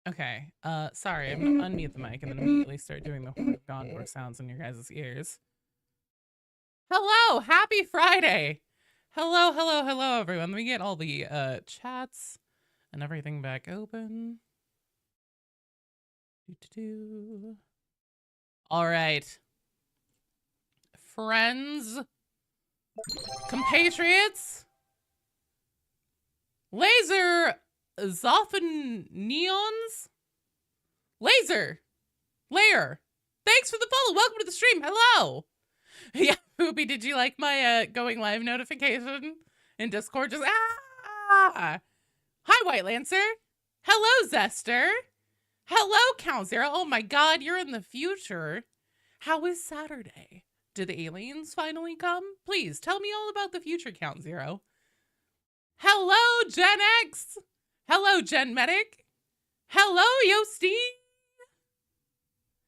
Okay. Sorry, I'm gonna unmute the mic and then immediately start doing the Horde of Gondor sounds in your guys' ears. Hello! Happy Friday! Hello, hello, hello, everyone. Let me get all the chats and everything back open. All right. Friends, compatriots, laser Zoffin neons, layer. Thanks for the follow. Welcome to the stream. Hello. Yeah, Poopy, did you like my going live notification in Discord? Just Hi, White Lancer. Hello, Zester. Hello, Count Zero. Oh my God, you're in the future. How is Saturday? Did the aliens finally come? Please tell me all about the future, Count Zero. Hello, Gen X. Hello, Gen Medic. Hello, Yosti.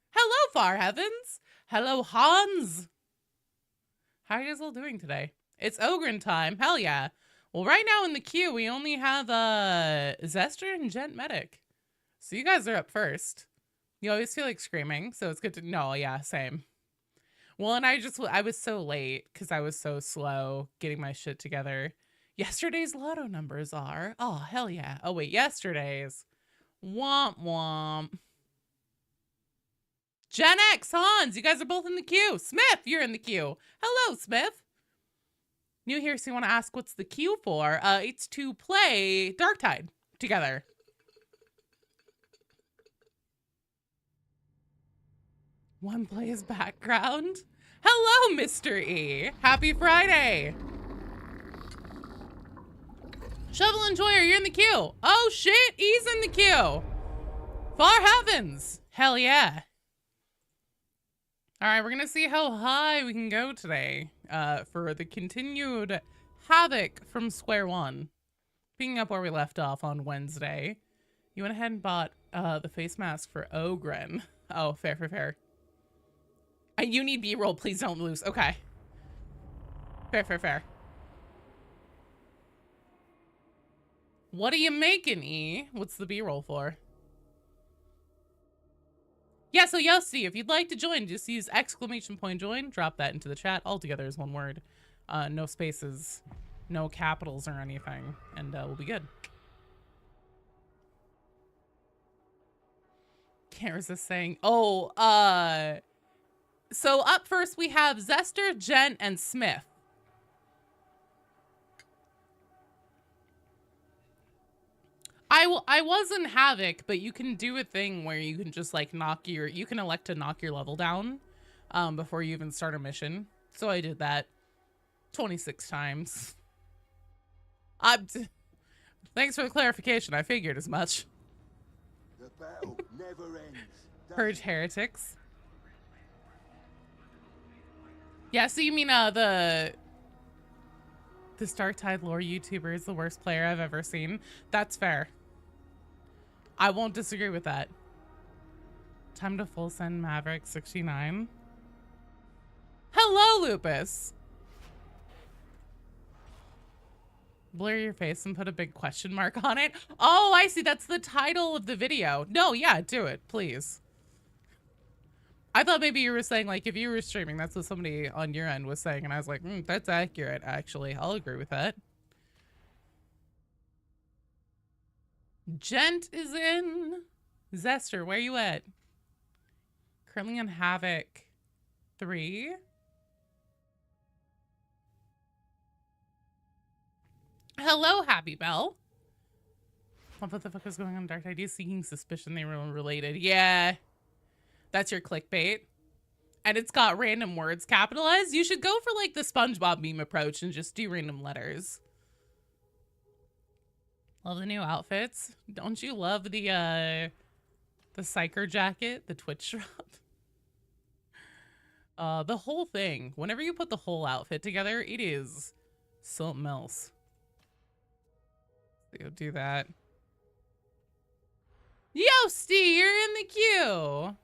Hello, Far Heavens. Hello, Hans. How are you guys all doing today? It's Ogren time. Hell yeah. Well, right now in the queue, we only have Zester and Gent Medic. So you guys are up first. You always feel like screaming, so it's good to know. Yeah, same. Well, and I was so late because I was so slow getting my shit together. Yesterday's lotto numbers are, oh, hell yeah. Oh, wait, yesterday's. Womp womp. Gen X, Hans, you guys are both in the queue. Smith, you're in the queue. Hello, Smith. New here, so you want to ask what's the queue for? It's to play Darktide together. One plays background. Hello, Mr. E. Happy Friday. Shovel Enjoyer, you're in the queue. Oh shit, E's in the queue. Far Heavens. Hell yeah. All right, we're gonna see how high we can go today for the continued Havoc from Square One. Picking up where we left off on Wednesday. You went ahead and bought the face mask for Ogren. Oh, fair, fair, fair. You need B-roll, please don't lose. Okay. Fair, fair, fair. What are you making, E? What's the B-roll for? Yeah, so Yosti, if you'd like to join, just use !join, drop that into the chat. All together is one word. No spaces, no capitals or anything, and we'll be good. Can't resist saying, oh, so up first we have Zester, Jen, and Smith. I was in Havoc, but you can do a thing where you can just like you can elect to knock your level down before you even start a mission. So I did that 26 times. Thanks for the clarification. I figured as much. The battle never ends. Purge heretics. Yeah, so you mean the Darktide lore YouTuber is the worst player I've ever seen. That's fair. I won't disagree with that. Time to full send Maverick 69. Hello, Lupus. Blur your face and put a big question mark on it. Oh, I see. That's the title of the video. No, yeah, do it, please. I thought maybe you were saying, like, if you were streaming, that's what somebody on your end was saying. And I was like, that's accurate, actually. I'll agree with that. Gent is in. Zester, where you at? Currently on Havoc 3. Hello, Happy Bell. What the fuck is going on? Dark Ideas seeking suspicion they were related. Yeah. That's your clickbait. And it's got random words capitalized. You should go for like the SpongeBob meme approach and just do random letters. Love the new outfits. Don't you love the Psyker jacket, the Twitch drop? The whole thing. Whenever you put the whole outfit together, it is something else. Go do that. Yosti, you're in the queue.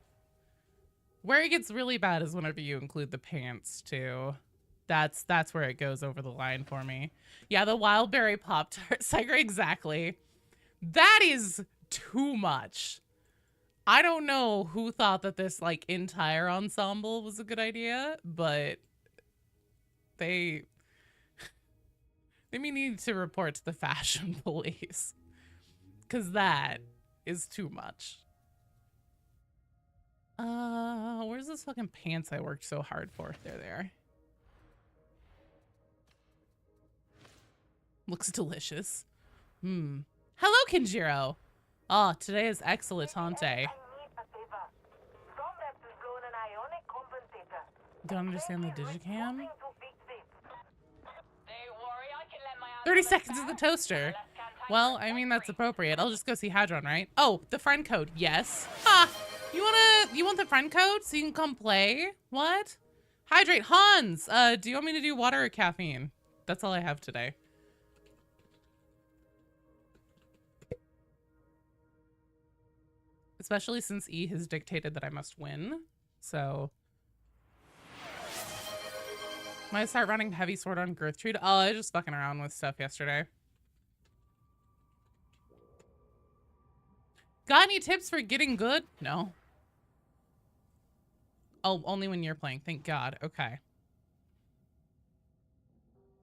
Where it gets really bad is whenever you include the pants too. That's where it goes over the line for me. Yeah, the Wildberry Pop-Tart. Psyker, exactly. That is too much. I don't know who thought that this like entire ensemble was a good idea, but they may need to report to the fashion police, because that is too much. Where's those fucking pants I worked so hard for? There they are. Looks delicious. Hello, Kinjiro. Oh, today is excellentante. Don't understand the digicam? 30 seconds of the toaster. Well, I mean, that's appropriate. I'll just go see Hadron, right? Oh, the friend code. Yes. Ha! You want the friend code so you can come play? What? Hydrate. Hans, do you want me to do water or caffeine? That's all I have today. Especially since E has dictated that I must win. So might start running heavy sword on Gertrude. Oh, I was just fucking around with stuff yesterday. Got any tips for getting good? No. Oh, only when you're playing. Thank God. Okay.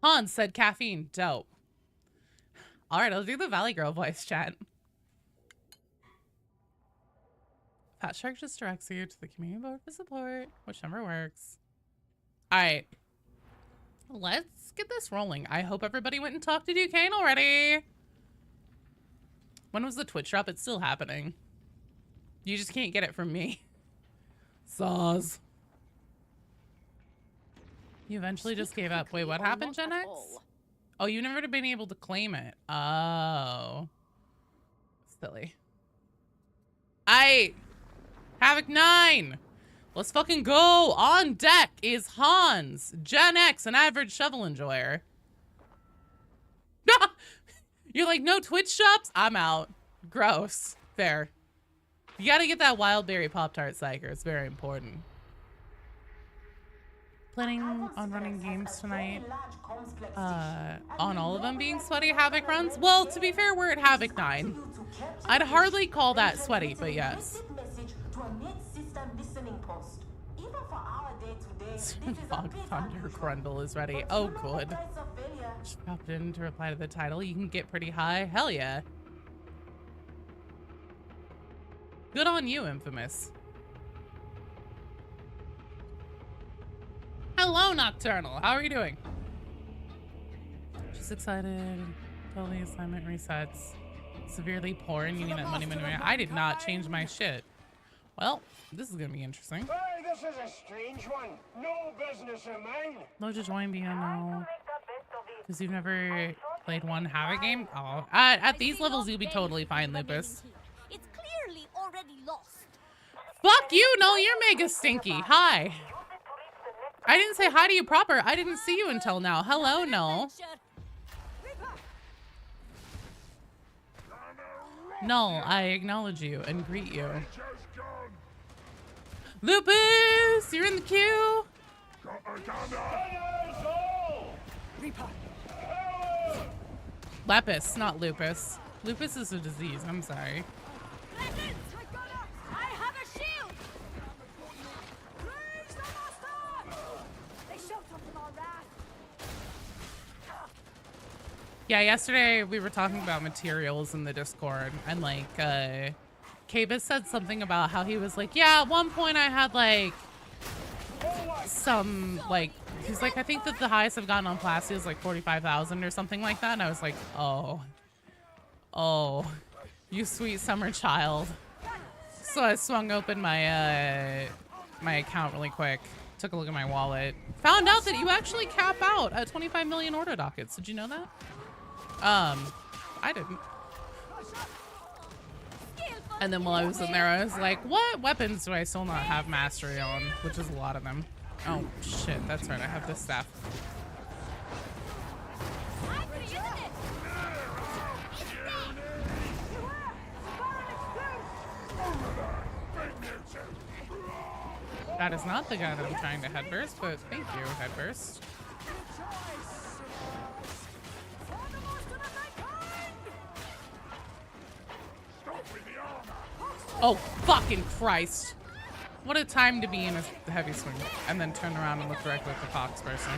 Hans said caffeine. Dope. All right, I'll do the Valley Girl voice chat. Fat Shark just directs you to the community board for support, whichever works. All right. Let's get this rolling. I hope everybody went and talked to Duquesne already. When was the Twitch drop? It's still happening. You just can't get it from me. Saws. You eventually just gave up. Wait, what happened, Gen X? Oh, you've never been able to claim it. Oh. Silly. Havoc 9! Let's fucking go! On deck is Hans, Gen X, an average shovel enjoyer. You're like, no Twitch shops? I'm out. Gross. Fair. You gotta get that wild berry Pop-Tart, Psyker. It's very important. Planning on running games tonight. On all of them being sweaty Havoc runs? Well, to be fair, we're at Havoc 9. I'd hardly call that sweaty, but yes. Fog Thunder Grundle is ready. Oh, good. Just popped in to reply to the title. You can get pretty high. Hell yeah. Good on you, Infamous. Hello, Nocturnal. How are you doing? Just excited. Totally assignment resets. Severely poor and you need that money. I did not change my shit. Well, this is gonna be interesting. Hey, this is a strange one. No business of mine. No, just join BNO. Because you've never played one Havoc game? Oh, at these levels, you'll be totally fine, Lupus. It's clearly already lost. Fuck you! No, you're mega stinky. Hi. I didn't say hi to you proper. I didn't see you until now. Hello, no. No, I acknowledge you and greet you. Lupus! You're in the queue! Lepus, not lupus. Lupus is a disease, I'm sorry. I have a shield. They shot up from our wrath. Yeah, yesterday we were talking about materials in the Discord, and like, Kavis said something about how he was like, yeah, at one point I had like some like, he's like, I think that the highest I've gotten on Plasty is like 45,000 or something like that. And I was like, oh, you sweet summer child. So I swung open my, my account really quick, took a look at my wallet, found out that you actually cap out at 25 million order dockets. Did you know that? I didn't. And then while I was in there, I was like, what weapons do I still not have mastery on? Which is a lot of them. Oh, shit. That's right. I have this staff. That is not the guy that I'm trying to headburst, but thank you, headburst. Oh, fucking Christ. What a time to be in a heavy swing and then turn around and look directly at the fox person.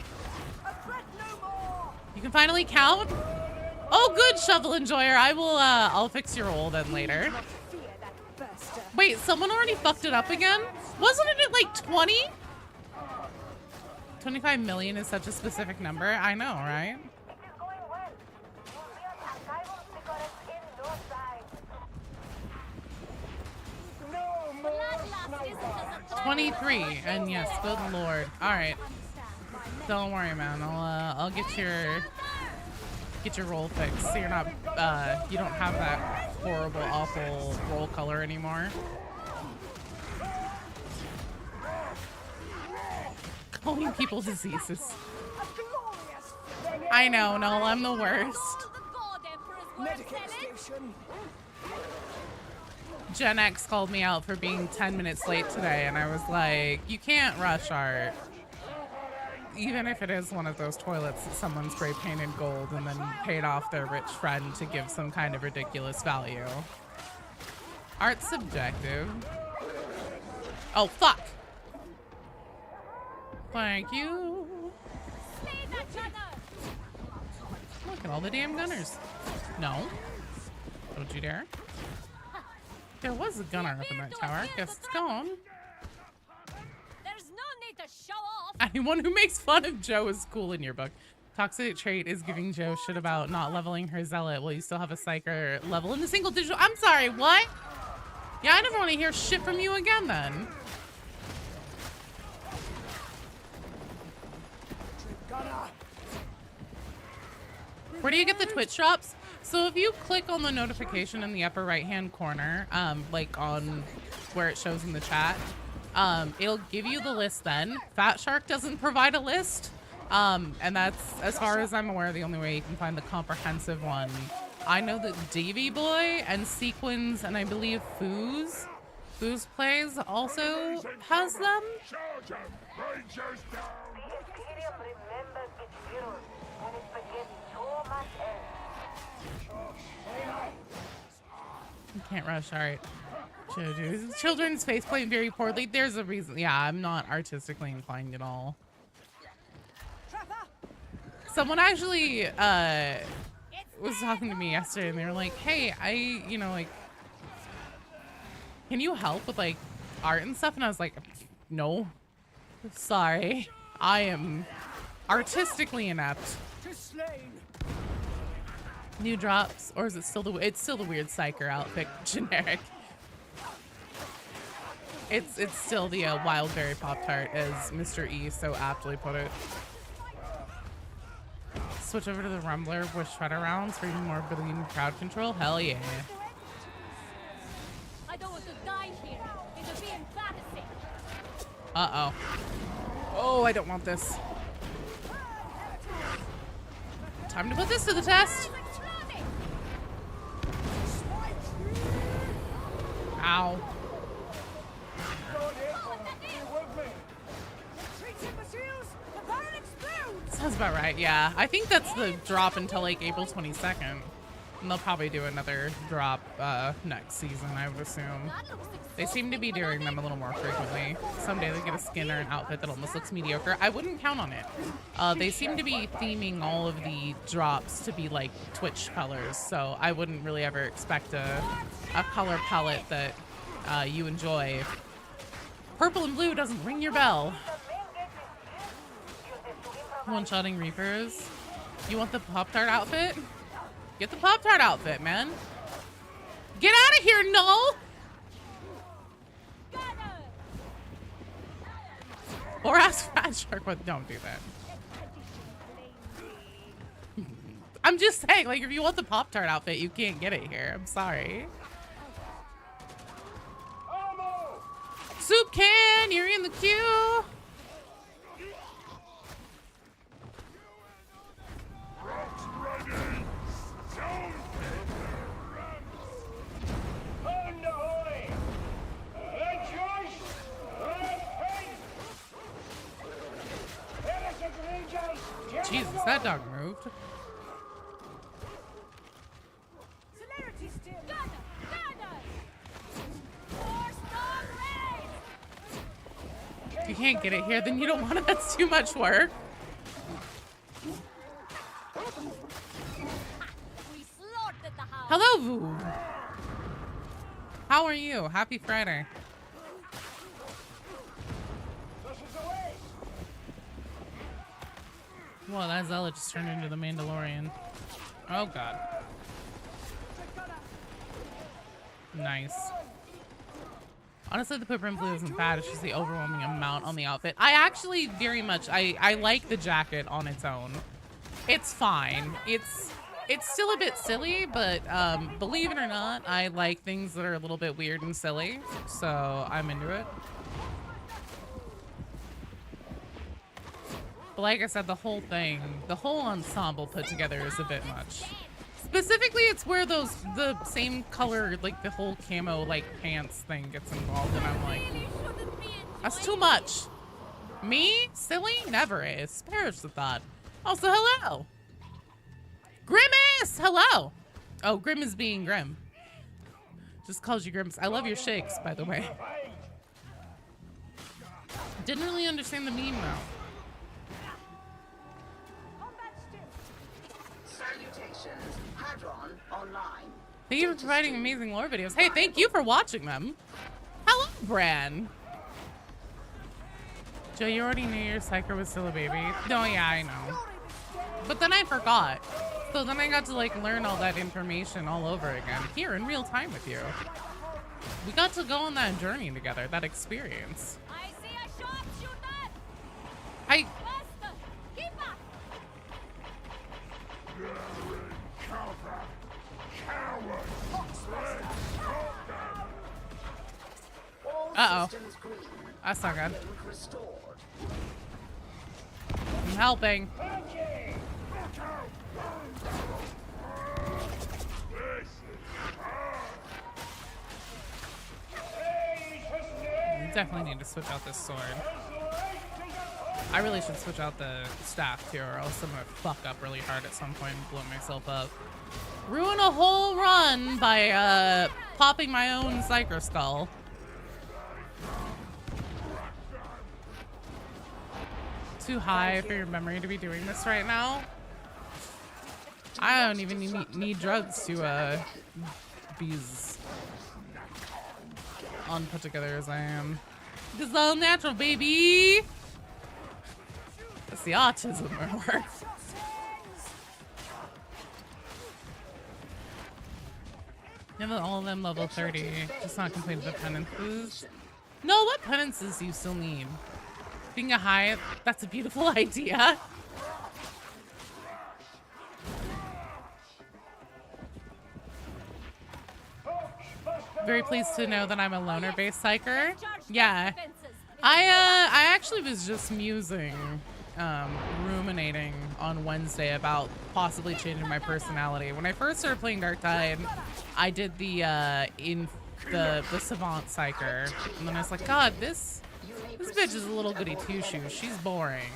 You can finally count? Oh, good, Shovel Enjoyer. I'll fix your roll then later. Wait, someone already fucked it up again? Wasn't it at like 20? 25 million is such a specific number. I know, right? 23, and yes, good lord. All right, don't worry, man. I'll get your roll fixed, so you're not you don't have that horrible, awful roll color anymore. Calling people diseases. I know, no, I'm the worst. Gen X called me out for being 10 minutes late today, and I was like, you can't rush art. Even if it is one of those toilets that someone spray painted gold and then paid off their rich friend to give some kind of ridiculous value. Art's subjective. Oh, fuck! Thank you. Look at all the damn gunners. No. Don't you dare. There was a gunner up in that tower. Guess it's gone. There's no need to show off. Anyone who makes fun of Joe is cool in your book. Toxic trait is giving Joe shit about not leveling her zealot. Well, you still have a psyker level in the single digital. I'm sorry, what? Yeah, I never want to hear shit from you again then. Where do you get the Twitch drops? So if you click on the notification in the upper right hand corner, like on where it shows in the chat, it'll give you the list then. Fat Shark doesn't provide a list. And that's, as far as I'm aware, the only way you can find the comprehensive one. I know that Davy Boy and Sequins and I believe Foos Plays also has them. You can't rush art. Children's face playing very poorly. There's a reason. Yeah, I'm not artistically inclined at all. Someone actually was talking to me yesterday and they were like, hey, like, can you help with like art and stuff? And I was like, no, sorry. I am artistically inept. New drops, or is it still it's still the weird Psyker outfit generic? It's still the Wildberry Pop-Tart, as Mr. E so aptly put it. Switch over to the Rumbler with shredder rounds for even more billion crowd control. Hell yeah. I don't want to die here. It would be embarrassing. Uh-oh. Oh, I don't want this. Time to put this to the test. Ow. Sounds about right, yeah. I think that's the drop until like April 22nd. And they'll probably do another drop next season, I would assume. They seem to be doing them a little more frequently. Someday they get a skin or an outfit that almost looks mediocre. I wouldn't count on it. They seem to be theming all of the drops to be like Twitch colors, so I wouldn't really ever expect a color palette that you enjoy. Purple and blue doesn't ring your bell. One-shotting Reapers. You want the Pop-Tart outfit? Get the Pop-Tart outfit, man. Get out of here, Null! Or ask Fat Shark, but don't do that. I'm just saying, like, if you want the Pop-Tart outfit, you can't get it here. I'm sorry. Soup Can, you're in the queue. Jesus, that dog moved. you can't get it here, then you don't want it. That's too much work. We slaughtered the house. Hello, Voo. How are you? Happy Friday. This is the way. Well, that Zella just turned into the Mandalorian. Oh, God. Nice. Honestly, the pepper and blue isn't bad. It's just the overwhelming amount on the outfit. I actually very much, I like the jacket on its own. It's fine. It's still a bit silly, but believe it or not, I like things that are a little bit weird and silly. So I'm into it. But like I said, the whole thing, the whole ensemble put together is a bit much. Specifically, it's where the same color, like the whole camo, like pants thing gets involved, and I'm like, that's too much. Me? Silly? Never is. Perish the thought. Also, hello. Grimace! Hello. Oh, Grim is being Grim. Just calls you Grimace. I love your shakes, by the way. Didn't really understand the meme, though. Salutations. Hadron online. Thank you for providing amazing lore videos. Hey, thank you for watching them. Hello, Bran. Joe, you already knew your Psyker was still a baby. No, yeah, I know. But then I forgot. So then I got to like learn all that information all over again here in real time with you. We got to go on that journey together, that experience. I see a sharpshooter. I Faster. Keep up. Uh-oh. Systems green. That's not good. Link restored. I'm helping. Definitely need to switch out this sword. I really should switch out the staff too, or else I'm gonna fuck up really hard at some point and blow myself up. Ruin a whole run by popping my own Psyker skull. Too high for your memory to be doing this right now. I don't even need drugs to be as unput together as I am. This is all natural, baby. That's the autism at work. Yeah, but all of them level 30. Just not completed the penances. No, what penances do you still need? Being a high, that's a beautiful idea. Very pleased to know that I'm a loner-based Psyker. Yeah. I actually was just musing, ruminating on Wednesday about possibly changing my personality. When I first started playing Darktide, I did the Savant Psyker, and then I was like, God, this bitch is a little goody two-shoes. She's boring.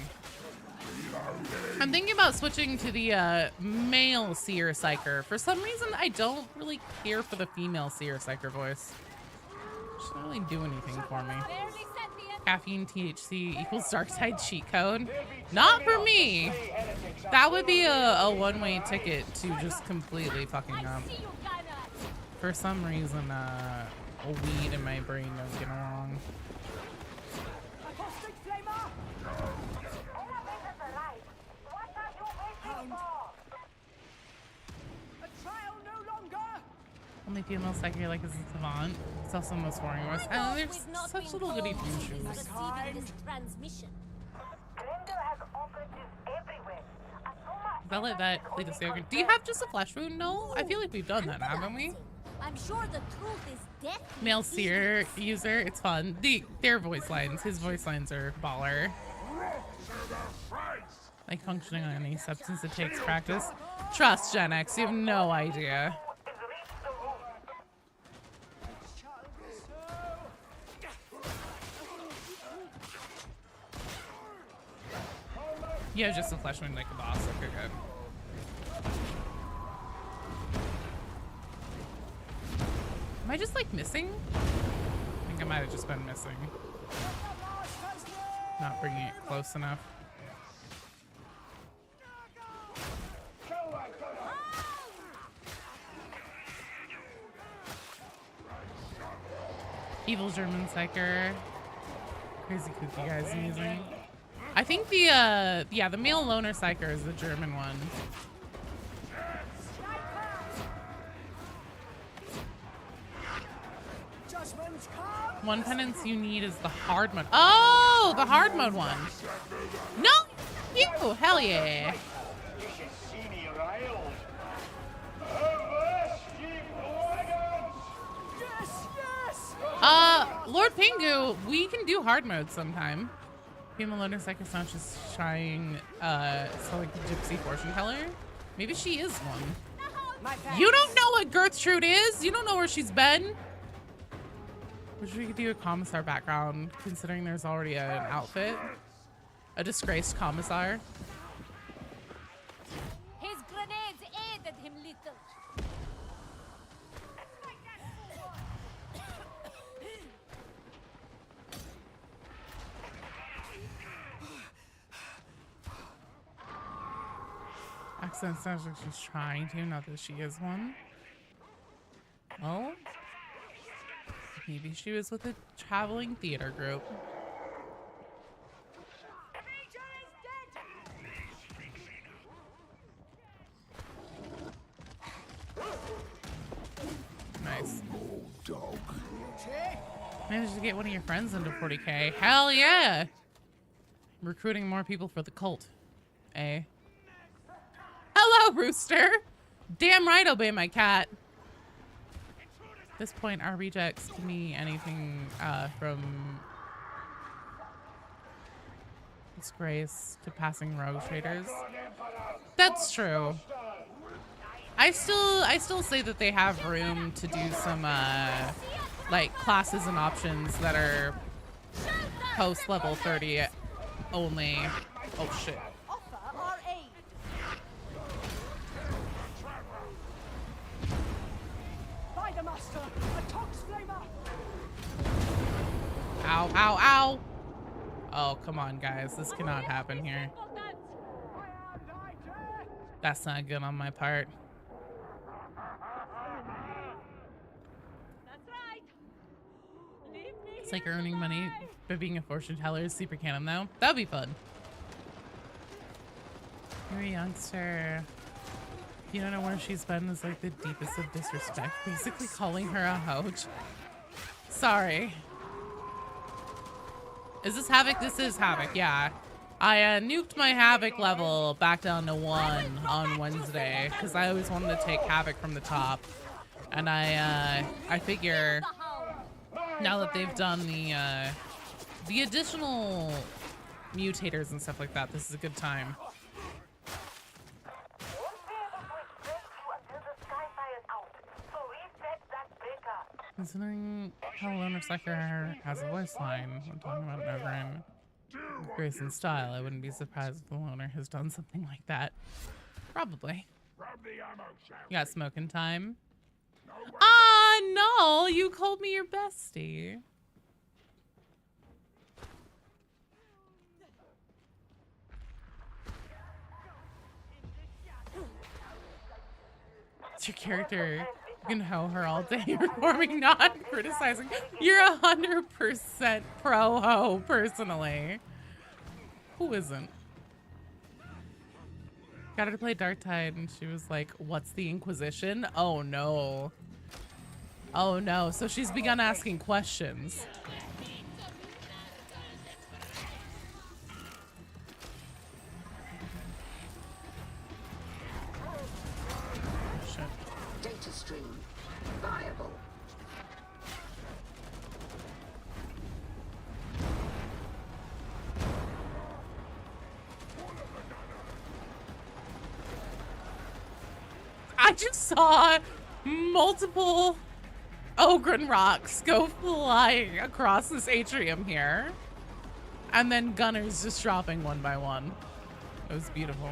I'm thinking about switching to the male Seer Psyker. For some reason, I don't really care for the female Seer Psyker voice. She doesn't really do anything for me. Caffeine THC equals Darktide cheat code. Not for me. That would be a one-way ticket to just completely fucking up. For some reason, a weed in my brain doesn't get along. Only female Psyker like is a Savant. It's also the most boring voice. And there's such little goody two-shoes. Bella that Cletus Yoga. Do you have just a flesh wound? No? I feel like we've done that, haven't we? I'm sure the truth is death. Male Seer user, it's fun. Their voice lines, his voice lines are baller. Like functioning on any substance, it takes practice. Trust Gen X, you have no idea. You have just a flesh wound like a boss. Okay, good. Am I just like missing? I think I might have just been missing. Not bringing it close enough. Evil German Psyker. Crazy kooky guy's amazing. I think the the male loner Psyker is the German one. One penance you need is the hard mode. Oh, the hard mode one. No, you hell yeah. You should see me riled. Avast, ye blackguards! Yes, yes! Lord Pingu, we can do hard mode sometime. Female loner Psyker sounds just trying so like the gypsy fortune teller. Maybe she is one. You don't know what Gertrude is. You don't know where she's been. Wish we could do a commissar background, considering there's already an outfit. A disgraced commissar. His grenades aided him little. Accent sounds like she's trying to, not that she is one. Oh. Maybe she was with a traveling theater group. Nice. Managed to get one of your friends into 40K. Hell yeah! Recruiting more people for the cult. Eh? Hello, Rooster! Damn right, obey my cat. At this point, our rejects can be anything from disgrace to passing rogue traders. That's true. I still say that they have room to do some like classes and options that are post level 30 only. Oh shit. Ow, ow, ow! Oh, come on, guys. This cannot happen here. That's not good on my part. That's right. Leave me It's like earning money by being a fortune teller is super canon, though. That'd be fun. You're a youngster. You don't know where she's been is like the deepest of disrespect. Basically calling her a hoach. Sorry. Is this Havoc? This is Havoc, yeah. I nuked my Havoc level back down to 1 on Wednesday because I always wanted to take Havoc from the top. And I figure now that they've done the additional mutators and stuff like that, this is a good time. Considering how Loner Psyker has a voice line when talking about Ogren, grace and style, I wouldn't be surprised if the Loner has done something like that. Probably. You got smoking time? No, you called me your bestie. It's your character. You can hoe her all day, performing, not criticizing. You're 100% pro hoe, personally. Who isn't? Got her to play Darktide, and she was like, "What's the Inquisition?" Oh no. Oh no. So she's begun asking questions. Data stream viable. I just saw multiple Ogren rocks go flying across this atrium here. And then gunners just dropping one by one. It was beautiful.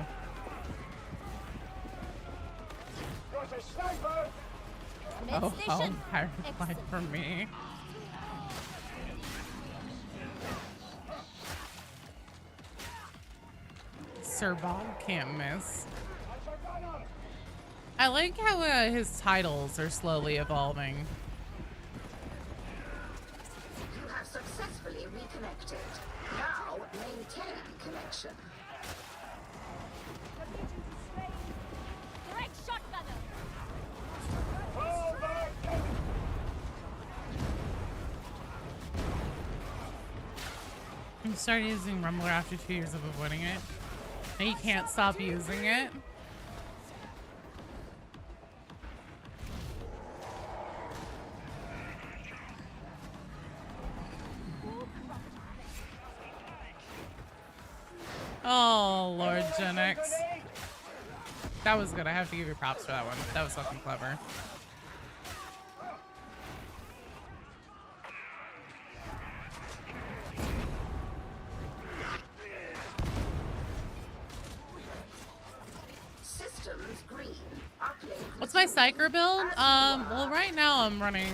Got a sniper! Oh, pirate life for me. Sir Bob can't miss. I like how his titles are slowly evolving. You have successfully reconnected. Now maintain connection. Direct shotgunner. Fall back! I started using Rumbler after 2 years of avoiding it. And you can't stop using it. Oh, Lord Gen X. That was good. I have to give you props for that one. That was fucking clever. Systems green. Uplink. What's my Psyker build? Well, right now I'm running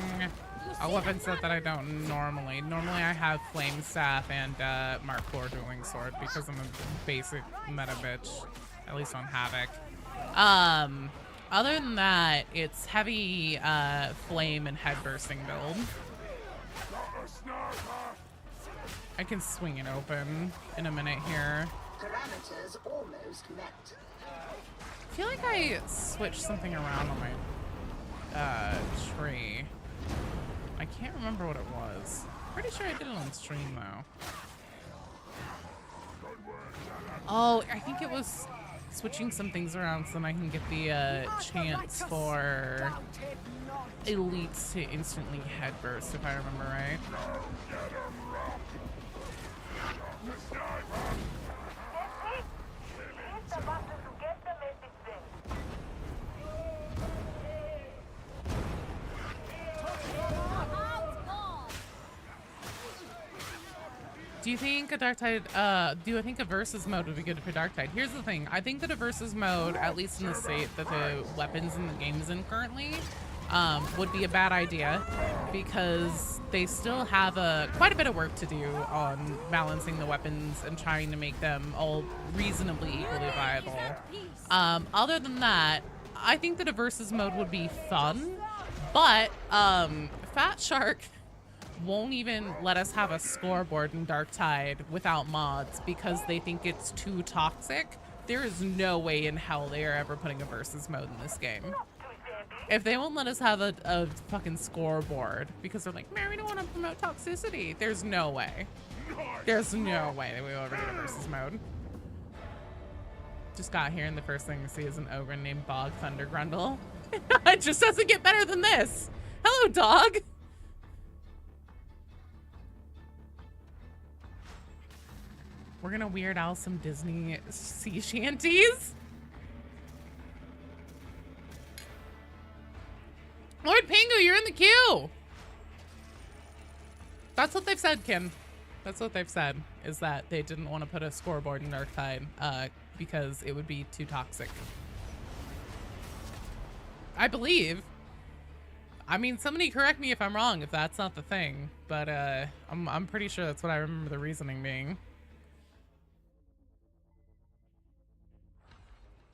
a weapon set that I don't normally. Normally I have Flame Staff and Mark IV Dueling Sword because I'm a basic meta bitch, at least on Havoc. Other than that, it's heavy flame and head bursting build. I can swing it open in a minute here. Parameters almost met. I feel like I switched something around on my tree. I can't remember what it was. Pretty sure I did it on stream though. Oh, I think it was switching some things around so then I can get the chance for elites to instantly head burst, if I remember right. Do you think a Darktide, do I think a versus mode would be good for Darktide? Here's the thing, I think that a versus mode, at least in the state that the weapons in the game is in currently, would be a bad idea because they still have quite a bit of work to do on balancing the weapons and trying to make them all reasonably equally viable. Other than that, I think that a versus mode would be fun, but Fat Shark won't even let us have a scoreboard in Darktide without mods because they think it's too toxic. There is no way in hell they are ever putting a versus mode in this game. If they won't let us have a fucking scoreboard because they're like, man, we don't want to promote toxicity. There's no way. There's no way that we will ever get a versus mode. Just got here and the first thing to see is an ogre named Bog Thunder Grundle. It just doesn't get better than this. Hello, dog. We're gonna Weird Al some Disney sea shanties. Lord Pingu, you're in the queue. That's what they've said, Kim. That's what they've said, is that they didn't want to put a scoreboard in Darktide because it would be too toxic. I believe. I mean, somebody correct me if I'm wrong, if that's not the thing, but I'm pretty sure that's what I remember the reasoning being.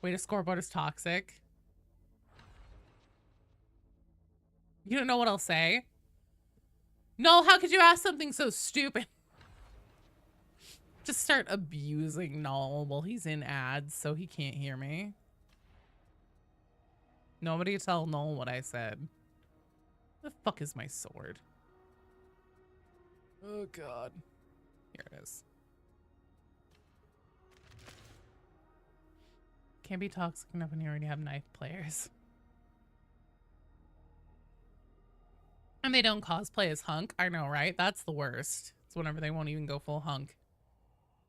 Wait, a scoreboard is toxic. You don't know what I'll say? No, how could you ask something so stupid? Just start abusing Null while he's in ads so he can't hear me. Nobody tell Null what I said. The fuck is my sword? Oh god. Here it is. Can't be toxic enough when you already have knife players. And they don't cosplay as hunk. I know, right? That's the worst. It's whenever they won't even go full hunk.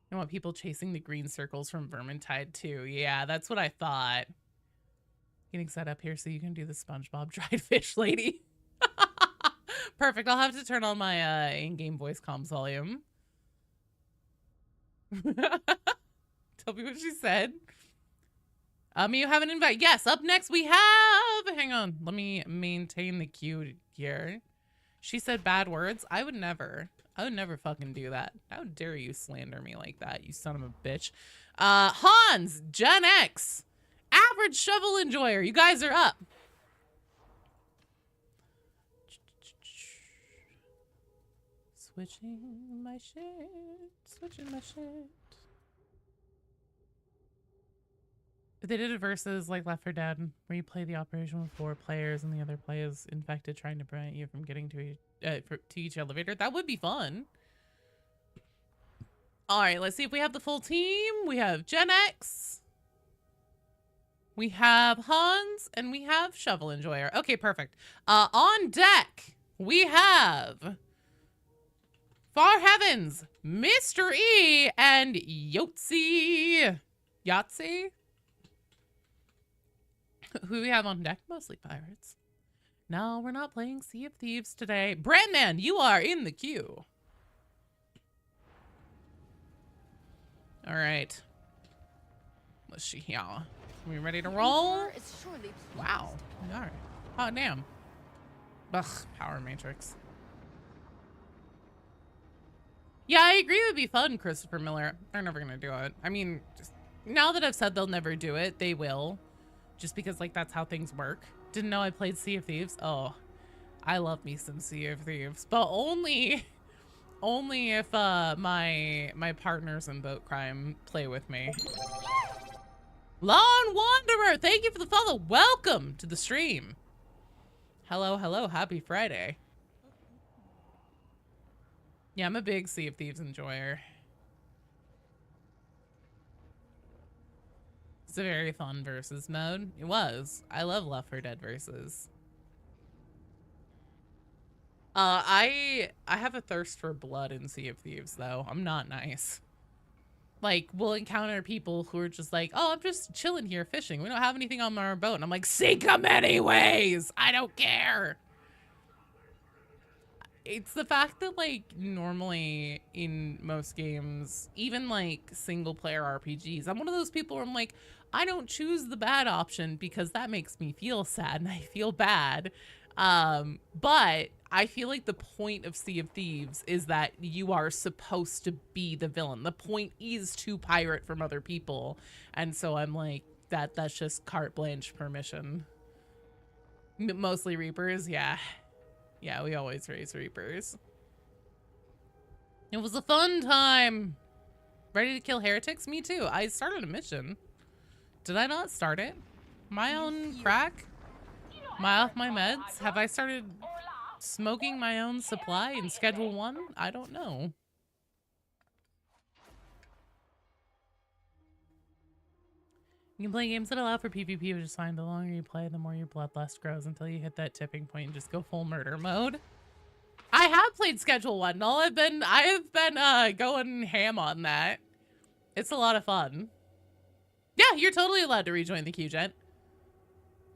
You want people chasing the green circles from Vermintide too. Yeah, that's what I thought. Getting set up here so you can do the SpongeBob dried fish lady. Perfect. I'll have to turn on my in-game voice comms volume. Tell me what she said. You have an invite. Yes, up next we have... Hang on. Let me maintain the queue here. She said bad words. I would never. I would never fucking do that. How dare you slander me like that, you son of a bitch. Hans, Gen X, average shovel enjoyer. You guys are up. Switching my shit. Switching my shit. They did it versus like Left 4 Dead, where you play the operation with 4 players and the other player is infected, trying to prevent you from getting to each elevator. That would be fun. All right, let's see if we have the full team. We have Gen X, we have Hans, and we have Shovel Enjoyer. Okay, perfect. On deck, we have Far Heavens, Mr. E, and Yahtzee. Yahtzee? Who we have on deck? Mostly pirates. No, we're not playing Sea of Thieves today. Brandman, you are in the queue. All right. Let's see here. Are we ready to roll? Wow. We are. Oh, damn. Ugh, Power Matrix. Yeah, I agree it would be fun, Christopher Miller. They're never going to do it. I mean, just, now that I've said they'll never do it, they will. Just because, like, that's how things work. Didn't know I played Sea of Thieves. Oh, I love me some Sea of Thieves. But only if my partners in boat crime play with me. Lone Wanderer, thank you for the follow. Welcome to the stream. Hello, hello. Happy Friday. Yeah, I'm a big Sea of Thieves enjoyer. It's a very fun versus mode. It was. I love Left 4 Dead versus. I have a thirst for blood in Sea of Thieves, though. I'm not nice. Like, we'll encounter people who are just like, oh, I'm just chilling here fishing. We don't have anything on our boat. And I'm like, sink them anyways. I don't care. It's the fact that, like, normally in most games, even like single player RPGs, I'm one of those people where I'm like, I don't choose the bad option because that makes me feel sad and I feel bad. But I feel like the point of Sea of Thieves is that you are supposed to be the villain. The point is to pirate from other people. And so I'm like, that's just carte blanche permission. Mostly Reapers, yeah. Yeah, we always raise Reapers. It was a fun time. Ready to kill heretics? Me too. I started a mission. Did I not start it? Am I on crack? Am I off my meds? Have I started smoking my own supply in Schedule 1? I don't know. You can play games that allow for PvP, which is fine. The longer you play, the more your bloodlust grows until you hit that tipping point and just go full murder mode. I have played Schedule 1. I have been going ham on that. It's a lot of fun. Yeah, you're totally allowed to rejoin the queue, Gent.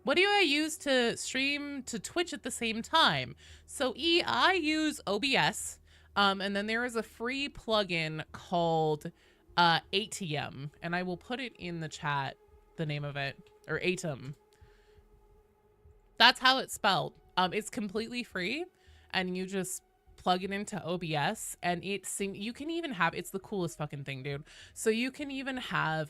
What do I use to stream to Twitch at the same time? So I use OBS, and then there is a free plugin called ATM, and I will put it in the chat, the name of it, or ATM. That's how it's spelled. It's completely free, and you just plug it into OBS, and you can even have, it's the coolest fucking thing, dude. So you can even have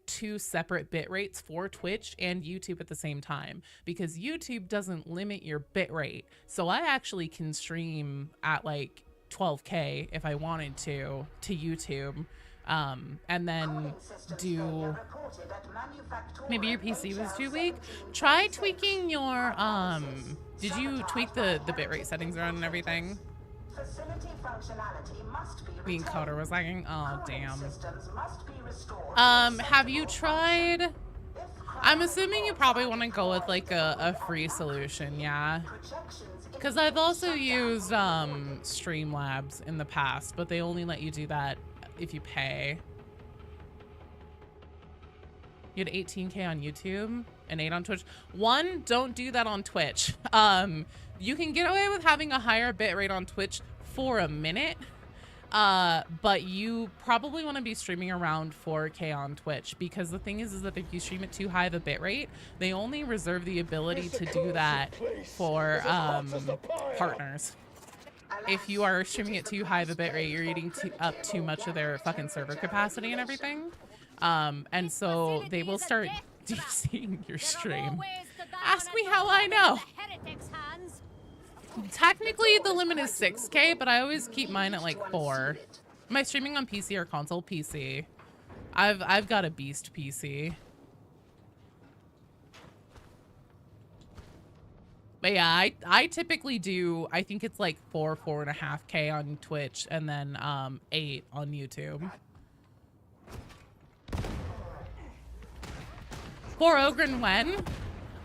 2 separate bit rates for Twitch and YouTube at the same time, because YouTube doesn't limit your bit rate. So I actually can stream at like 12K if I wanted to YouTube, and then do, maybe your PC was too weak. Try tweaking your did you tweak the bitrate settings around and everything? The encoder was lagging. Oh damn. Have you tried, I'm assuming you probably want to go with like a free solution, yeah? Because I've also used Streamlabs in the past, but they only let you do that if you pay. You had 18K on YouTube and 8 on Twitch. One, don't do that on Twitch. You can get away with having a higher bitrate on Twitch for a minute, but you probably want to be streaming around 4K on Twitch, because the thing is that if you stream at too high of a bitrate, they only reserve the ability to do that for partners. if you are streaming at too high of a bit rate, you're eating up too much of their fucking server capacity and everything. And so they will start DCing your stream. Ask me how I know. Technically, the limit is 6K, but I always keep mine at like 4. Am I streaming on PC or console? PC. I've got a beast PC. But yeah, I typically do, I think it's like 4.5K on Twitch and then 8 on YouTube. For Unclean One,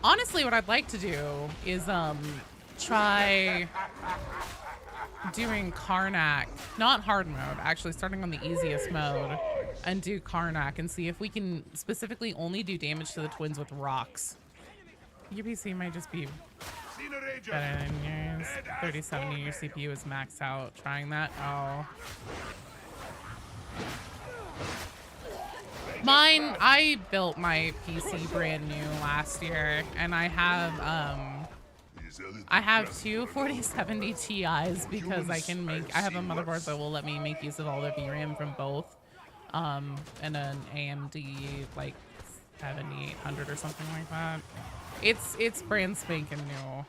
honestly, what I'd like to do is try doing Karnak, not hard mode, actually starting on the easiest mode, and do Karnak and see if we can specifically only do damage to the twins with rocks. Your PC might just be better than yours. 3070, your CPU is maxed out. Trying that? Oh. Mine, I built my PC brand new last year, and I have two 4070 Ti's because I have a motherboard that will let me make use of all the VRAM from both, and an AMD like 7800 or something like that. It's brand spanking new.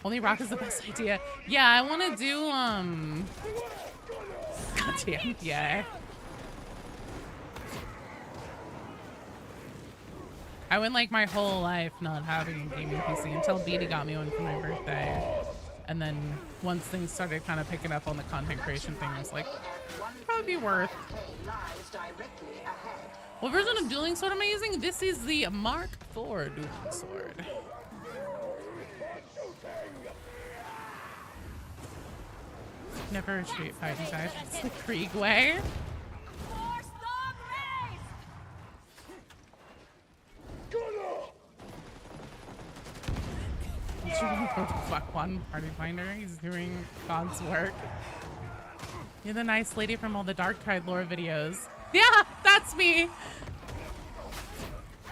Only rock is the best idea. Yeah, I want to do goddamn, yeah. I went like my whole life not having a gaming PC until Beatty got me one for my birthday. And then once things started kind of picking up on the content creation thing, I was like, probably be worth. What version of dueling sword am I using? This is the Mark IV dueling sword. Never a street fighting guy. It's the Krieg way. Fuck one party finder. He's doing God's work. You're the nice lady from all the Darktide lore videos. Yeah, that's me.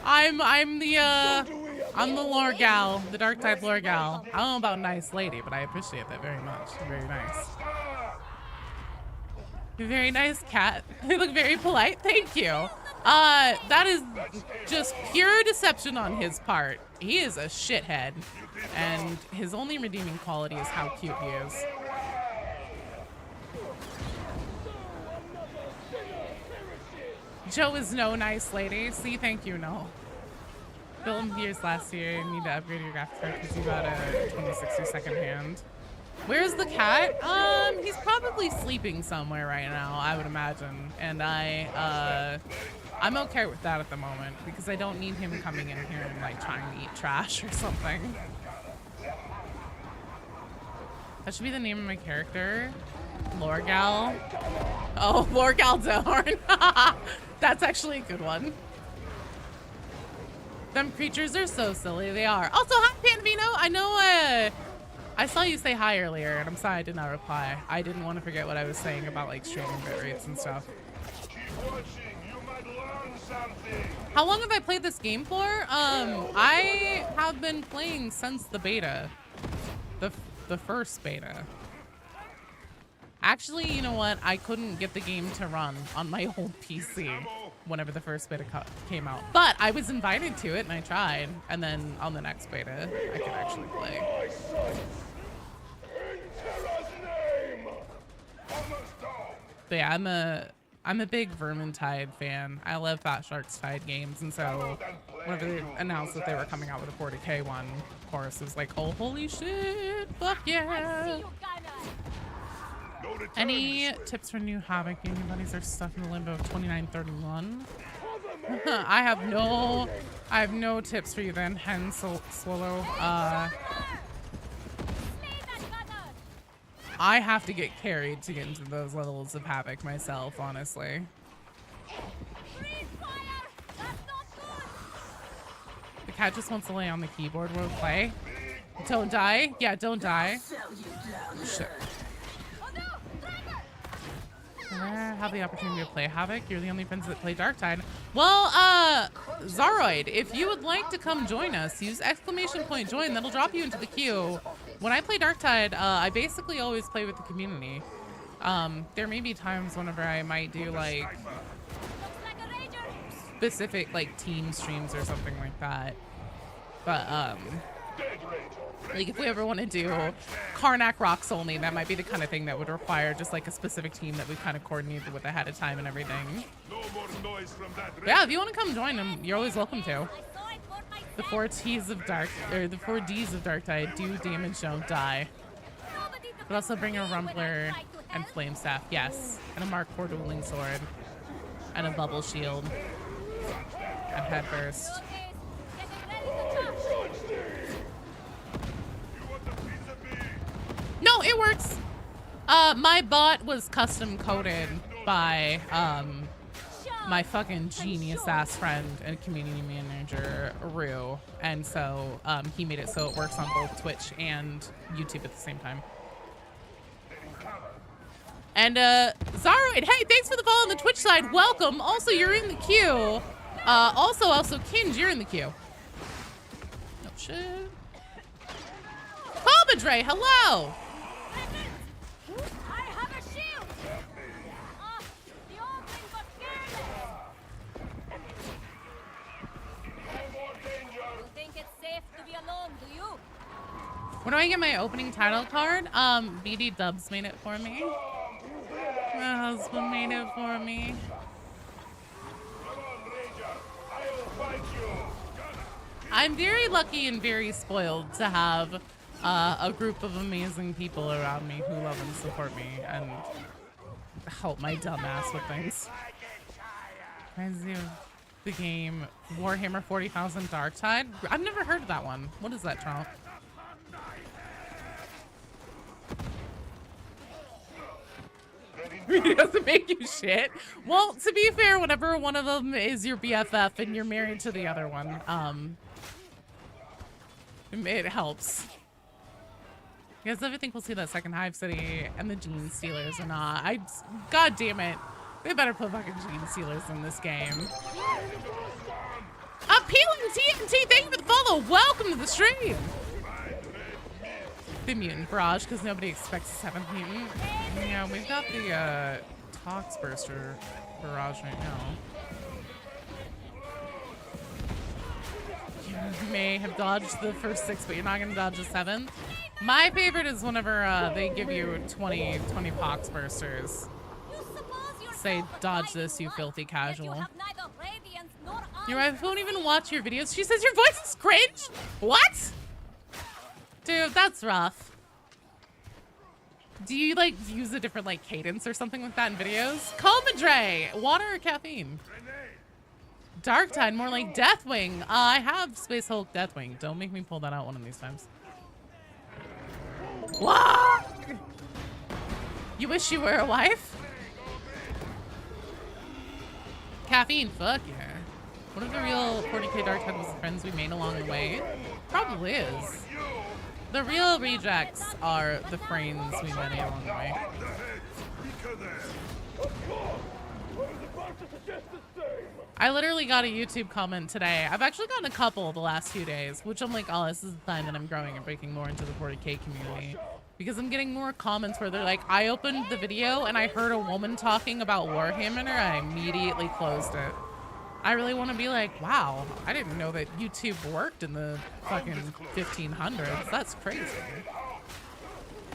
I'm the lore gal, the Darktide lore gal. I don't know about nice lady, but I appreciate that very much. Very nice. Very nice cat. You look very polite. Thank you. That is just pure deception on his part. He is a shithead, and his only redeeming quality is how cute he is. Joe is no nice lady. See, thank you, no. Filmed years last year. You need to upgrade your graphics card because you got a 2060 second hand. Where's the cat? He's probably sleeping somewhere right now, I would imagine. And I'm okay with that at the moment because I don't need him coming in here and like trying to eat trash or something. That should be the name of my character. Lorgal. Oh, Lorgal Dorn. That's actually a good one. Them creatures are so silly. They are. Also, hi, Panvino. I know I saw you say hi earlier, and I'm sorry I did not reply. I didn't want to forget what I was saying about like streaming bit rates and stuff. Keep watching. You might learn something. How long have I played this game for? I have been playing since the beta. The first beta. Actually, you know what? I couldn't get the game to run on my old PC whenever the first beta came out. But I was invited to it and I tried. And then on the next beta, I could actually play. But yeah, I'm a big Vermintide fan. I love Fat Shark's Tide games, and so whenever they announced that they were coming out with a 40K one, of course, it was like, oh, holy shit, fuck yeah. Any tips for new Havoc gaming buddies are stuck in the limbo of 2931? I have no tips for you then, Hen Swallow. I have to get carried to get into those levels of Havoc myself, honestly. The cat just wants to lay on the keyboard while we play. Don't die. Yeah, don't die. Shit. Never have the opportunity to play Havoc. You're the only friends that play Darktide. Well, Zaroid, if you would like to come join us, use !join. That'll drop you into the queue. When I play Darktide, I basically always play with the community. There may be times whenever I might do like specific like team streams or something like that. But like if we ever want to do Karnak rocks only, that might be the kind of thing that would require just like a specific team that we've kind of coordinated with ahead of time and everything. But yeah, if you want to come join them, you're always welcome to. The 4 T's of the 4 D's of Darktide: do damage, don't die. But also bring a rumbler and flame staff, yes, and a Mark IV dueling sword, and a bubble shield, and head burst. No, it works. My bot was custom coded by my fucking genius ass friend and community manager Rue, and so he made it so it works on both Twitch and YouTube at the same time. And Zaroid, hey, thanks for the follow on the Twitch side. Welcome. Also, you're in the queue. Also, Kinj, you're in the queue. Oh shit. Comadre, hello. I have a shield. The opening got careless. You think it's safe to be alone, do you? When do I get my opening title card? BD Dubs made it for me. My husband made it for me. I'm very lucky and very spoiled to have a group of amazing people around me who love and support me and help my dumb ass with things. Reminds me of the game Warhammer 40,000 Darktide. I've never heard of that one. What is that, Trump? It doesn't make you shit. Well, to be fair, whenever one of them is your BFF and you're married to the other one, it helps. You guys ever think we'll see that second Hive City and the Genestealers or not? God damn it. They better put fucking Genestealers in this game. Appealing TNT, thank you for the follow. Welcome to the stream. The mutant barrage, because nobody expects a 7th mutant. Yeah, we've got the Tox Burster barrage right now. You may have dodged the first 6, but you're not going to dodge the 7th. My favorite is whenever they give you 20 Pox Bursters. Say, dodge this, you filthy casual. Your wife won't even watch your videos. She says your voice is cringe? What? Dude, that's rough. Do you like use a different like cadence or something like that in videos? Comadre, water or caffeine? Darktide, more like Deathwing. I have Space Hulk Deathwing. Don't make me pull that out one of these times. What? You wish you were a wife? Caffeine, fuck yeah. What if the real 40k Darktide was the friends we made along the way? Probably is. The real rejects are the friends we made along the way. I literally got a YouTube comment today. I've actually gotten a couple the last few days, which I'm like, oh, this is the time that I'm growing and breaking more into the 40k community. Because I'm getting more comments where they're like, I opened the video and I heard a woman talking about Warhammer and I immediately closed it. I really want to be like, wow, I didn't know that YouTube worked in the fucking 1500s. That's crazy.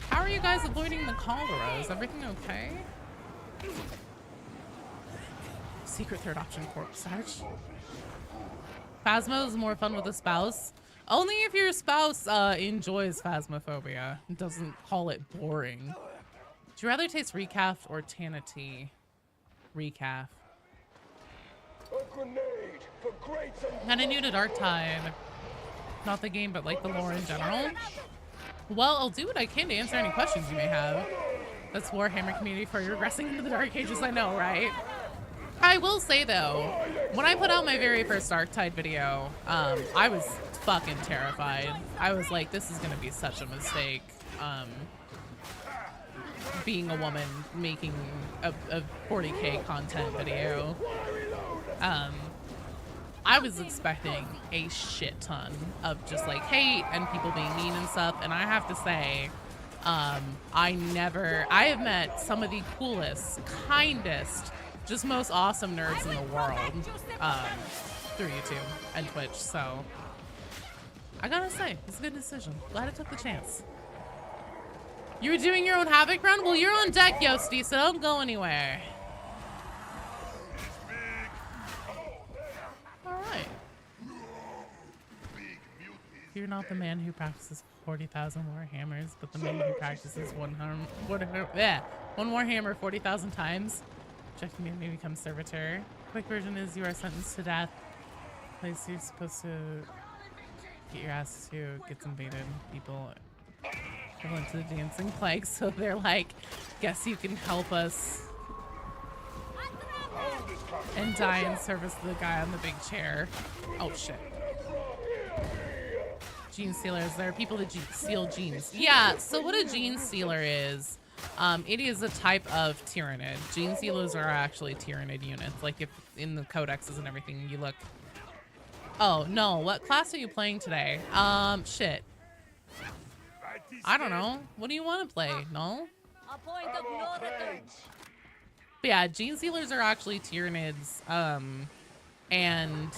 How are you guys avoiding the cholera? Is everything okay? Secret third option corpse search. Phasma is more fun with a spouse. Only if your spouse enjoys phasmophobia and doesn't call it boring. Would you rather taste recaf or Tana tea? Recaf. Kinda new to Darktide. Not the game, but like the lore in general. Well, I'll do what I can to answer any questions you may have. That's Warhammer community for you regressing into the Dark Ages, I know, right? I will say though, when I put out my very first Darktide video, I was fucking terrified. I was like, this is gonna be such a mistake. being a woman making a 40K content video. I was expecting a shit ton of just like hate and people being mean and stuff, and I have to say, I have met some of the coolest, kindest, just most awesome nerds in the world through YouTube and Twitch, so I gotta say, it's a good decision. Glad I took the chance. You were doing your own Havoc run? Well, you're on deck, Yosti, so don't go anywhere. Alright. You're not the man who practices 40,000 Warhammers, but the man who practices one Warhammer 40,000 times. Rejecting me to become servitor. Quick version is you are sentenced to death. Place you're supposed to get your ass to gets invaded. People equivalent to the dancing plague, so they're like, guess you can help us and die in service of the guy on the big chair. Oh shit. Genestealers, there are people that steal genes. Yeah, so what a Genestealer is, it is a type of Tyrannid. Genestealers are actually Tyrannid units. Like if in the codexes and everything you look. Oh no, what class are you playing today? Shit. I don't know. What do you want to play? No? A point of no return. But yeah, Genestealers are actually Tyrannids, and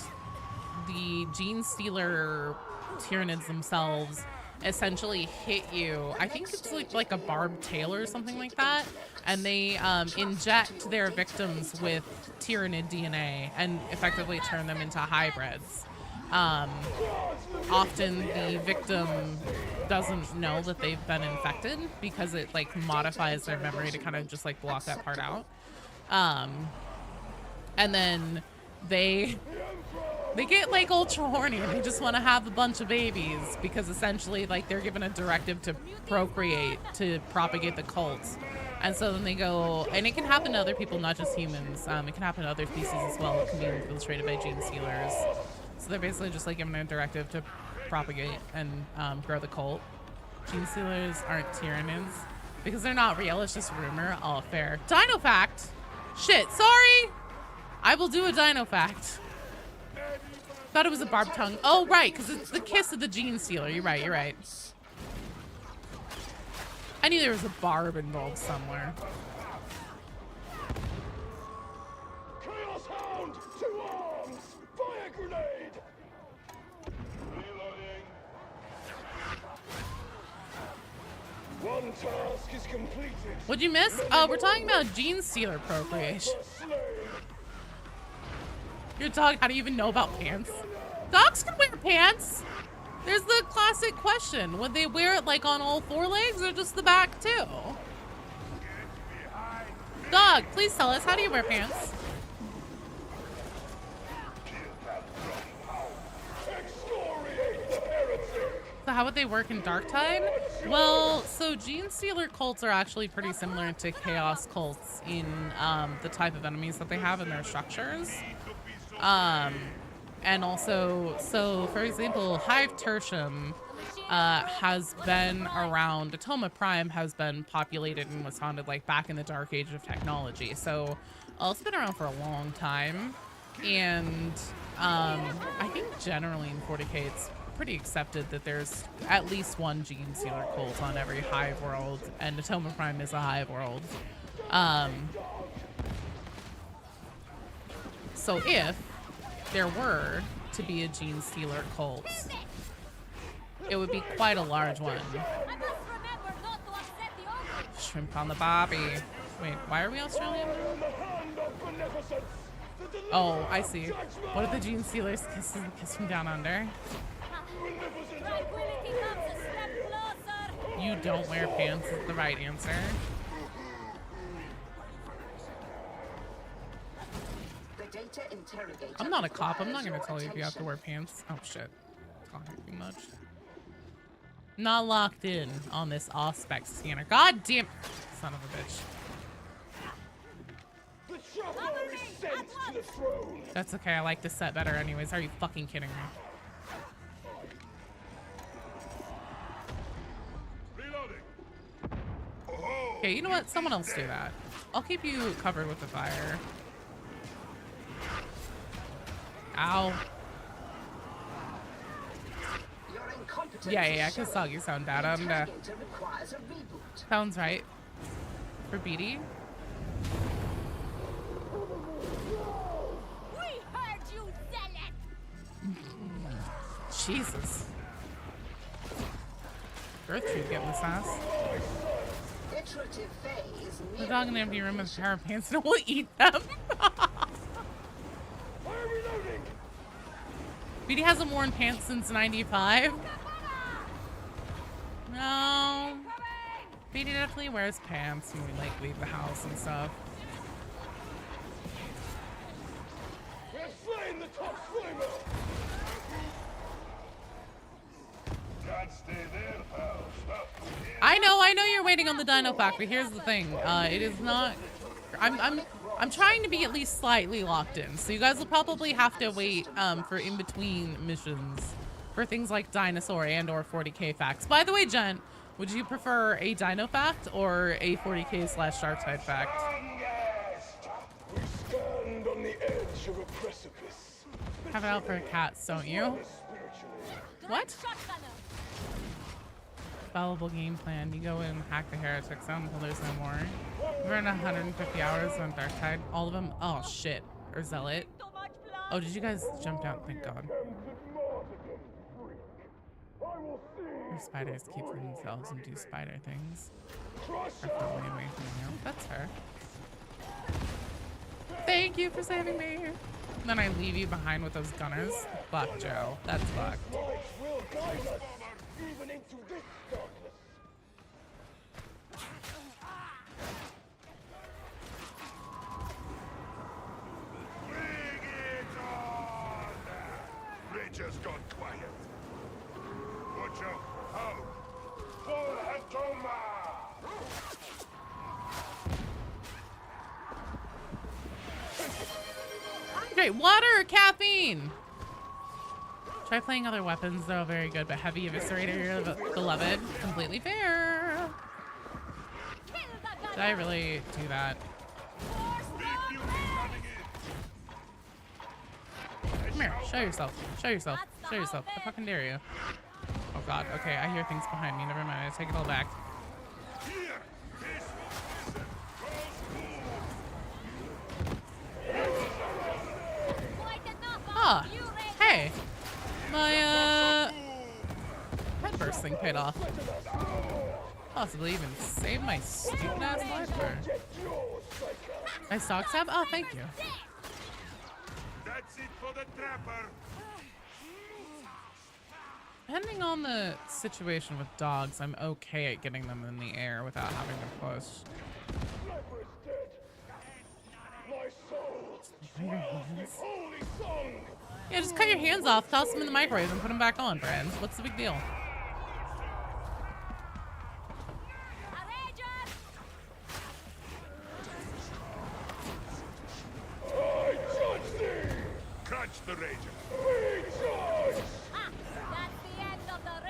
the Genestealer Tyrannids themselves essentially hit you. I think it's like a barbed tail or something like that, and they inject their victims with Tyrannid DNA and effectively turn them into hybrids. Often the victim doesn't know that they've been infected because it like modifies their memory to kind of just like block that part out. And then they get like ultra horny and they just want to have a bunch of babies because essentially like they're given a directive to procreate, to propagate the cult. And so then they go, and it can happen to other people, not just humans. It can happen to other species as well. It can be infiltrated by Genestealers. So they're basically just like given a directive to propagate and grow the cult. Genestealers aren't Tyrannids because they're not real. It's just rumor. All fair. Dino fact. Shit. Sorry. I will do a dino fact. Thought it was a barbed tongue. Oh right, because it's the kiss of the Genestealer. You're right. You're right. I knew there was a barb involved somewhere. Chaos Hound to arms! Fire grenade! Reloading. One task is completed. What'd you miss? Oh, we're talking about Genestealer procreation. Your dog, how do you even know about pants? Dogs can wear pants. There's the classic question. Would they wear it like on all four legs or just the back too? Dog, please tell us, how do you wear pants? So how would they work in Darktide? Well, so Genestealer cults are actually pretty similar to Chaos cults in the type of enemies that they have in their structures. And also, so for example, Hive Tertium has been around, Atoma Prime has been populated and was founded like back in the dark age of technology. So it's been around for a long time. And I think generally in 40K it's pretty accepted that there's at least one Genestealer cult on every Hive world, and Atoma Prime is a Hive world. So if there were to be a Genestealer cult, it would be quite a large one. Shrimp on the bobby. Wait, why are we Australian? Oh, I see. What if the Genestealers kiss from down under? You don't wear pants is the right answer. I'm not a cop. I'm not going to tell you if you have to wear pants. Oh, shit. Talking too much. Not locked in on this aspect scanner. God damn. Son of a bitch. That's okay. I like this set better anyways. Are you fucking kidding me? Okay, you know what? Someone else do that. I'll keep you covered with the fire. Ow. Yeah, cause Soggy sound bad. Sounds right. For Beatty. We heard you, zealot! Jesus. Gertrude getting this ass. The dog in an empty room with a pair of pants and will eat them. Beatty hasn't worn pants since 95. No. Beatty definitely wears pants when we like leave the house and stuff. I know you're waiting on the Dino Factory. Here's the thing. It is not. I'm trying to be at least slightly locked in. So you guys will probably have to wait for in between missions for things like Dinosaur and or 40k facts. By the way, Jen, would you prefer a Dino fact or a 40k / Darktide fact? We stand on the edge of a precipice. Have it out for cats, don't you? What? Fallible game plan. You go in and hack the heretics out until there's no more. We've earned 150 hours on Darktide. All of them. Oh shit. Or Zealot. Oh, did you guys jump down? Thank God. Your spiders keep to themselves and do spider things. Preferably away from you. That's her. Thank you for saving me. And then I leave you behind with those gunners. Fuck, Joe. That's fucked. Even into this darkness. Bring it on! Rangers gone quiet. Watch out! How? For Hatoma! Okay, water or caffeine? Try playing other weapons, they're all very good, but heavy eviscerator, beloved. Completely fair. Did I really do that? Come here, show yourself. Show yourself. Show yourself. I fucking dare you. Oh god, okay, I hear things behind me. Never mind, I take it all back. Ah, hey. My, head burst thing paid off. Possibly even saved my stupid ass life there. My socks have? Oh, thank you. That's it for the trapper. Depending on the situation with dogs, I'm okay at getting them in the air without having to push. Cut your hands. Yeah, just cut your hands off, toss them in the microwave, and put them back on, friends. What's the big deal? Catch the rager.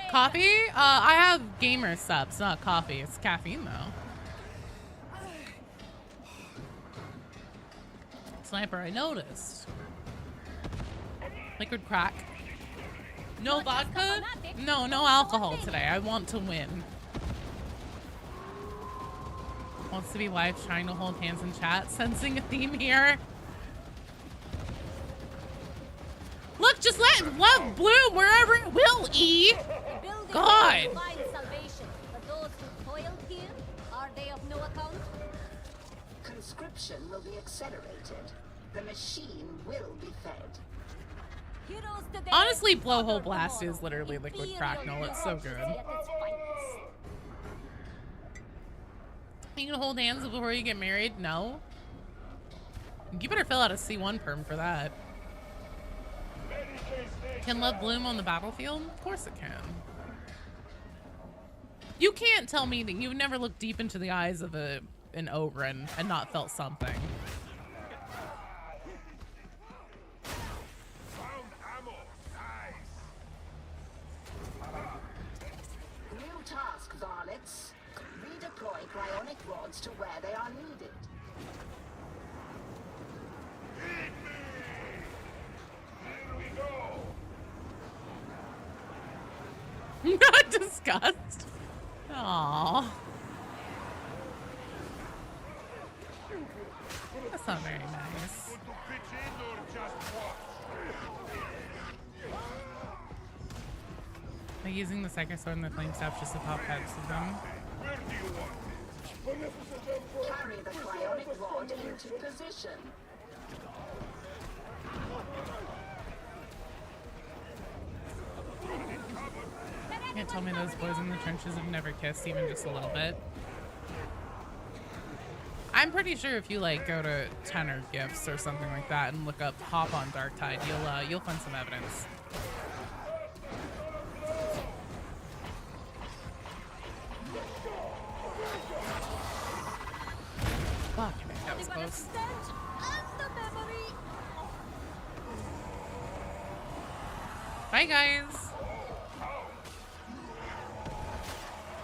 Coffee? I have gamer subs, not coffee. It's caffeine, though. Sniper, I noticed. Liquid crack. No vodka? No, no alcohol today. I want to win. Wants to be wife, trying to hold hands in chat. Sensing a theme here. Look, just let love bloom wherever it will, E. God. Conscription will be accelerated. The machine will be fed. Honestly, Blowhole Blast is literally liquid cracknel. It's so good. You gonna hold hands before you get married? No. You better fill out a C1 perm for that. Can love bloom on the battlefield? Of course it can. You can't tell me that you've never looked deep into the eyes of an Ogren and not felt something. New task, varlets. Redeploy deploy cryonic rods to where they are needed. Not disgust. Aww. That's not very nice. Like using the Psyker sword and the flame staff just to pop heads of them. Carry the cryonic rod into position. You can't tell me those boys in the trenches have never kissed even just a little bit. I'm pretty sure if you like go to Tenor Gifts or something like that and look up Hop on Darktide, you'll find some evidence. Fuck, that was close. Bye, guys.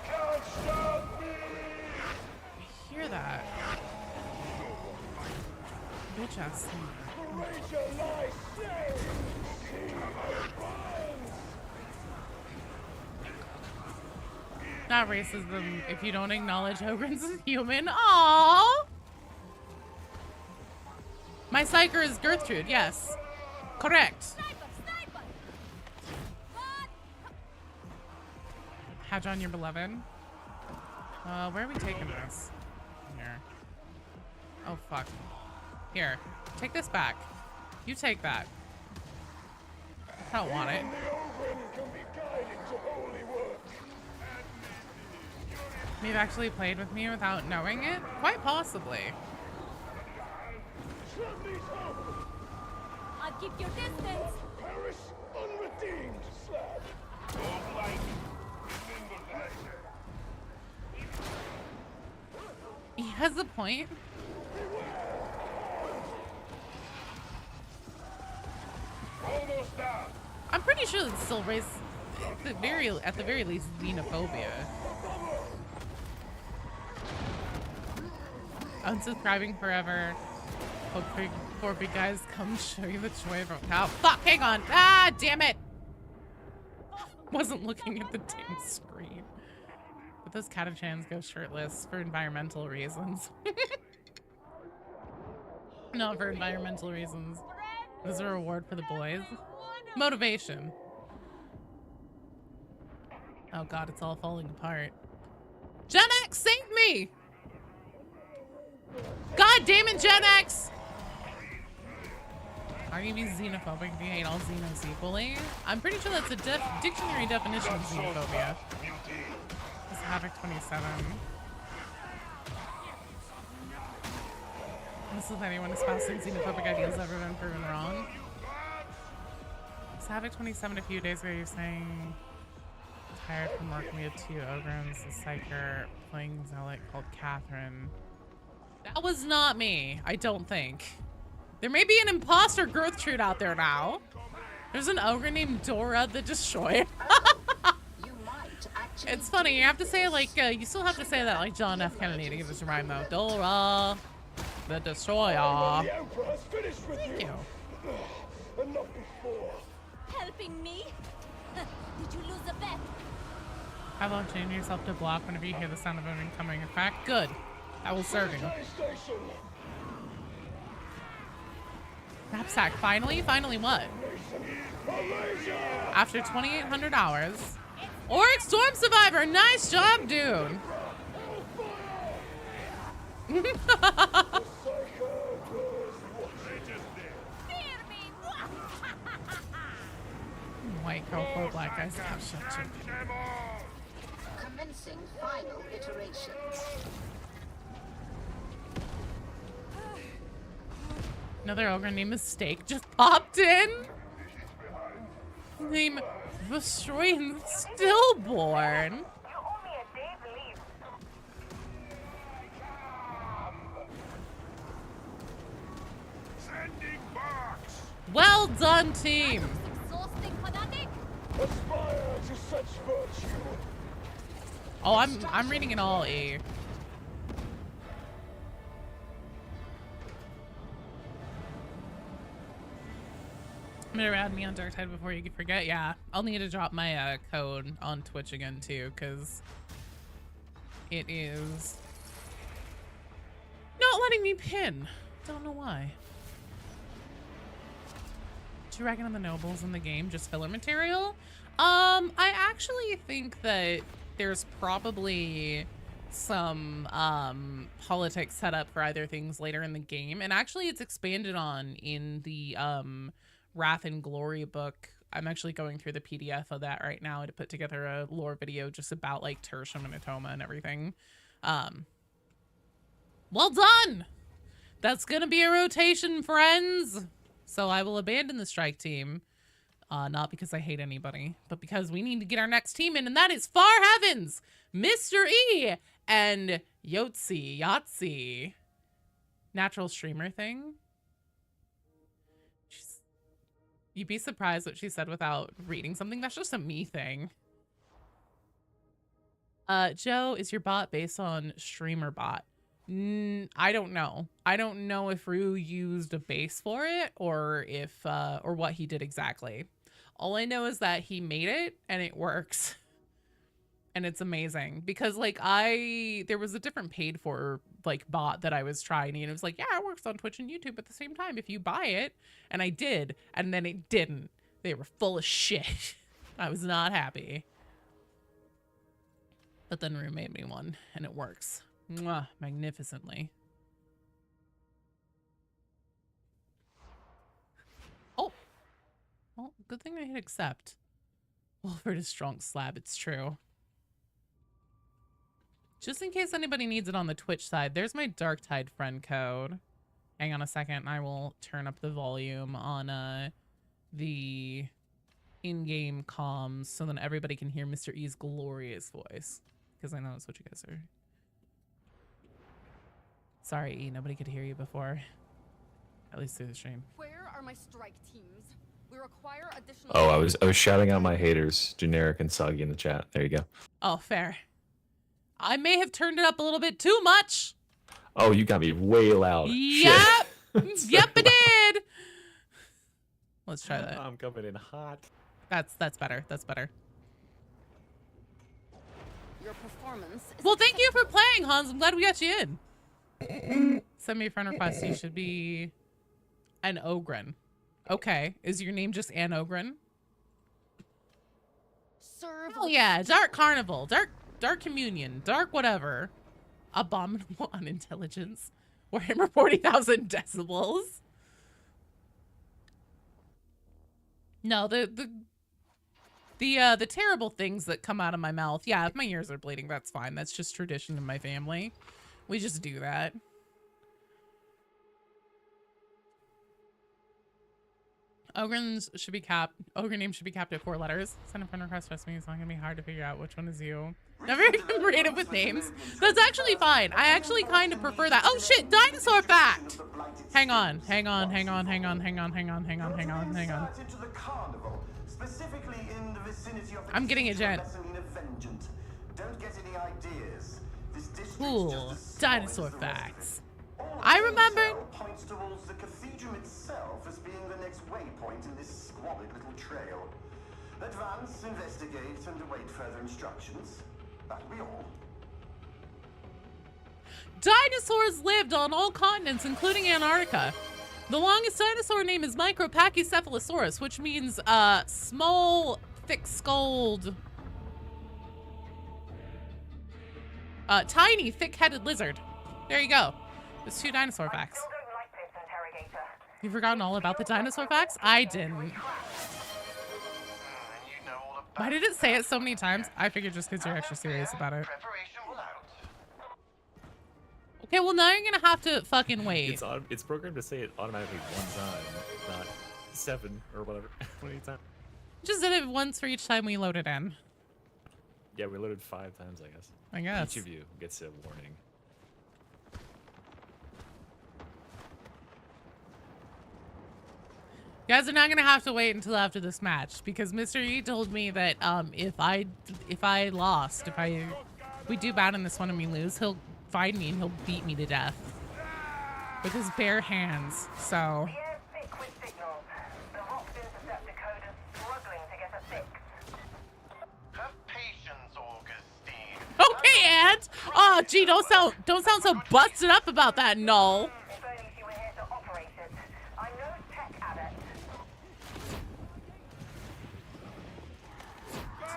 I hear that. Bitch ass thing. Not racism if you don't acknowledge Ogrins as human. Aww. My Psyker is Gertrude, yes. Correct. Hatch on your beloved. Where are we taking this? Here. Oh, fuck. Here. Take this back. You take that. I don't want it. You've actually played with me without knowing it? Quite possibly. I'll keep your distance. Paris unredeemed, slab. He has a point. Almost down. I'm pretty sure it's still race at the very least xenophobia. Unsubscribing forever. Hope four big guys come show you the joy of how. Fuck, hang on. Ah, damn it. Wasn't looking at the damn screen. But those Catachans go shirtless for environmental reasons. Not for environmental reasons. This is a reward for the boys. Motivation. Oh god, it's all falling apart. Gen X, save me! God damn it, Gen X! Are you being xenophobic if you hate all xenos equally? I'm pretty sure that's a dictionary definition of xenophobia. This is Havoc 27. This is anyone espousing xenophobic ideals ever been proven wrong. This Havoc 27 a few days ago, you're saying tired from working with 2 Ogrins, a Psyker playing Zealot called Catherine. That was not me, I don't think. There may be an imposter Gertrude out there now. There's an ogre named Dora the Destroyer. It's funny, you have to say it like, you still have to say that like John F. Kennedy to give us a rhyme though. Dora the Destroyer. The Emperor has finished with Thank you. And not before. Helping me? Did you lose a bet? How about changing yourself to block whenever you hear the sound of an incoming attack? Good. That will serve you. Station. Knapsack, finally? Finally what? After 2,800 hours. Auric Storm Survivor, nice job, dude. White girl, poor black guys. Oh, shut you. Commencing final iterations. Another ogre named Mistake just popped in. Name Destroying Stillborn. Well done, team. Exhausting fanatic? Aspire to such virtue. Oh, I'm reading it all E. Better add me on Darktide before you forget. Yeah, I'll need to drop my code on Twitch again too, because it is not letting me pin. Don't know why. Do you reckon on the nobles in the game just filler material? I actually think that there's probably some politics set up for either things later in the game, and actually it's expanded on in the Wrath and Glory book. I'm actually going through the PDF of that right now to put together a lore video just about like Tertium and Atoma and everything. Well done! That's gonna be a rotation, friends! So I will abandon the strike team. Not because I hate anybody, but because we need to get our next team in, and that is Far Heavens, Mr. E, and Yahtzee. Natural streamer thing. You'd be surprised what she said without reading something. That's just a me thing. Joe, is your bot based on streamer bot? I don't know. I don't know if Rue used a base for it or if or what he did exactly. All I know is that he made it and it works. And it's amazing because like there was a different paid for like bot that I was trying and it was like, yeah, it works on Twitch and YouTube at the same time if you buy it. And I did, and then it didn't. They were full of shit. I was not happy. But then Rue made me one and it works. Mwah, magnificently. Oh. Well, good thing I hit accept. Wolford is strong slab, it's true. Just in case anybody needs it on the Twitch side, there's my Darktide friend code. Hang on a second, I will turn up the volume on the in-game comms so that everybody can hear Mr. E's glorious voice. Because I know that's what you guys are. Sorry, E, nobody could hear you before. At least through the stream. Where are my strike teams? We require additional. Oh, I was shouting out my haters, generic and soggy in the chat. There you go. Oh, fair. I may have turned it up a little bit too much. Oh, you got me way loud. Yep. Yep, I did. Let's try that. I'm coming in hot. That's better. That's better. Your performance is Well, thank you for playing, Hans. I'm glad we got you in. Send me a friend request. You should be an Ogren. Okay. Is your name just Anne Ogren? serve. Oh yeah, Dark Carnival, Dark Communion, Dark whatever. Abominable unintelligence. Warhammer 40,000 decibels. No, the terrible things that come out of my mouth. Yeah, if my ears are bleeding, that's fine. That's just tradition in my family. We just do that. Ogren's should be capped. Ogre name should be capped at 4 letters. Send a friend request. Trust me, it's not gonna be hard to figure out which one is you. Never creative with names. That's actually fine. I actually kind of prefer that. Oh shit! Dinosaur fact. Hang on. I'm getting a gent. Cool. Dinosaur facts. I remember. Points towards the cathedral itself as being the next waypoint in this squalid little trail. Advance, investigate, and await further instructions. That'll be all. Dinosaurs lived on all continents, including Antarctica. The longest dinosaur name is Micropachycephalosaurus, which means small, thick-skulled, tiny, thick-headed lizard. There you go. There's 2 dinosaur facts. You've forgotten all about the dinosaur facts? I didn't. Why did it say it so many times? I figured just because you're extra serious about it. Okay, well now you're gonna have to fucking wait. It's programmed to say it automatically one time, not 7 or whatever. 20 times. Just did it once for each time we load it in. Yeah, we loaded 5 times, I guess. I guess. Each of you gets a warning. You guys are not gonna have to wait until after this match because Mr. E told me that if we do bad in this one and we lose, he'll find me and he'll beat me to death with his bare hands. So Oh, gee, don't sound so busted up about that, Null.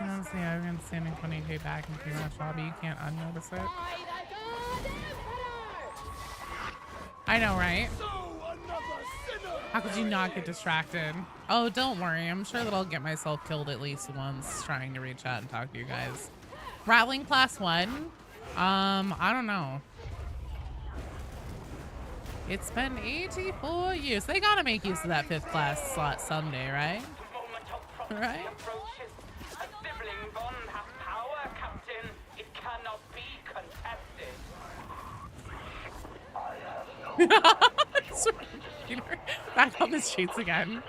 Honestly, I've been standing 20k back in Kmart lobby. You can't unnotice it. I know, right? How could you not get distracted? Oh, don't worry. I'm sure that I'll get myself killed at least once trying to reach out and talk to you guys. Rattling class 1? I don't know. It's been 84 years. They gotta make use of that 5th class slot someday, right? Right? Back on the sheets again.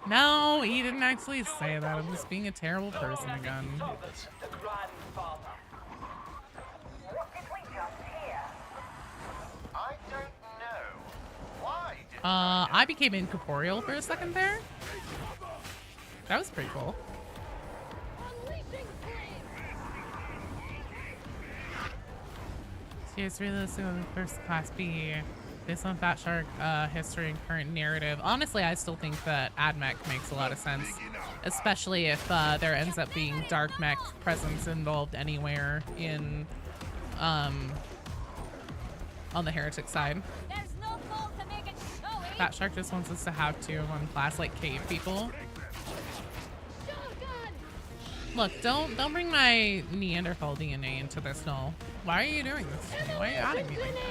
No, he didn't actually say that. I'm just being a terrible person again. I became incorporeal for a second there. That was pretty cool. It's realistic on the first class B based on Fat Shark history and current narrative. Honestly, I still think that AdMech makes a lot of sense, especially if there ends up being dark mech presence involved anywhere in on the heretic side. Fat Shark just wants us to have 2 of one class like cave people. Look, don't bring my Neanderthal DNA into this, Null. Why are you doing this to me? Why are you adding me like that?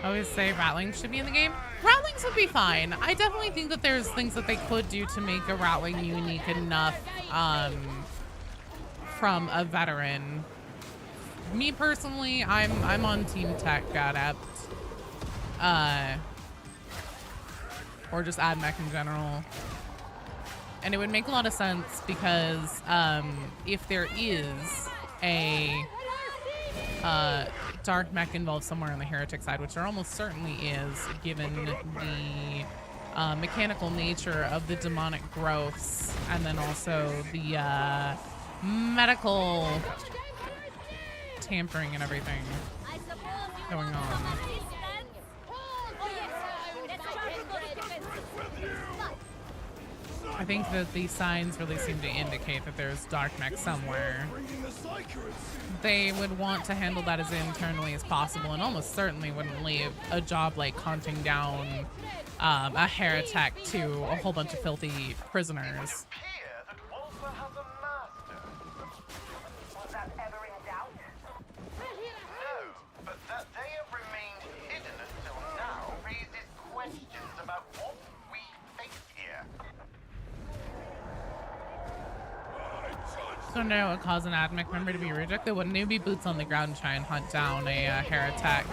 I always say Rattling should be in the game. Rattlings would be fine. I definitely think that there's things that they could do to make a Rattling unique enough from a veteran. Me personally, I'm on Team Tech Adept. Or just AdMech in general. And it would make a lot of sense because if there is a dark mech involved somewhere on the heretic side, which there almost certainly is, given the mechanical nature of the demonic growths, and then also the medical tampering and everything going on. I think that these signs really seem to indicate that there's dark mech somewhere. They would want to handle that as internally as possible, and almost certainly wouldn't leave a job like hunting down a heretic to a whole bunch of filthy prisoners. So now it would cause an AdMech member to be rejected. Wouldn't it be boots on the ground and try and hunt down a heretic?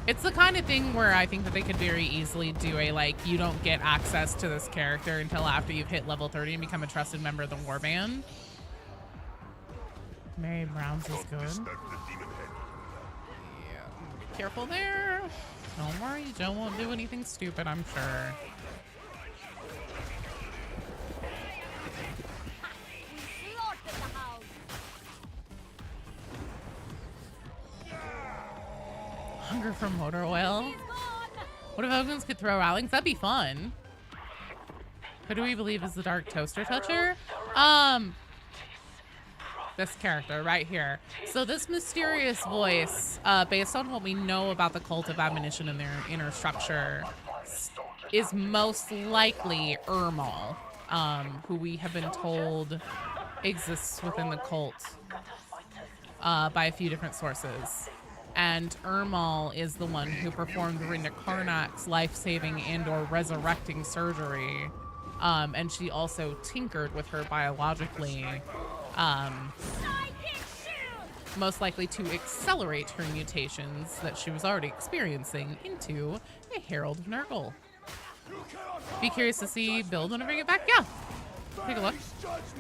It's the kind of thing where I think that they could very easily do a, like, you don't get access to this character until after you've hit level 30 and become a trusted member of the warband. Mary Brown's is good. Yeah, be careful there. Don't worry, Joe won't do anything stupid, I'm sure. Hunger for motor oil. What if Ogans could throw Rowlings? That'd be fun. Who do we believe is the Dark Toaster Toucher? This character right here. So this mysterious voice, based on what we know about the cult of admonition and their inner structure, is most likely Ermal, who we have been told exists within the cult by a few different sources. And Ermal is the one who performed Rinda Karnak's life-saving and or resurrecting surgery. And she also tinkered with her biologically, most likely to accelerate her mutations that she was already experiencing into a Herald of Nurgle. Be curious to see build whenever you get back. Yeah, take a look.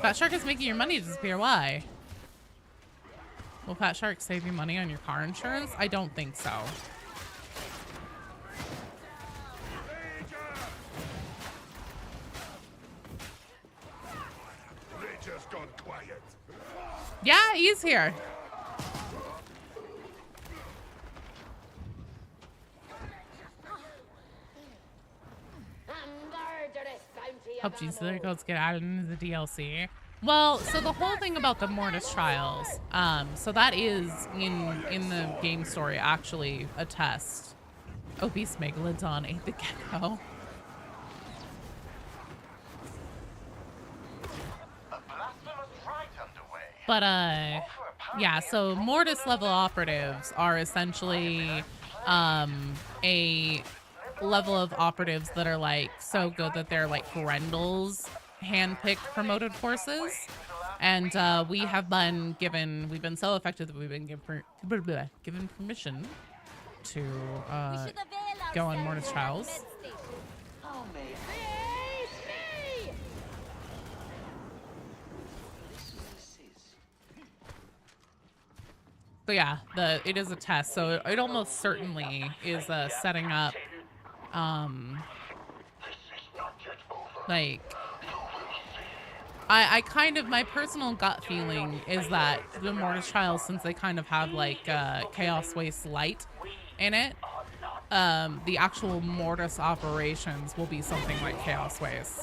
Fat Shark is making your money disappear. Why? Will Fat Shark save you money on your car insurance? I don't think so. just gone quiet. Yeah, he's here. Hope Genestealer goes get added into the DLC. Well, so the whole thing about the Mortis trials, so that is in the game story actually a test. Obese Megalodon ate the gecko. But yeah, so Mortis level operatives are essentially a level of operatives that are like so good that they're like Grendel's handpicked promoted forces. And we've been so effective that we've been given permission to go on Mortis trials. So yeah, it is a test. So it almost certainly is setting up, like, I kind of, my personal gut feeling is that the Mortis trials, since they kind of have like Chaos Waste Light in it, the actual Mortis operations will be something like Chaos Waste.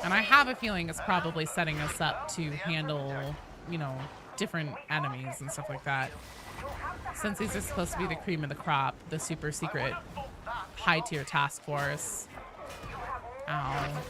And I have a feeling it's probably setting us up to handle, you know, different enemies and stuff like that. Since these are supposed to be the cream of the crop, the super secret high tier task force. Ow.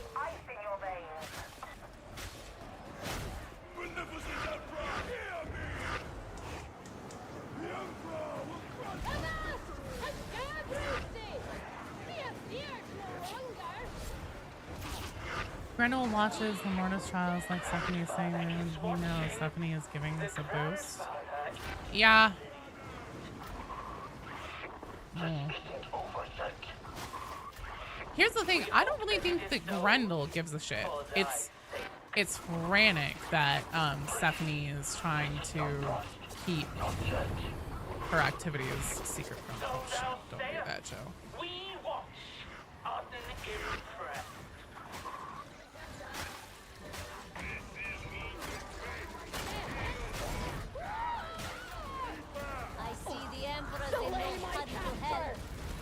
Grendel watches the Mortis trials like Stephanie is saying, and he knows Stephanie is giving this a boost. Yeah. Oh. Here's the thing, I don't really think that Grendel gives a shit. It's frantic that Stephanie is trying to keep her activities secret from them. Oh, shit. Don't do that, Joe.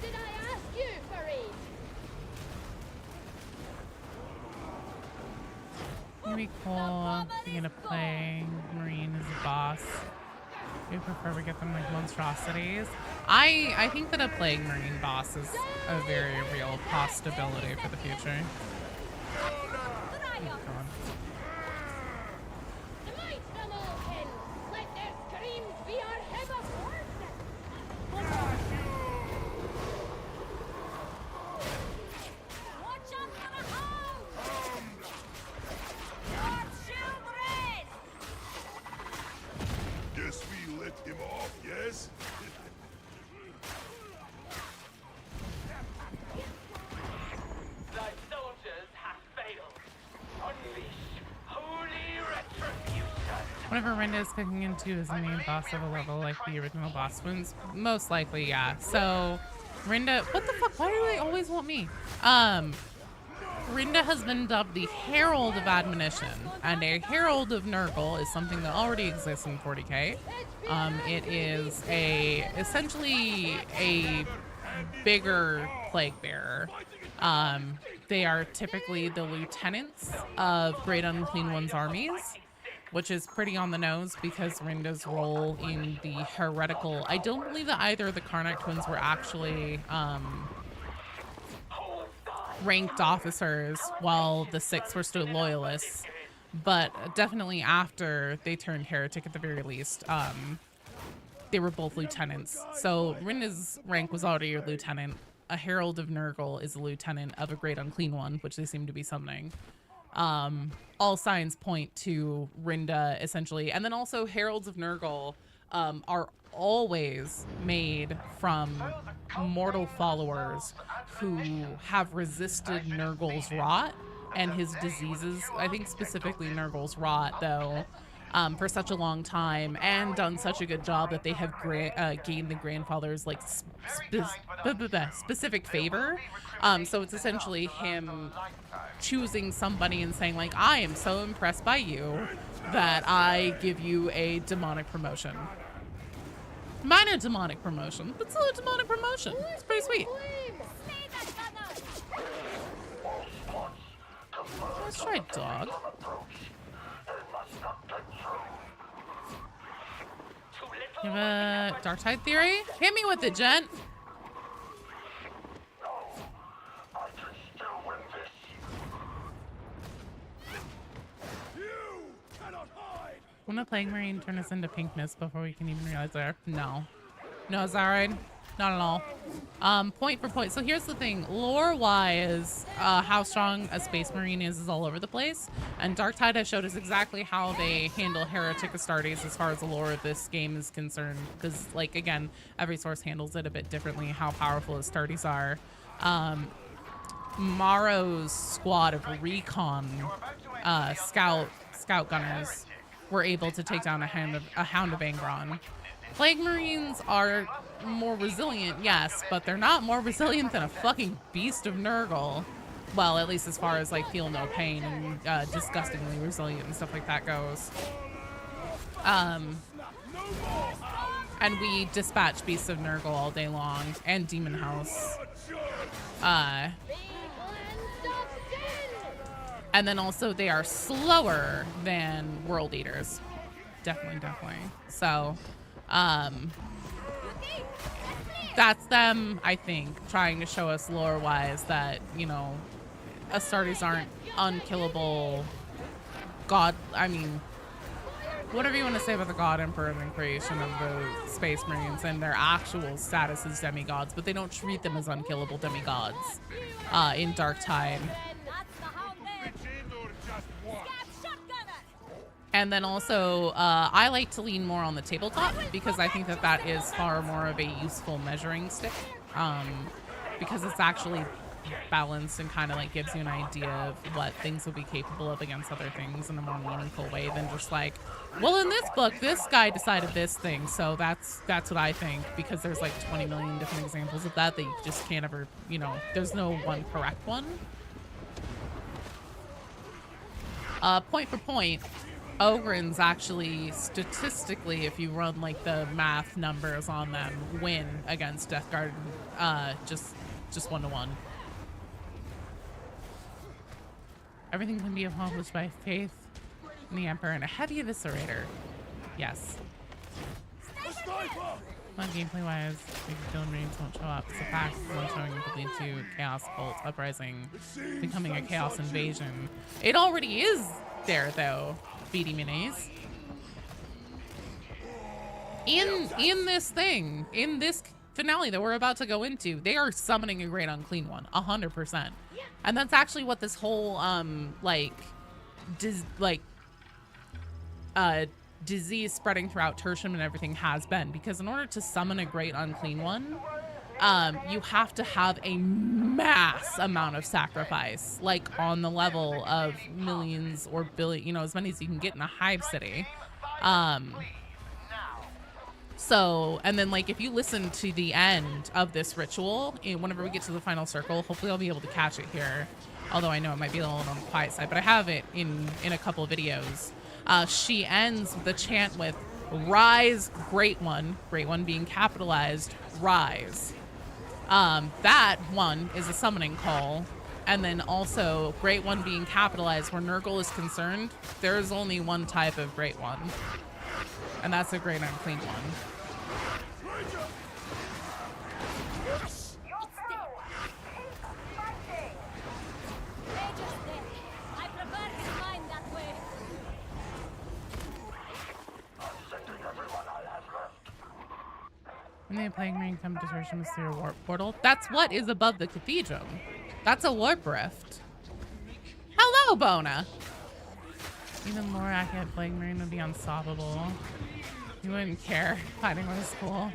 Did I ask you for aid? It'd be cool being to play Marine as a boss. We prefer we get them like monstrosities. I think that a plague Marine boss is a very real possibility for the future. Oh, God. Let their screams be our Havoc. Watch out for the hound! Your children! Guess we let him off, yes? Thy soldiers have failed. Unleash holy retribution. Whenever Rinda is cooking into is the main boss of a level like the original boss wounds, most likely, yeah. So Rinda, what the fuck? Why do they always want me? Rinda has been dubbed the Herald of Admonition, and a Herald of Nurgle is something that already exists in 40k. It is essentially a bigger plague bearer. They are typically the lieutenants of Great Unclean One's armies, which is pretty on the nose because Rinda's role in the heretical... I don't believe that either of the Karnak twins were actually ranked officers while the 6 were still loyalists, but definitely after they turned heretic at the very least, they were both lieutenants. So Rinda's rank was already a lieutenant. A Herald of Nurgle is a lieutenant of a Great Unclean One, which they seem to be summoning. All signs point to Rinda essentially, and then also Heralds of Nurgle are always made from mortal followers who have resisted Nurgle's rot and his diseases. I think specifically Nurgle's rot, though, for such a long time and done such a good job that they have gained the grandfather's like specific favor. So it's essentially him choosing somebody and saying like, I am so impressed by you that I give you a demonic promotion. Minor demonic promotion, but still a demonic promotion. It's pretty sweet. Let's try dog. You have a Darktide theory? Hit me with it, gent. Wouldn't a Plague Marine turn us into pink mist before we can even realize there? No. No, Zaride. Not at all. Point for point. So here's the thing. Lore-wise, how strong a Space Marine is all over the place. And Darktide has showed us exactly how they handle Heretic Astartes as far as the lore of this game is concerned. Because, like, again, every source handles it a bit differently, how powerful Astartes are. Maro's squad of recon scout gunners were able to take down a Hound of Angron. Plague Marines are more resilient, yes, but they're not more resilient than a fucking beast of Nurgle. Well, at least as far as like feel no pain and disgustingly resilient and stuff like that goes. And we dispatch beasts of Nurgle all day long and Demon House. And then also they are slower than World Eaters. Definitely. So, that's them, I think, trying to show us lore-wise that, you know, Astartes aren't unkillable god. I mean, whatever you want to say about the God Emperor and the creation of the Space Marines and their actual status as demigods, but they don't treat them as unkillable demigods in Darktide. And then also, I like to lean more on the tabletop because I think that that is far more of a useful measuring stick, because it's actually balanced and kind of like gives you an idea of what things will be capable of against other things in a more meaningful way than just like, well, in this book, this guy decided this thing, so that's what I think, because there's like 20 million different examples of that you just can't ever, you know, there's no one correct one. Point for point, Ogryns actually, statistically, if you run like the math numbers on them, win against Death Guard, just 1-to-1. Everything can be accomplished by faith in the Emperor and a heavy eviscerator. Yes. Well, gameplay-wise, big Villain Marines won't show up. It's a fact one showing could lead to Chaos Cult Uprising becoming a Chaos Invasion. It already is there, though. Beady Minis. In this thing, in this finale that we're about to go into, they are summoning a Great Unclean One, 100%. And that's actually what this whole disease spreading throughout Tertium and everything has been, because in order to summon a Great Unclean One, you have to have a mass amount of sacrifice, like on the level of millions or billion, you know, as many as you can get in a hive city. So, and then like if you listen to the end of this ritual, whenever we get to the final circle, hopefully I'll be able to catch it here. Although I know it might be a little on the quiet side, but I have it in a couple of videos. She ends the chant with "Rise, Great One," Great One being capitalized, rise. That one is a summoning call. And then also Great One being capitalized, where Nurgle is concerned, there is only one type of Great One. And that's a Great Unclean One. When they Plague Marine come to Tertium through a warp portal. That's what is above the cathedral. That's a warp rift. Hello, Bona. Even more accurate Plague Marine would be unstoppable. You wouldn't care. Fighting with a school.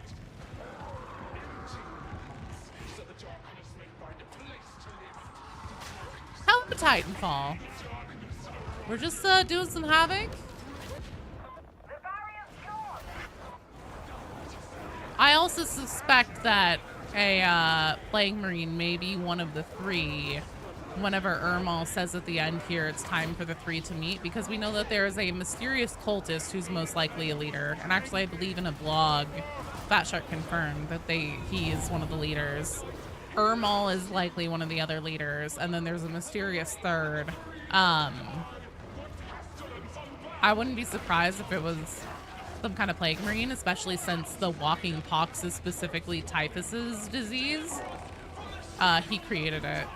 Hello, Titanfall. We're just doing some Havoc. I also suspect that a Plague Marine may be one of the three whenever Ermal says at the end here it's time for the three to meet, because we know that there is a mysterious cultist who's most likely a leader. And actually, I believe in a blog, Fat Shark confirmed that he is one of the leaders. Ermal is likely one of the other leaders, and then there's a mysterious third. I wouldn't be surprised if it was some kind of Plague Marine, especially since the walking pox is specifically typhus's disease. He created it.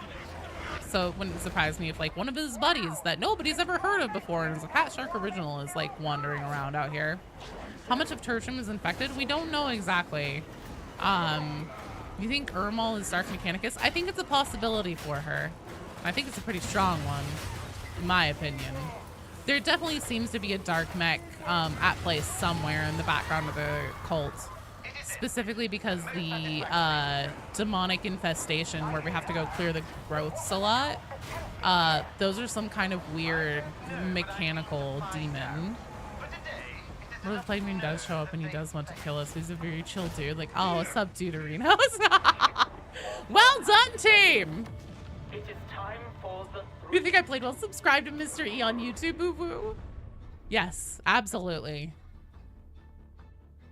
So it wouldn't surprise me if like one of his buddies that nobody's ever heard of before and is a Fat Shark original is like wandering around out here. How much of Tertium is infected? We don't know exactly. You think Ermal is Dark Mechanicus? I think it's a possibility for her. I think it's a pretty strong one, in my opinion. There definitely seems to be a Dark Mech at play somewhere in the background of the cult. Specifically because the demonic infestation where we have to go clear the growths a lot, those are some kind of weird mechanical demon. What if Plague Marine does show up and he does want to kill us? He's a very chill dude. Like, oh, what's up, Deuterinos? Well done, team! It is time for the You think I played well? Subscribe to Mr. E on YouTube, boo-boo. Yes, absolutely.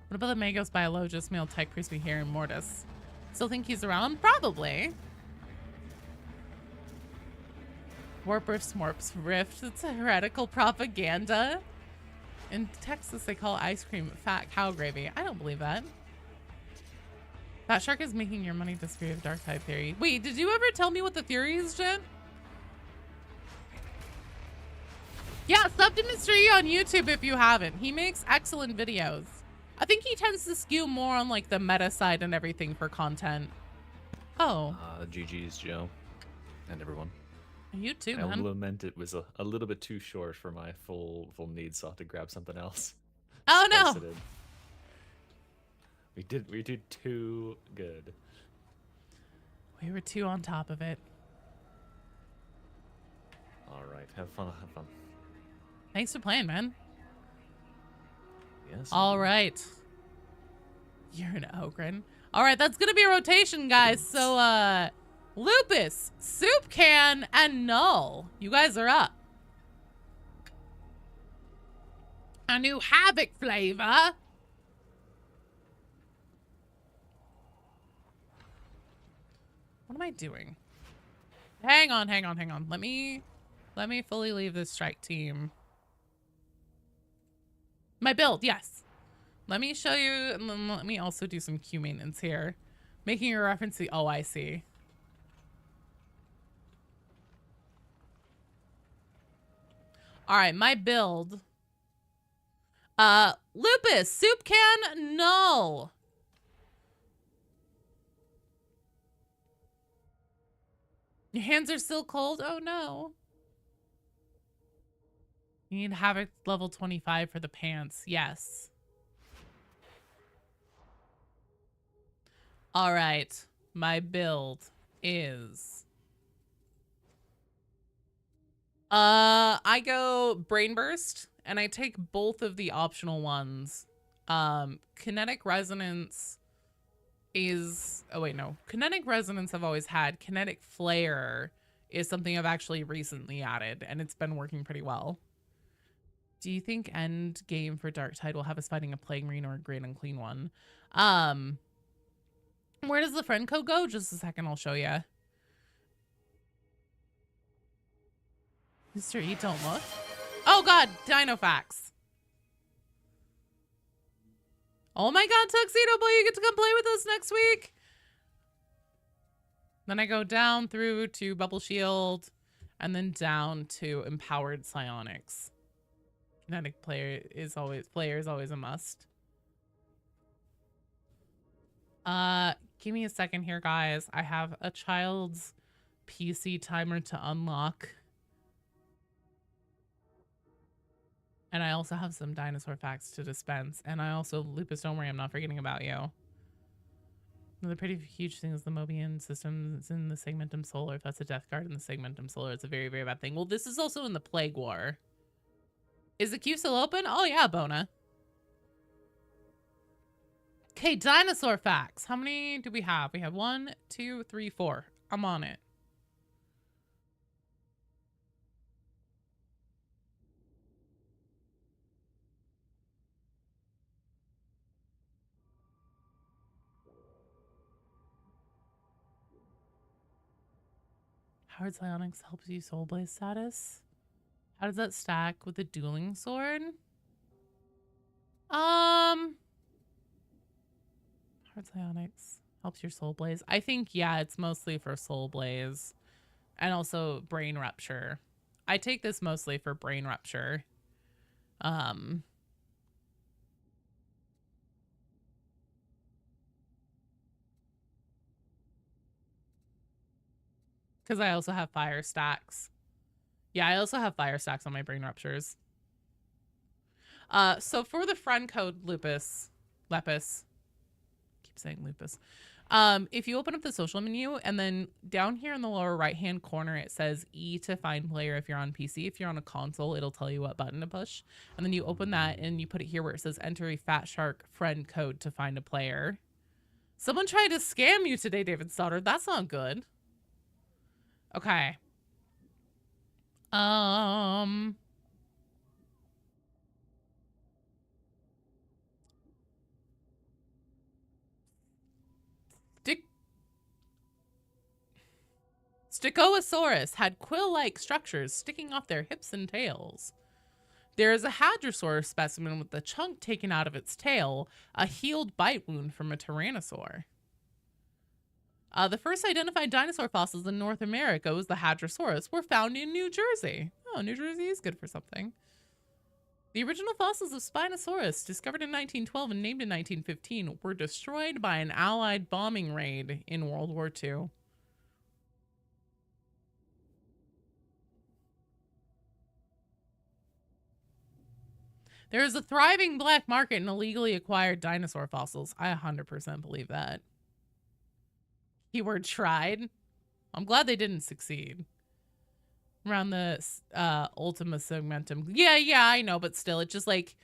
What about the Magos Biologist, male tech priest we hear in Mortis? Still think he's around? Probably. Warp Rift Smorps Rift. It's a heretical propaganda. In Texas, they call ice cream fat cow gravy. I don't believe that. Fat Shark is making your money disappear of Darktide theory. Wait, did you ever tell me what the theory is, Jen? Yeah, sub to Mr. E on YouTube if you haven't. He makes excellent videos. I think he tends to skew more on like the meta side and everything for content. Oh. GG's, Joe. And everyone. You too, I man. lament it was a little bit too short for my full need, so I had to grab something else. Oh no. We did too good. We were too on top of it. Alright, have fun, have fun. Thanks for playing, man. Yes. All right. You're an Ogren. All right, that's going to be a rotation, guys. So, Lupus, Soup Can, and Null. You guys are up. A new Havoc flavor. What am I doing? Hang on. Let me fully leave this strike team. My build, yes. Let me show you, and then let me also do some queue maintenance here. Making a reference to, oh, I see. All right, my build. Lupus, Soup Can, Null. Your hands are still cold? Oh, no. You need Havoc level 25 for the pants. Yes. All right. My build is... I go Brain Burst, and I take both of the optional ones. Kinetic Resonance is... Oh, wait, no. Kinetic Resonance I've always had. Kinetic Flare is something I've actually recently added, and it's been working pretty well. Do you think end game for Darktide will have us fighting a Plague Marine or a Great Unclean One? Where does the friend code go? Just a second, I'll show you. Mr. E, don't look. Oh god, Dinofax. Oh my god, Tuxedo Boy, you get to come play with us next week. Then I go down through to Bubble Shield and then down to Empowered Psionics. Kinetic player is always a must. Give me a second here, guys. I have a child's PC timer to unlock. And I also have some dinosaur facts to dispense. And I also, Lupus, don't worry, I'm not forgetting about you. Another pretty huge thing is the Mobian system is in the Segmentum Solar. If that's a Death Guard in the Segmentum Solar, it's a very, very bad thing. Well, this is also in the Plague War. Is the queue still open? Oh, yeah, Bona. Okay, dinosaur facts. How many do we have? We have 1, 2, 3, 4. I'm on it. Howard Psionics helps you Soul Blaze status. How does that stack with the dueling sword? Hard Psionics helps your Soul Blaze. I think, yeah, it's mostly for Soul Blaze and also Brain Rupture. I take this mostly for Brain Rupture. Because I also have fire stacks. Yeah, I also have fire stacks on my Brain Ruptures. So for the friend code Lepus, keep saying Lupus. If you open up the social menu and then down here in the lower right hand corner it says E to find player if you're on PC. If you're on a console, it'll tell you what button to push. And then you open that and you put it here where it says enter a Fat Shark friend code to find a player. Someone tried to scam you today, David Stoddard. That's not good. Okay. Stichosaurus had quill-like structures sticking off their hips and tails. There is a Hadrosaur specimen with the chunk taken out of its tail, a healed bite wound from a Tyrannosaur. The first identified dinosaur fossils in North America was the Hadrosaurus were found in New Jersey. Oh, New Jersey is good for something. The original fossils of Spinosaurus, discovered in 1912 and named in 1915, were destroyed by an Allied bombing raid in World War II. There is a thriving black market in illegally acquired dinosaur fossils. I 100% believe that. Keyword tried. I'm glad they didn't succeed. Around the Ultima Segmentum. Yeah, I know, but still, it's just like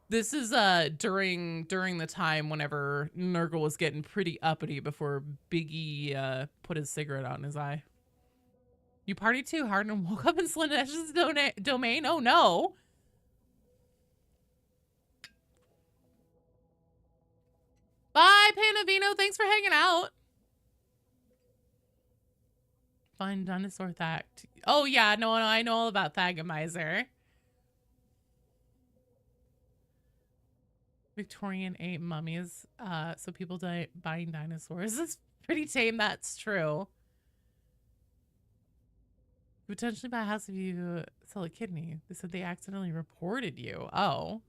this is during the time whenever Nurgle was getting pretty uppity before Biggie put his cigarette out in his eye. You partied too hard and woke up in Slanesh's domain? Oh no. Bye, Panavino. Thanks for hanging out. Find dinosaur fact. Oh, yeah. No, I know all about Thagomizer. Victorian ape mummies. So people buying dinosaurs. It's pretty tame. That's true. Potentially buy a house if you sell a kidney. They said they accidentally reported you. Oh.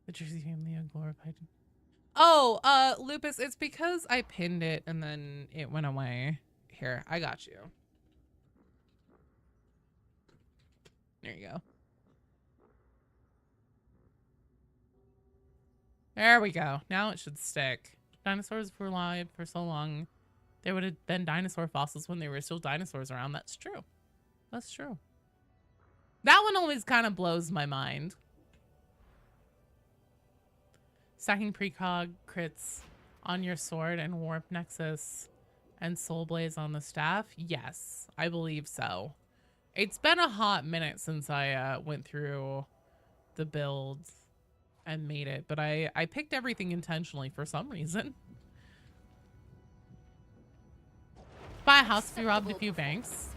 The Jersey family unglorified. Oh, Lupus, it's because I pinned it and then it went away. Here, I got you. There you go. There we go. Now it should stick. Dinosaurs were alive for so long. There would have been dinosaur fossils when there were still dinosaurs around. That's true. That's true. That one always kind of blows my mind. Stacking precog crits on your sword and warp nexus and soul blaze on the staff. Yes, I believe so. It's been a hot minute since I went through the builds and made it, but I picked everything intentionally for some reason. Buy a house if you robbed a few banks.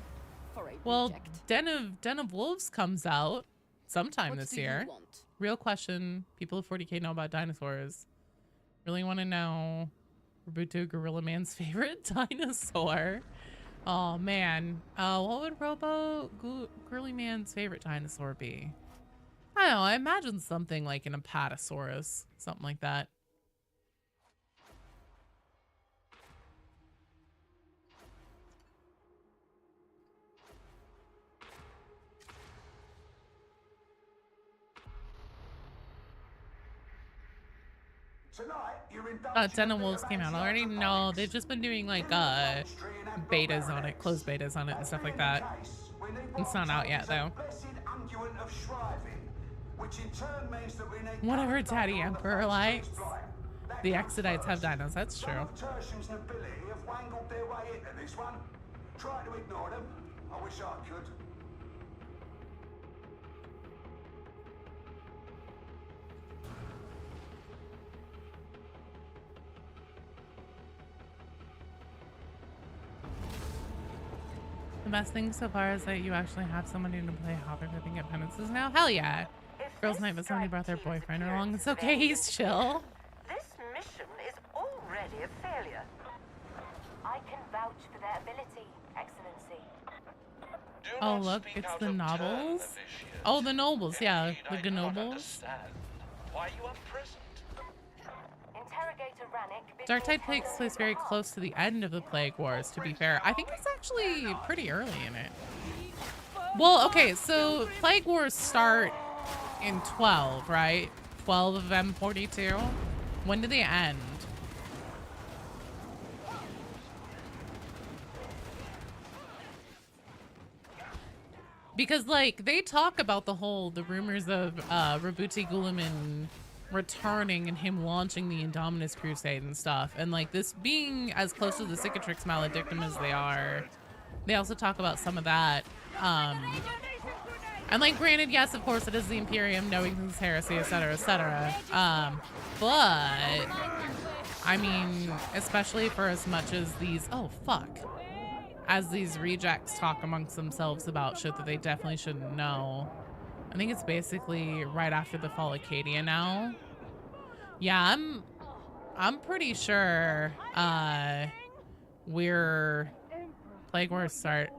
Well, Den of Wolves comes out sometime this year. Real question. People of 40K know about dinosaurs. Really want to know Roboto Gorilla Man's favorite dinosaur. Oh, man. What would Gorilla Man's favorite dinosaur be? I don't know. I imagine something like an Apatosaurus. Something like that. Den of Wolves came out already? No, they've just been doing like betas on it, closed betas on it and stuff like that. It's not out yet though. which in turn means that we need Whatever Daddy Emperor likes. That The comes Exodites have first. dinos, that's Some true. of Tertium's nobility have wangled their way into this one. Try to ignore them. I wish I could. The best thing so far is that you actually have someone who can play Havoc with and get penances now. Hell yeah. Girls' night, but somebody brought their boyfriend along. It's okay, he's chill. This mission is already a failure. I can vouch for their ability, Excellency. Oh, look, it's the nobles. Oh, the nobles, yeah. The Gnobles. Why you unpresent? Interrogator Rannick. Darktide takes place very close to the end of the Plague Wars, to be fair. I think it's actually pretty early in it. Well, okay, so Plague Wars start in 12, right? 12 of M42. When do they end? Because, like, they talk about the rumors of Rabuti Gulaman returning and him launching the Indominus Crusade and stuff. And, like, this being as close to the Cicatrix Maledictum as they are, they also talk about some of that. And, like, granted, yes, of course, it is the Imperium, knowing this heresy, etc., etc. But, I mean, especially for as much as these... Oh, fuck. As these rejects talk amongst themselves about shit that they definitely shouldn't know. I think it's basically right after the fall of Acadia now. Yeah, I'm pretty sure Plague Wars start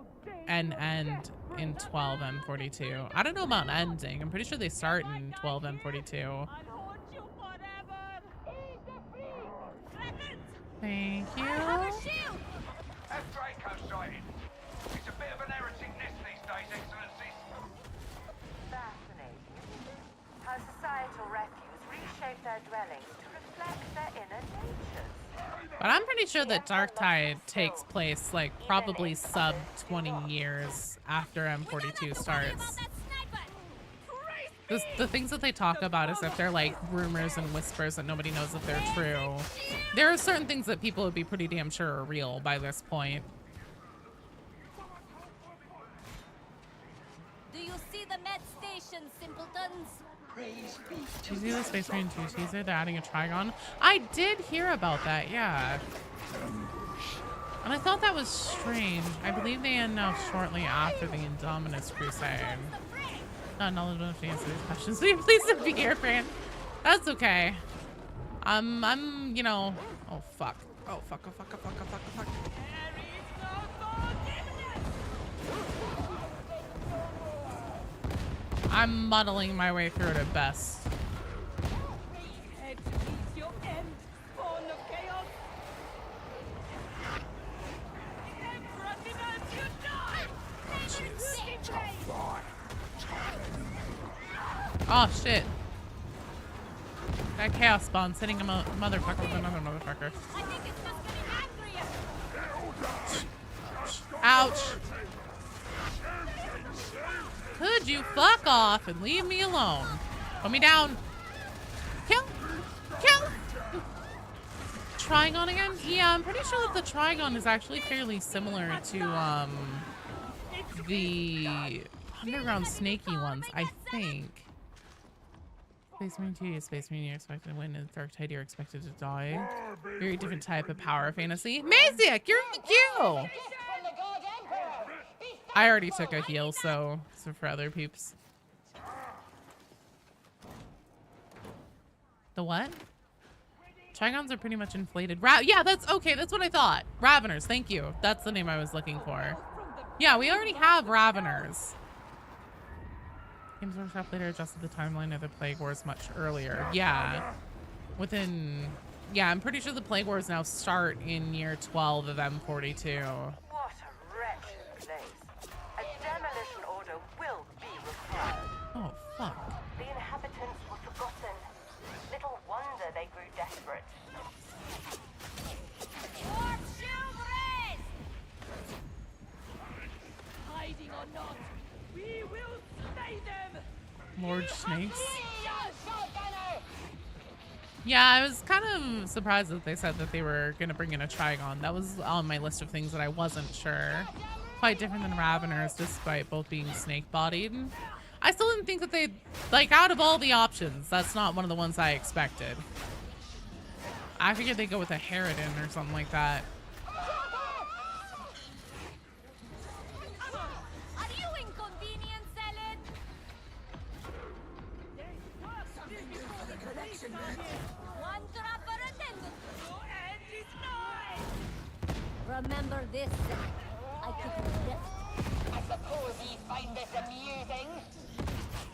and end in 12 M42. I don't know about ending. I'm pretty sure they start in 12 M42. Thank you. Have Draco sighted. It's a bit of an heretic nest these days, Excellencies. Fascinating. How societal refuse reshape their dwellings to reflect their inner natures. But I'm pretty sure that Darktide takes place like probably sub 20 years after M42 starts. The things that they talk about is if they're like rumors and whispers that nobody knows if they're true. There are certain things that people would be pretty damn sure are real by this point. Do you see the med station, simpletons? Did you see the Space Marine 2 teaser? They're adding a Trigon. I did hear about that, yeah. And I thought that was strange. I believe they end now shortly after the Indominus Crusade. Not knowledge enough to answer these questions. Will you please don't be here, Fran? That's okay. I'm, you know. Oh fuck. Oh fuck. Oh fuck. Oh fuck. Oh fuck. Oh fuck. I'm muddling my way through it at best. Oh shit. That chaos spawn's hitting a motherfucker with another motherfucker. I think it's just getting angrier. Ouch. Could you fuck off and leave me alone? Put me down. Kill. Kill. Trigon again? Yeah, I'm pretty sure that the Trigon is actually fairly similar to the underground snaky ones, I think. Space Marine 2, Space Marine, you're expected to win, and Darktide, you're expected to die. Very different type of power fantasy. Maziak, you're in the queue! I already took a heal, so for other peeps. The what? Trigons are pretty much inflated. Yeah, that's okay. That's what I thought. Raveners, thank you. That's the name I was looking for. Yeah, we already have Raveners. Games Workshop later adjusted the timeline of the Plague Wars much earlier. Yeah. Yeah, I'm pretty sure the Plague Wars now start in year 12 of M42. What a wretched place. A demolition order will be required. Oh, fuck. The inhabitants were forgotten. Little wonder they grew desperate. Your children! Hiding or not, we will slay them! Lord Snakes. Yeah, I was kind of surprised that they said that they were going to bring in a Trigon. That was on my list of things that I wasn't sure. Quite different than Raveners, despite both being snake-bodied. I still didn't think that they'd, like, out of all the options, that's not one of the ones I expected. I figured they'd go with a Harridan or something like that. Are you inconvenient, salad? One drop for attendance. Remember this, Zack. I could lift. I suppose you find this amusing.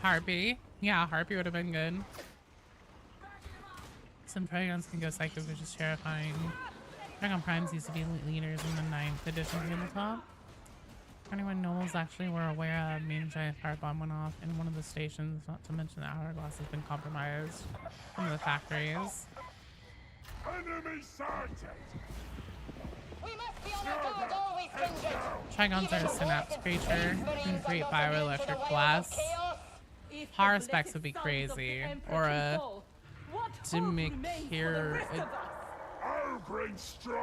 Harpy. Yeah, Harpy would have been good. Some Trigons can go Psycho, which is terrifying. Dragon Primes used to be leaders in the 9th edition tabletop. Anyone knows actually we're aware of mean giant firebomb went off in one of the stations, not to mention the hourglass has been compromised from the factories. Enemy sighted! We must be on our guard, always stringent. Trigons are a synapse creature and create bioelectric blasts. Horror specs would be crazy. Or a Dimikir...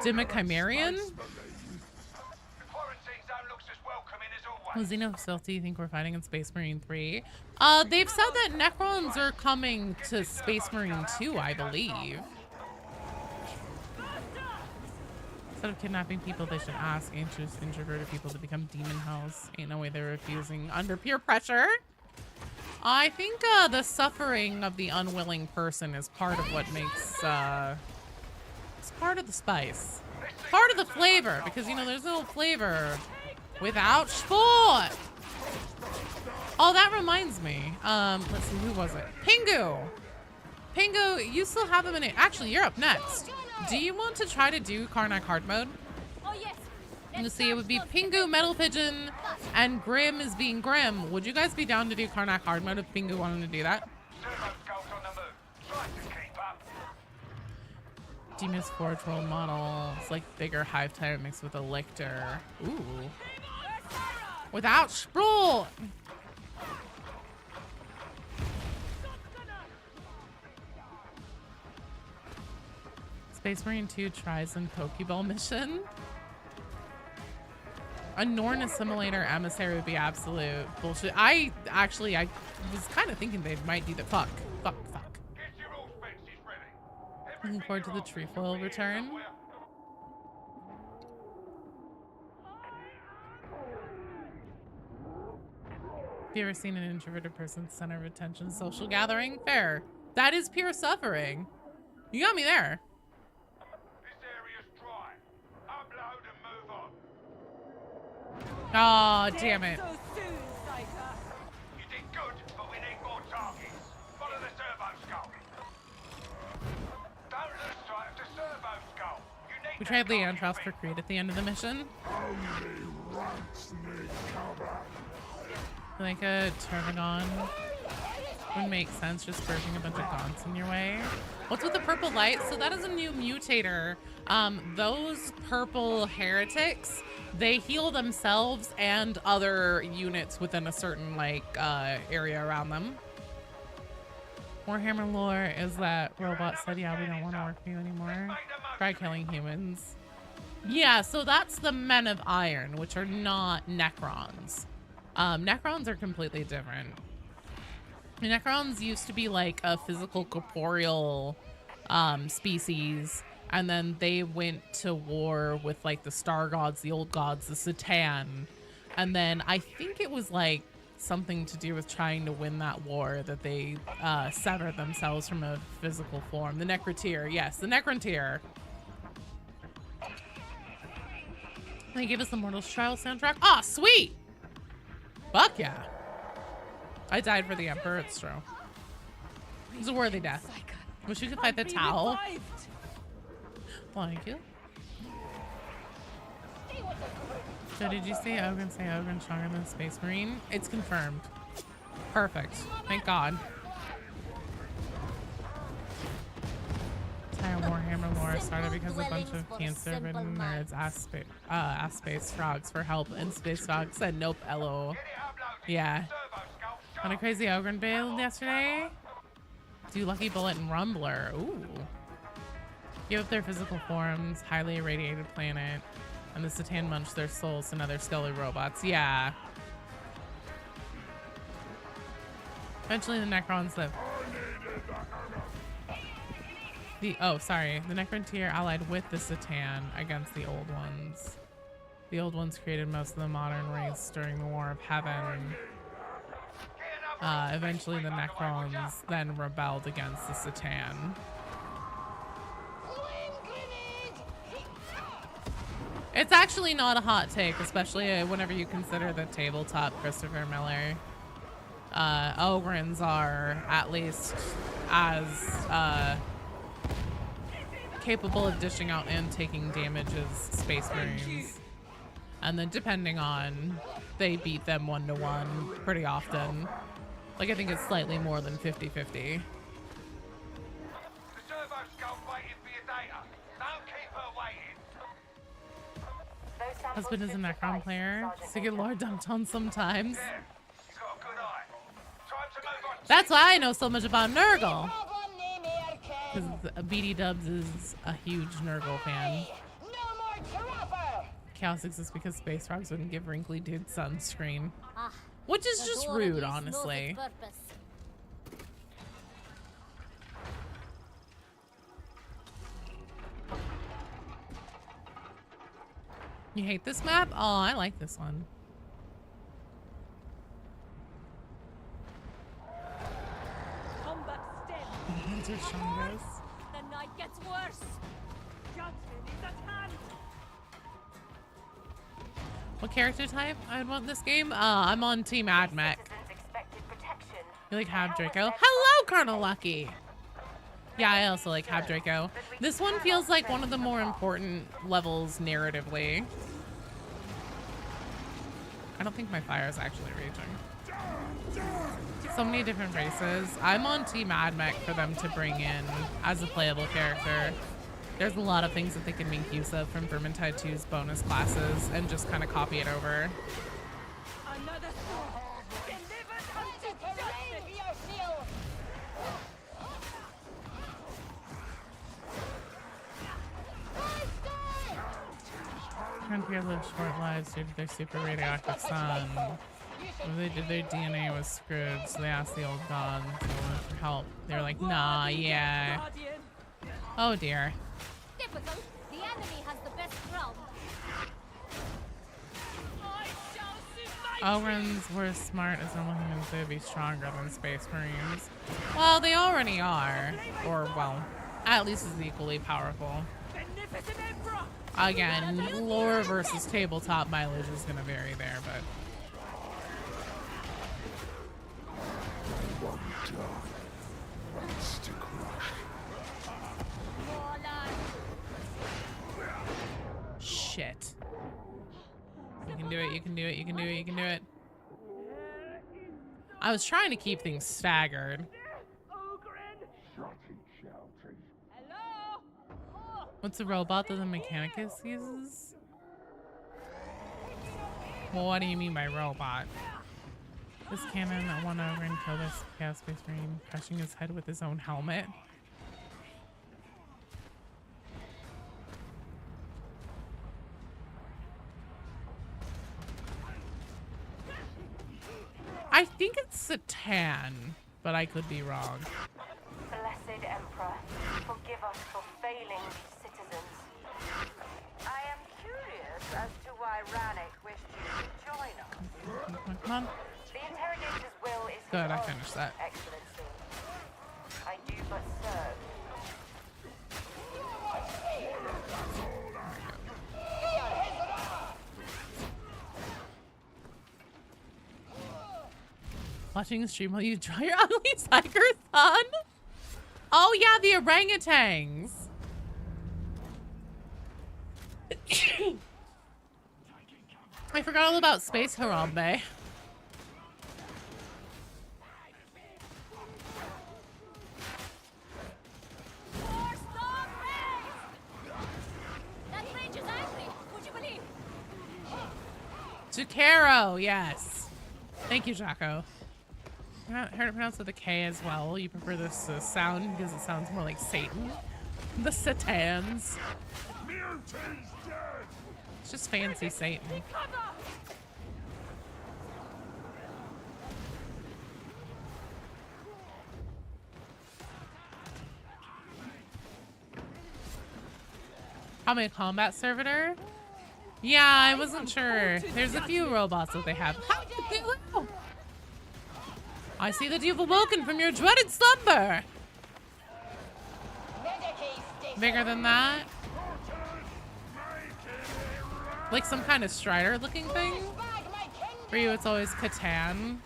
Dimikimerian? Well, Xenophil, do you think we're fighting in Space Marine 3? They've said that Necrons are coming to Space Marine 2, I believe. Instead of kidnapping people, they should ask anxious, introverted people to become demon house. Ain't no way they're refusing under peer pressure. I think the suffering of the unwilling person is part of what makes, it's part of the spice. Part of the flavor, because, you know, there's no flavor without sport. Oh, that reminds me. Let's see, who was it? Pingu! Pingu, you still have him in it. Actually, you're up next. Do you want to try to do Karnak hard mode? Oh, yes. Let's see, it would be Pingu, Metal Pigeon, and Grim is being Grim. Would you guys be down to do Karnak hard mode if Pingu wanted to do that? Demon's Forge Roll model. It's like bigger hive type mixed with a lictor. Ooh. Without Sproul! Space Marine 2 tries and Pokeball mission. A Norn assimilator emissary would be absolute bullshit. I was kind of thinking they might do the fuck. Looking forward to the trefoil return. Have you ever seen an introverted person's center of attention social gathering? Fair. That is pure suffering. You got me there. Oh, damn it. You did good, but we need more targets. Follow the servo skull. Don't lose sight of the servo skull. You need We tried Leandros for Creed at the end of the mission. Like a Termigon would make sense, just purging a bunch of gaunts in your way. What's with the purple light? So that is a new mutator. Those purple heretics, they heal themselves and other units within a certain like area around them. Warhammer lore is that robot said, yeah, we don't want to work for you anymore. Try killing humans. Yeah, so that's the Men of Iron, which are not Necrons. Necrons are completely different. Necrons used to be like a physical corporeal species, and then they went to war with like the Star Gods, the Old Gods, the Satan, and then I think it was like something to do with trying to win that war that they severed themselves from a physical form. The Necroteer, yes, the Necroteer. They gave us the Mortal's Trial soundtrack. Ah, sweet! Fuck yeah. I died for the Emperor, it's true. It was a worthy death. Wish you could fight the Tau. Thank you. So did you say Ogren stronger than Space Marine? It's confirmed. Perfect. Thank God. Entire Warhammer lore started because a bunch of cancer-ridden nerds asked Space Frogs for help, and Space Frogs said nope, LO. Yeah. On a crazy Ogren build yesterday. Do Lucky Bullet and Rumbler. Ooh. Give up their physical forms, highly irradiated planet, and the Satan munch their souls and other skelly robots. Yeah. Eventually the Necrons live. The Necrontyr allied with the Satan against the Old Ones. The Old Ones created most of the modern race during the War of Heaven. Eventually the Necrons then rebelled against the Satan. It's actually not a hot take, especially whenever you consider the tabletop Christopher Miller. Ogrins are at least as capable of dishing out and taking damage as Space Marines. And then depending on, they beat them 1-to-1 pretty often. Like I think it's slightly more than 50-50. The servo skull's waiting for your data. Don't keep her waiting. Husband is a Necron player. Sigurd Lord dumped on sometimes. Yeah, he's got a good eye. Time to move on. That's why I know so much about Nurgle. Because BD Dubs is a huge Nurgle fan. Chaos exists because Space Frogs wouldn't give wrinkly dude sunscreen. Which is just rude, honestly. You hate this map? Oh, I like this one. Combat Banter Shongas. The night gets worse. Johnson is at hand. What character type I would want this game? I'm on Team Admech. You like Hab Draco? Hello, Colonel Lucky! Yeah, I also like Hab Draco. This one feels like one of the more important levels narratively. I don't think my fire is actually raging. So many different races. I'm on Team Admech for them to bring in as a playable character. There's a lot of things that they can make use of from Vermintide 2's bonus classes and just kind of copy it over. Another sword delivered unto justice. Frontier live short lives due to their super radioactive sun. When they did, their DNA was screwed, so they asked the old gods for help. They were like, nah, yeah. Oh dear. Typical. The enemy has the best ground. Ogrins were as smart as normal humans, they'd be stronger than Space Marines. Well, they already are. Or, well, at least as equally powerful. Again, lore versus tabletop mileage is going to vary there, but... One dog wants to crush. Shit. You can do it, you can do it, you can do it, you can do it. I was trying to keep things staggered. What's the robot that the Mechanicus uses? Well, what do you mean by robot? This cannon that won over and killed this Chaos Space Marine, crushing his head with his own helmet. I think it's Satan, but I could be wrong. Blessed Emperor, forgive us for failing these citizens. I am curious as to why Rannick wished you to join us. Come on. The interrogator's will is Good, I his finished that. Excellency. I do but serve. Watching the stream while you draw your ugly Psyker son? Oh yeah, the orangutans. I forgot all about Space Harambe. Zucchero, yes. Thank you, Jocko. I heard it pronounced with a K as well. You prefer this sound because it sounds more like Satan. The Satans. It's just fancy Satan. Probably a combat servitor. Yeah, I wasn't sure. There's a few robots that they have. How did they live? I see that you've awoken from your dreaded slumber. Bigger than that? Like some kind of Strider looking thing? For you, it's always Catan.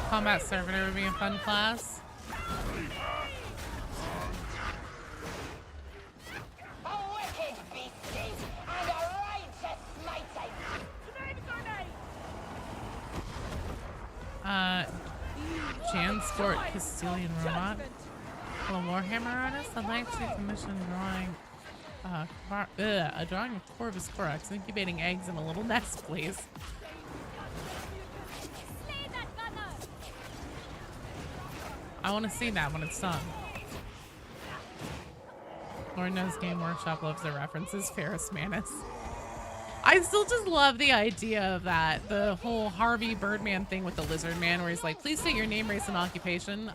Combat servitor would be a fun class. Jan Sport Castilian robot. Well, Warhammer artist. I'd like to commission a drawing of Corvus Corax incubating eggs in a little nest, please. I want to see that when it's done. Lord knows Game Workshop loves their references. Ferris Manus. I still just love the idea of that. The whole Harvey Birdman thing with the Lizard Man, where he's like, please state your name, race, and occupation.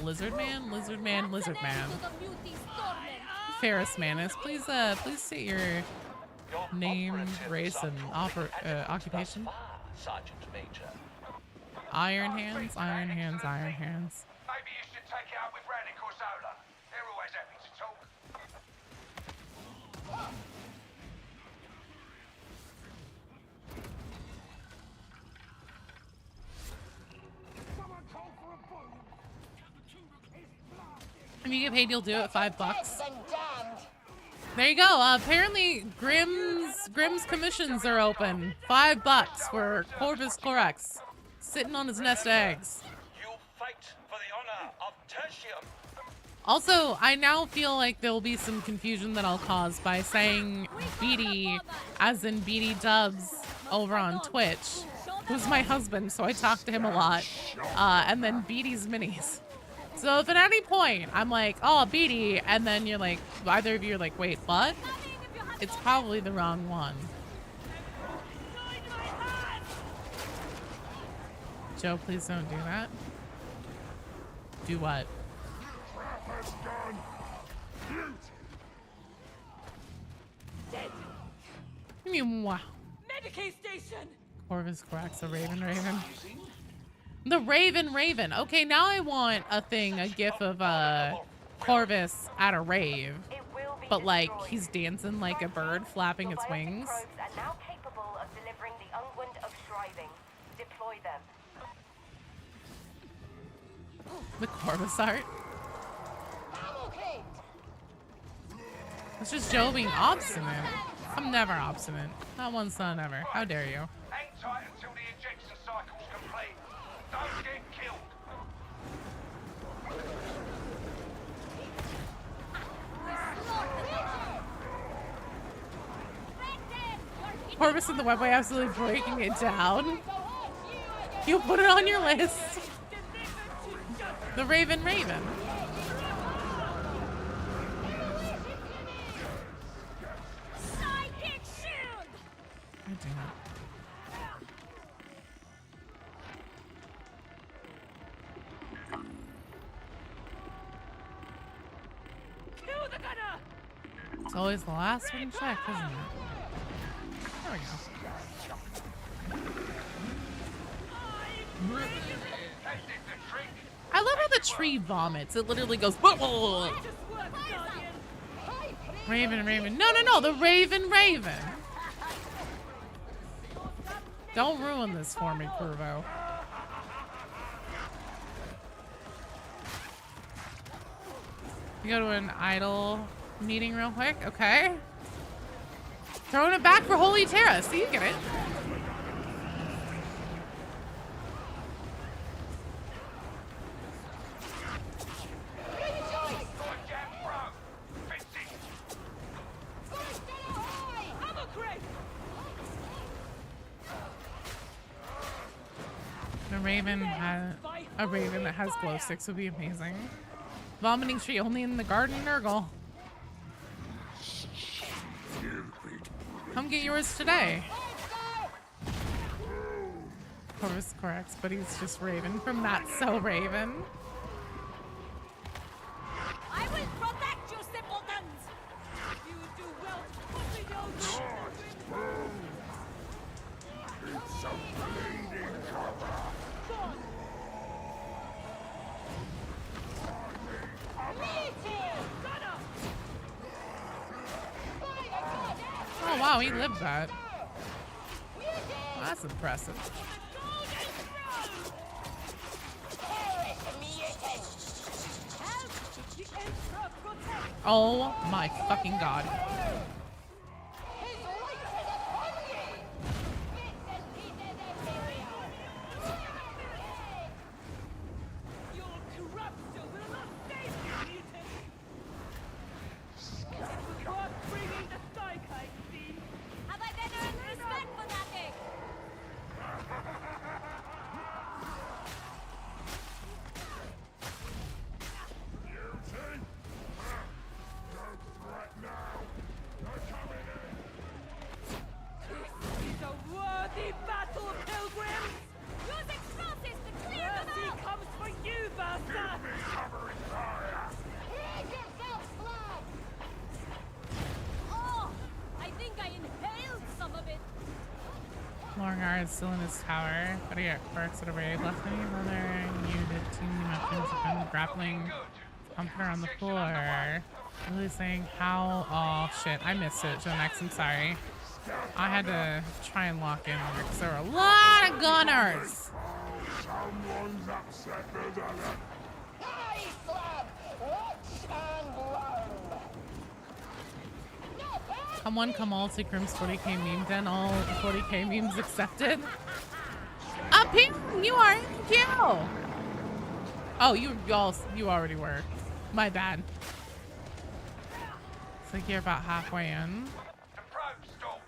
Lizard Man, Lizard Man, Lizard Man. Ferris Manus, please state your name, race, and occupation. Iron Hands, Iron Hands, Iron Hands. Maybe you should take it up with Rannick or Zola. They're always happy to talk. If you get paid, you'll do it. $5. There you go. Apparently, Grimm's commissions are open. $5 for Corvus Corax, sitting on his nest of eggs. You fight for the honor of Tertium. Also, I now feel like there will be some confusion that I'll cause by saying BD, as in BD Dubs, over on Twitch, who's my husband, so I talk to him a lot, and then BD's Minis. So if at any point I'm like, oh, BD, and then you're like, either of you are like, wait, what? It's probably the wrong one. Joe, please don't do that. Do what? I mean, wow. Medicaid station. Corvus Corax, a Raven. The Raven. Okay, now I want a gif of Corvus at a rave. But like he's dancing like a bird flapping its wings. Probes are now capable of delivering the unguent of striving. Deploy them. The Corvus art. It's just Joe being obstinate. I'm never obstinate. Not one son ever. How dare you? Hang tight until the ejection cycle's complete. Don't get killed. Corvus in the webway absolutely breaking it down. You put it on your list. The Raven. I do not. It's always the last one checked, isn't it? There we go. I love how the tree vomits. It literally goes. Whoa, whoa, whoa. Raven. No. The Raven. Don't ruin this for me, Curvo. You go to an idle meeting real quick. Okay. Throwing it back for Holy Terra. See, you get it. raven that has glow sticks would be amazing. Vomiting tree only in the garden, Nurgle. Come get yours today. Corvus corrects, but he's just Raven from That's So Raven. I will protect you, simpletons! You would do well to put me down. It's a bleeding cover. Oh wow, he lived that. Well, that's impressive. Oh my fucking god. Have I better earned respect for that thing? It's a worthy battle, pilgrims! Use explosives to clear them Mercy out! comes for you, bastard! Oh, I think I inhaled some of it. Lorgar is still in his tower, but he got quirks at a raid left any brother. You did too many mushrooms with him grappling comforter on the floor. Really saying how oh shit, I missed it, Gen X, I'm sorry. I had to try and lock in there because there were a lot of gunners. Someone's upset with other. Come one, come all, take Grim's 40k meme then, all 40k memes accepted. Up here, you are in queue. Oh, you already were. My bad. It's like you're about halfway in. The probe stall.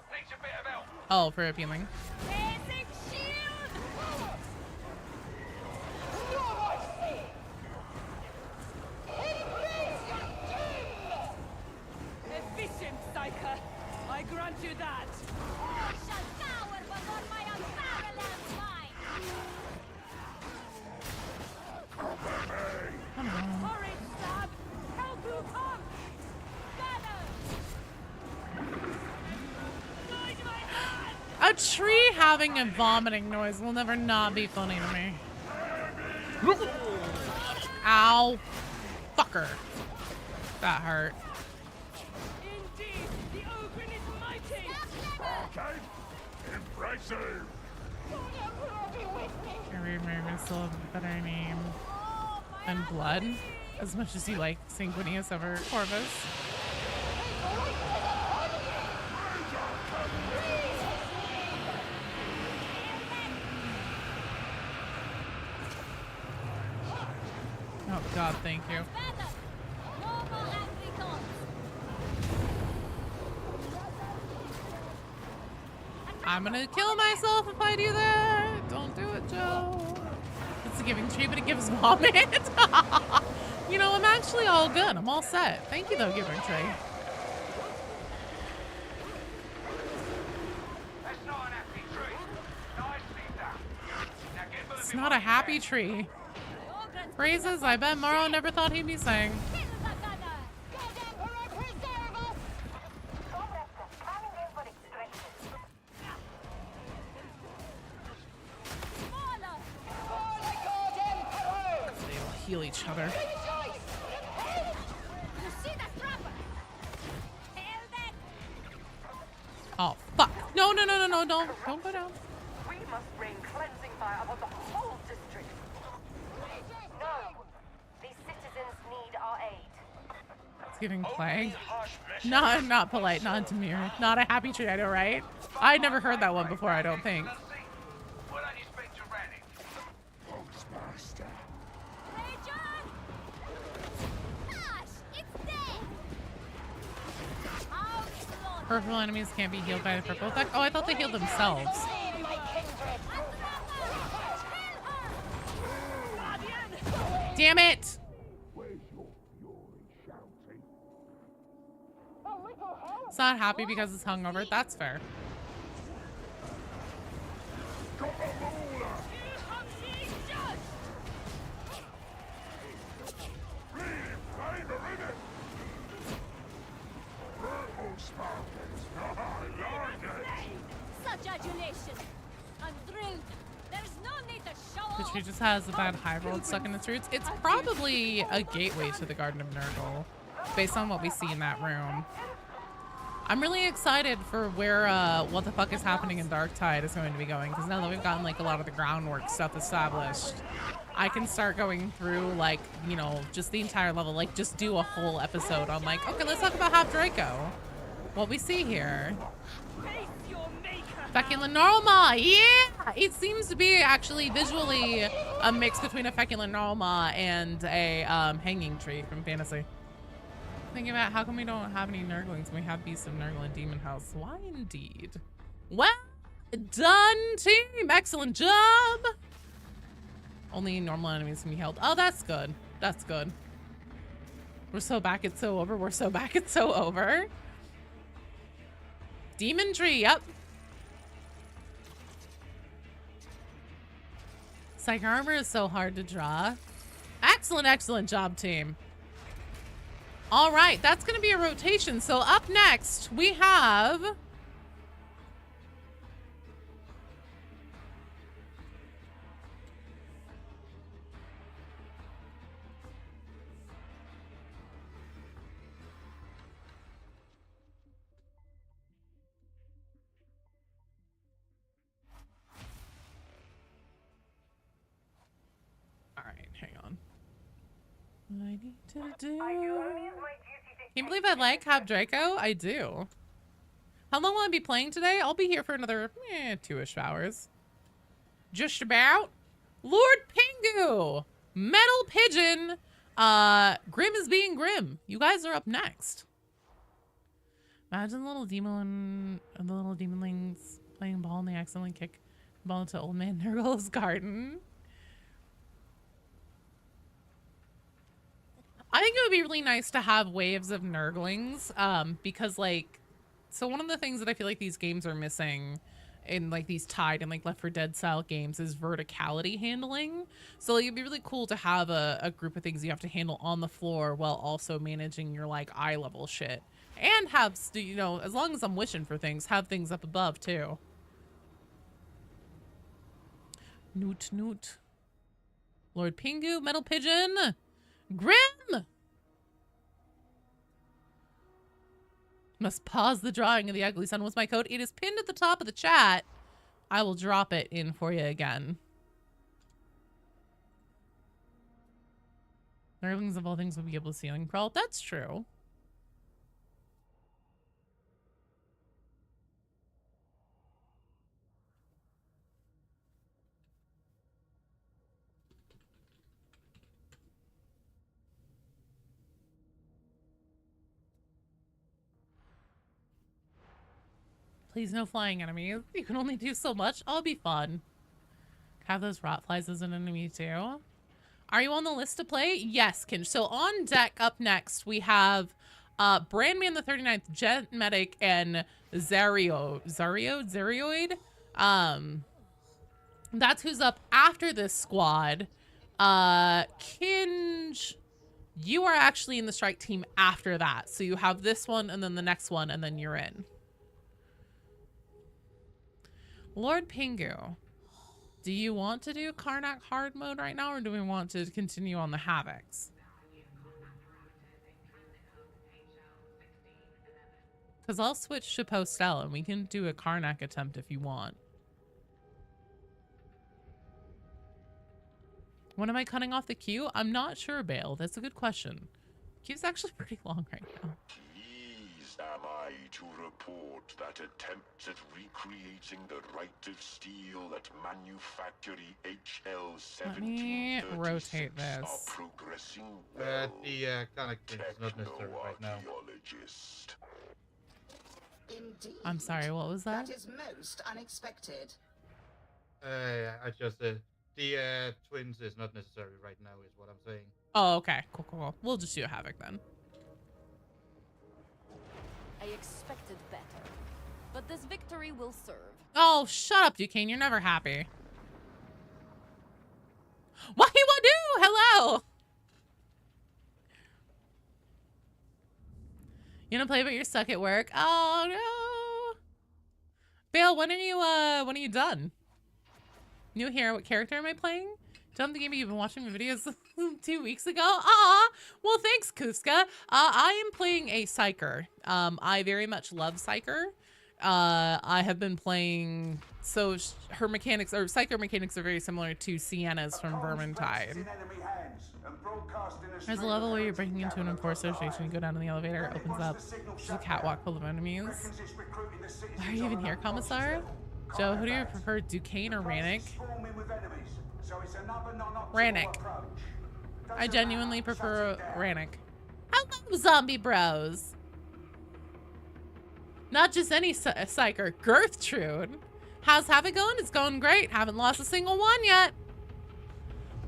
Needs a bit of help. Oh, for appealing. Basic shield! Efficient, Psyker. I grant you that. All shall cower before my unparalleled might! Courage, Stab. Help will come. Guide my hand. A tree having a vomiting noise will never not be funny to me. Ow. Fucker. That hurt. Indeed, the open is mighty. Okay. Impressive. Raven still have a better name than Blood, as much as you like Sanguinius over Corvus. Oh god, thank you. Better! No more angry thoughts! I'm gonna kill myself if I do that. Don't do it, Joe. It's a giving tree, but it gives vomit. You know, I'm actually all good. I'm all set. Thank you, though, giving tree. That's not an happy tree. Nicely done. Now get moving. It's not a happy tree. Phrases I bet Morrow never thought he'd be saying. Kill the gunner! Dead Emperor preserve us! Smaller! They will heal each other. You see that trapper? Hell then! Oh, fuck. No, no, no, no, no, don't go down. We must rain cleansing fire upon the whole district. No, these citizens need our aid. It's giving plague. Not polite, not demure. Not a happy tree, I know, right? I'd never heard that one before, I don't think. Why don't you speak to Rannick? Postmaster. Hey, John! Gosh, it's dead! How slaughter! Peripheral enemies can't be healed by the purple effect. Oh, I thought they healed themselves. Hell Damn it! Where's your fury, shouty? It's not happy because it's hungover. That's fair. Got a ruler! Bleeding flavor in it! Purple sparkles! I like it! Such adulation. I'm thrilled. There's no need to show The off. tree just has a bad high road stuck in its roots. It's probably a gateway to the Garden of Nurgle, based on what we see in that room. I'm really excited for where what the fuck is happening in Darktide is going to be going, because now that we've gotten like a lot of the groundwork stuff established, I can start going through like, you know, just the entire level, like just do a whole episode on like, okay, let's talk about Half Draco. What we see here. Feculent Norma, yeah! It seems to be actually visually a mix between a Feculent Norma and a hanging tree from fantasy. Thinking about how come we don't have any Nurglings when we have Beasts of Nurgle and Demon House. Why indeed? Well done, team! Excellent job! Only normal enemies can be held. Oh, that's good. That's good. We're so back, it's so over. We're so back, it's so over. Demon Tree, yep. Psyker armor is so hard to draw. Excellent, excellent job, team. All right, that's going to be a rotation. So up next, we have... All right, hang on. I need to do... Can you believe I like Half Draco? I do. How long will I be playing today? I'll be here for another 2-ish hours. Just about. Lord Pingu! Metal Pigeon! Grim is being grim. You guys are up next. Imagine the little demonlings playing ball and they accidentally kick the ball into Old Man Nurgle's garden. I think it would be really nice to have waves of Nurglings, because like, so one of the things that I feel like these games are missing in like these Tide and like Left 4 Dead style games is verticality handling. So like, it'd be really cool to have a group of things you have to handle on the floor while also managing your like eye level shit. And have, you know, as long as I'm wishing for things, have things up above too. Noot noot. Lord Pingu, Metal Pigeon. Grim! Must pause the drawing of the ugly sun was my code. It is pinned at the top of the chat. I will drop it in for you again. Nurglings of all things will be able to ceiling crawl. That's true. Please, no flying enemies. You can only do so much. I'll be fun. Have those rotflies as an enemy too. Are you on the list to play? Yes, Kinch. So on deck up next, we have Brandman the 39th, Jet Medic, and Zarioid. That's who's up after this squad. Kinj, you are actually in the strike team after that. So you have this one and then the next one and then you're in. Lord Pingu, do you want to do Karnak hard mode right now or do we want to continue on the Havocs? Because I'll switch to Postel and we can do a Karnak attempt if you want. When am I cutting off the queue? I'm not sure, Bale. That's a good question. Queue's actually pretty long right now. Pleased am I to report that attempts at recreating the rite of steel at Manufactory HL1736 Let me rotate this. are progressing well. The connectivity is not necessary right now. Techno-archaeologist. Indeed. I'm sorry, what was that? That is most unexpected. I just The twins is not necessary right now, is what I'm saying. Oh, okay. Cool, cool, cool. We'll just do a Havoc then. I expected better, but this victory will serve. Oh, shut up, Duquesne. You're never happy. What you want to do? Hello. You gonna play, but you're stuck at work. Oh no. Bale, when are you done? New here. What character am I playing? Done the game you've been watching my videos 2 weeks ago. Ah, well, thanks, Kuska. I am playing a Psyker. I very much love Psyker. I have been playing, so her mechanics, or Psyker mechanics, are very similar to Sienna's from Vermintide. There's a level where you're breaking into an enforcer station. You go down in the elevator, it opens up. There's a catwalk full of enemies. Why are you even here, Commissar? Joe, who do you prefer, Duquesne or Rannick? Rannick. I genuinely prefer Rannick. Hello, zombie bros. Not just any Psyker, Gertrude. How's Havoc going? It's going great. Haven't lost a single one yet.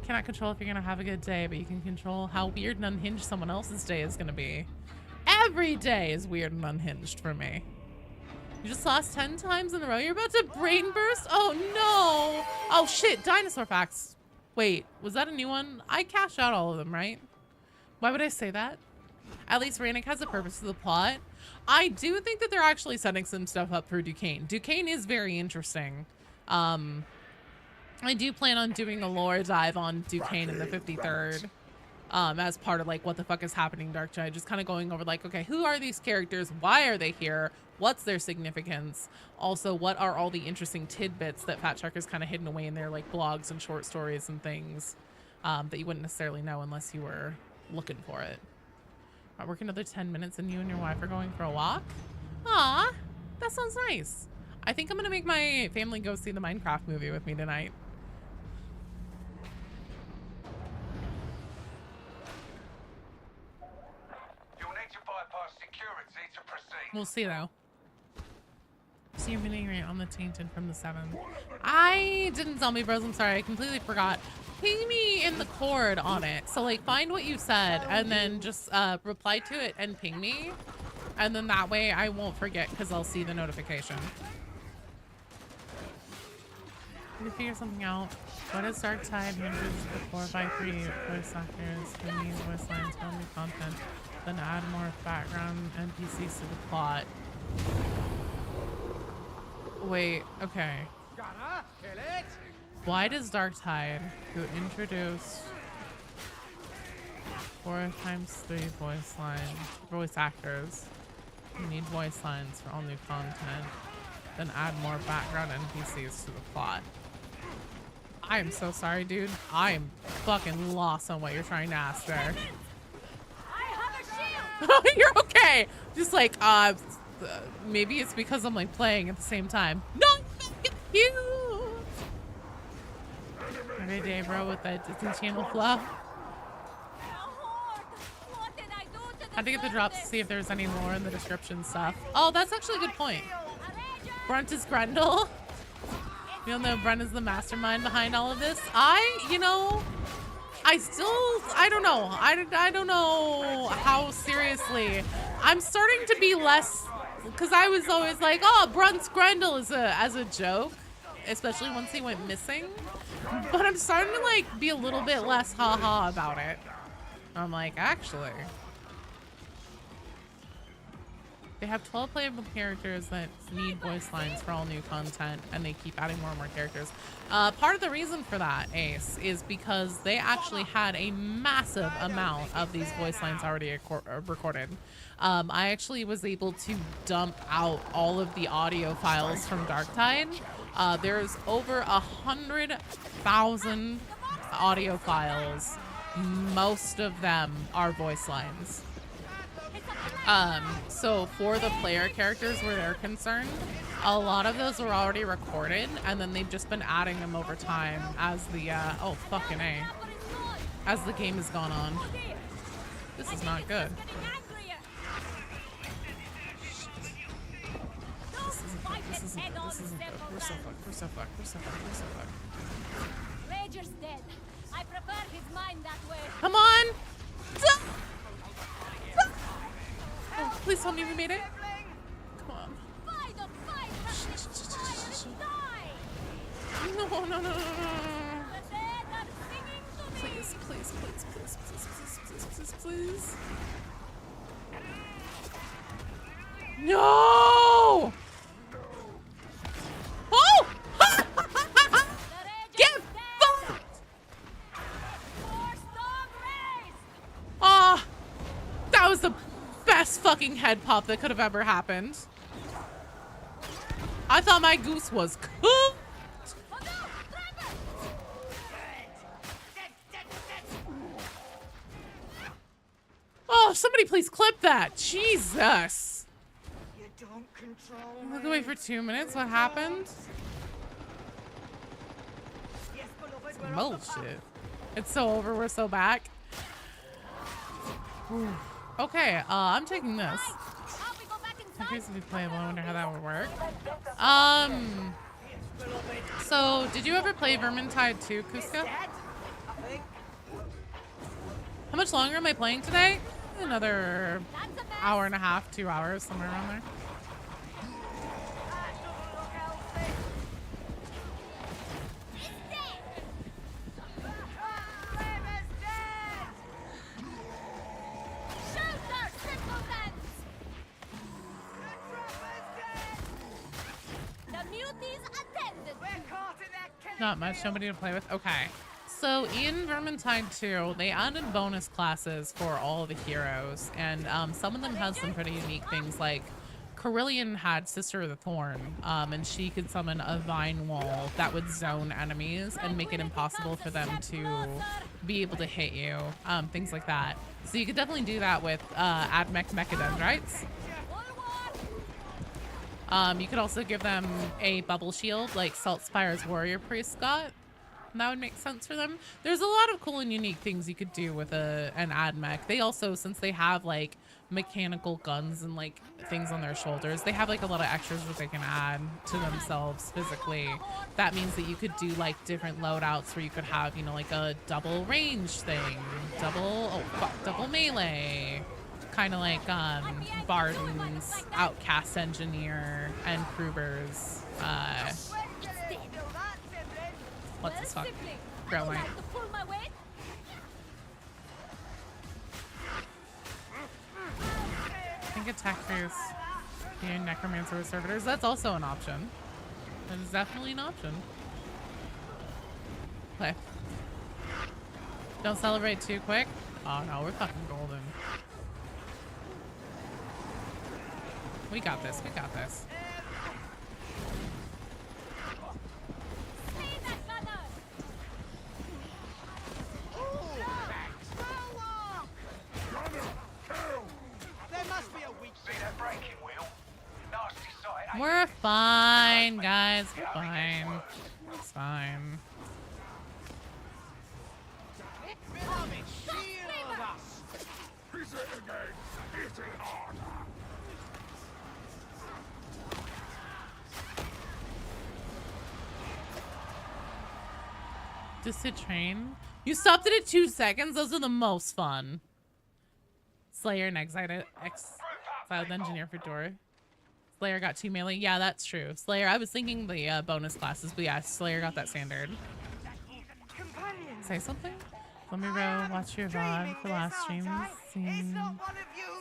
Cannot control if you're gonna have a good day, but you can control how weird and unhinged someone else's day is gonna be. Every day is weird and unhinged for me. You just lost 10 times in a row. You're about to brain burst? Oh no. Oh shit, Dinosaur facts. Wait, was that a new one? I cashed out all of them, right? Why would I say that? At least Rannick has a purpose to the plot. I do think that they're actually setting some stuff up for Duquesne. Duquesne is very interesting. I do plan on doing a lore dive on Duquesne in the 53rd. As part of like what the fuck is happening Darktide, just kind of going over like, okay, who are these characters? Why are they here? What's their significance? Also, what are all the interesting tidbits that Fat Shark has kind of hidden away in their like blogs and short stories and things that you wouldn't necessarily know unless you were looking for it. I'll work another 10 minutes and you and your wife are going for a walk? Aw, that sounds nice. I think I'm gonna make my family go see the Minecraft movie with me tonight. You'll need to bypass security to proceed. We'll see though. See your mini rate on the tainted from the 7. I didn't, zombie bros, I'm sorry, I completely forgot. Ping me in the cord on it. So like find what you said and then just reply to it and ping me. And then that way I won't forget because I'll see the notification. Let me figure something out. What is Darktide? Hinges the 4x3 voice actors who need voice lines for new content. Then add more background NPCs to the plot. Wait, okay. Why does Darktide, who introduced 4x3 voice actors who need voice lines for all new content, then add more background NPCs to the plot? I am so sorry, dude. I am fucking lost on what you're trying to ask there. You're okay. Just like, maybe it's because I'm like playing at the same time. No, you. Every day, bro, with that Disney Channel fluff. Had to get the drops to see if there's any lore in the description stuff. Oh, that's actually a good point. Brunt is Grendel. You'll know Brunt is the mastermind behind all of this. You know, I don't know. I don't know how seriously. I'm starting to be less, because I was always like, oh, Brunt's Grendel as a joke, especially once he went missing. But I'm starting to like be a little bit less haha about it. I'm like, actually, they have 12 playable characters that need voice lines for all new content, and they keep adding more and more characters. Part of the reason for that, Ace, is because they actually had a massive amount of these voice lines already recorded. I actually was able to dump out all of the audio files from Darktide. There's over 100,000 audio files. Most of them are voice lines. So for the player characters where they're concerned, a lot of those were already recorded, and then they've just been adding them over time as the, oh, fucking A. As the game has gone on. This is not good. This isn't good. This isn't good. We're so fucked. We're so fucked. We're so fucked. We're so fucked. Rager's dead. I prefer his mind that way. Come on! Oh, please tell me we made it. Come on. Fight or fight, fire and die! No, no, no, no, no, no. The dead are singing to me! Please, please, please, please, please, please, please, please, please. No! Oh! Get fucked! Force dog raised! Ah! That was the best fucking head pop that could have ever happened. I thought my goose was cooked. Oh, somebody please clip that. Jesus. You don't control Look away for 2 minutes. What happened? Yes, beloved, we're on the Bullshit. It's so over. We're so back. Whew. Okay, I'm taking this. In case it'd be playable, I wonder how that would work. So, did you ever play Vermintide 2, Kuska? How much longer am I playing today? Another hour and a half, 2 hours, somewhere around there. Not much, nobody to play with. Okay. So in Vermintide 2, they added bonus classes for all the heroes, and some of them had some pretty unique things. Like Carillion had Sister of the Thorn, and she could summon a vine wall that would zone enemies and make it impossible for them to be able to hit you, things like that. So you could definitely do that with Admech Mechadendrites. You could also give them a bubble shield like Saltspire's Warrior Priest got. That would make sense for them. There's a lot of cool and unique things you could do with an Admech. They also, since they have like mechanical guns and like things on their shoulders, they have like a lot of extras that they can add to themselves physically. That means that you could do like different loadouts where you could have, you know, like a double range thing, double melee. Kind of like Barden's Outcast Engineer and Kruber's what's this fuck? Growling. I think attack phase being Necromancer with Servitors, that's also an option. That is definitely an option. Play. Don't celebrate too quick. Oh no, we're fucking golden. We got this, we got this. We're fine, guys. We're fine. It's fine. Just hit train. You stopped it at 2 seconds. Those are the most fun. Slayer and exiled engineer for door. Slayer got 2 melee. Yeah, that's true. Slayer, I was thinking the bonus classes, but yeah, Slayer got that standard. Say something? Let me watch your VOD for last stream. Seen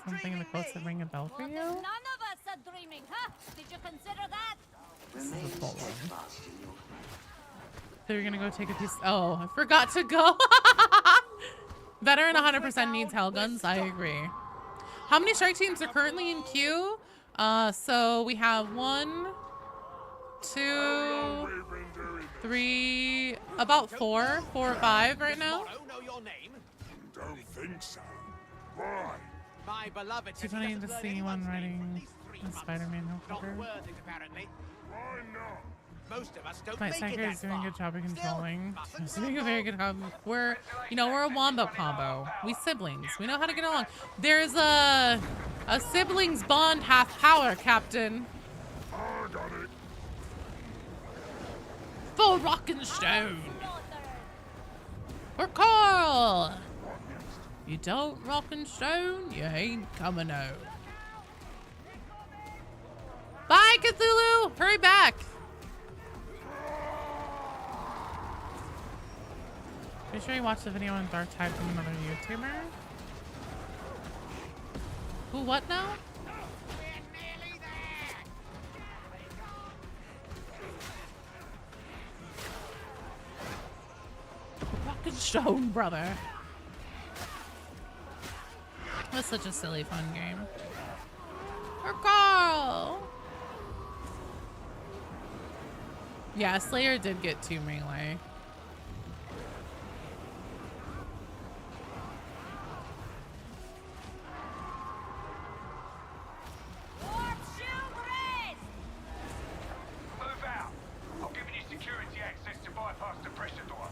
something in the quotes that ring a bell for you? None of us are dreaming, huh? Did you consider that? This is a full one. So you're gonna go take a piece. Oh, I forgot to go. Veteran 100% needs Hellguns. I agree. How many strike teams are currently in queue? So we have 1, 2, 3, about 4 or 5 right now. Don't think so. Why? My beloved. Do you need to see one writing the Spider-Man cover? Why not? Most of us don't My make it Psyker that is doing a far. good job of controlling. He's doing a very good job. We're a wombo combo. We siblings. We know how to get along. There's a siblings bond half power, Captain. I got it. For rock and stone. For Carl! You don't rock and stone, you ain't coming out. Bye, Cthulhu! Hurry back! Pretty sure you watched the video on Darktide from another YouTuber. Who, what now? Rock and stone, brother. That's such a silly, fun game. For Carl! Yeah, Slayer did get 2 melee. Move out. I'm giving you security access to bypass the pressure door.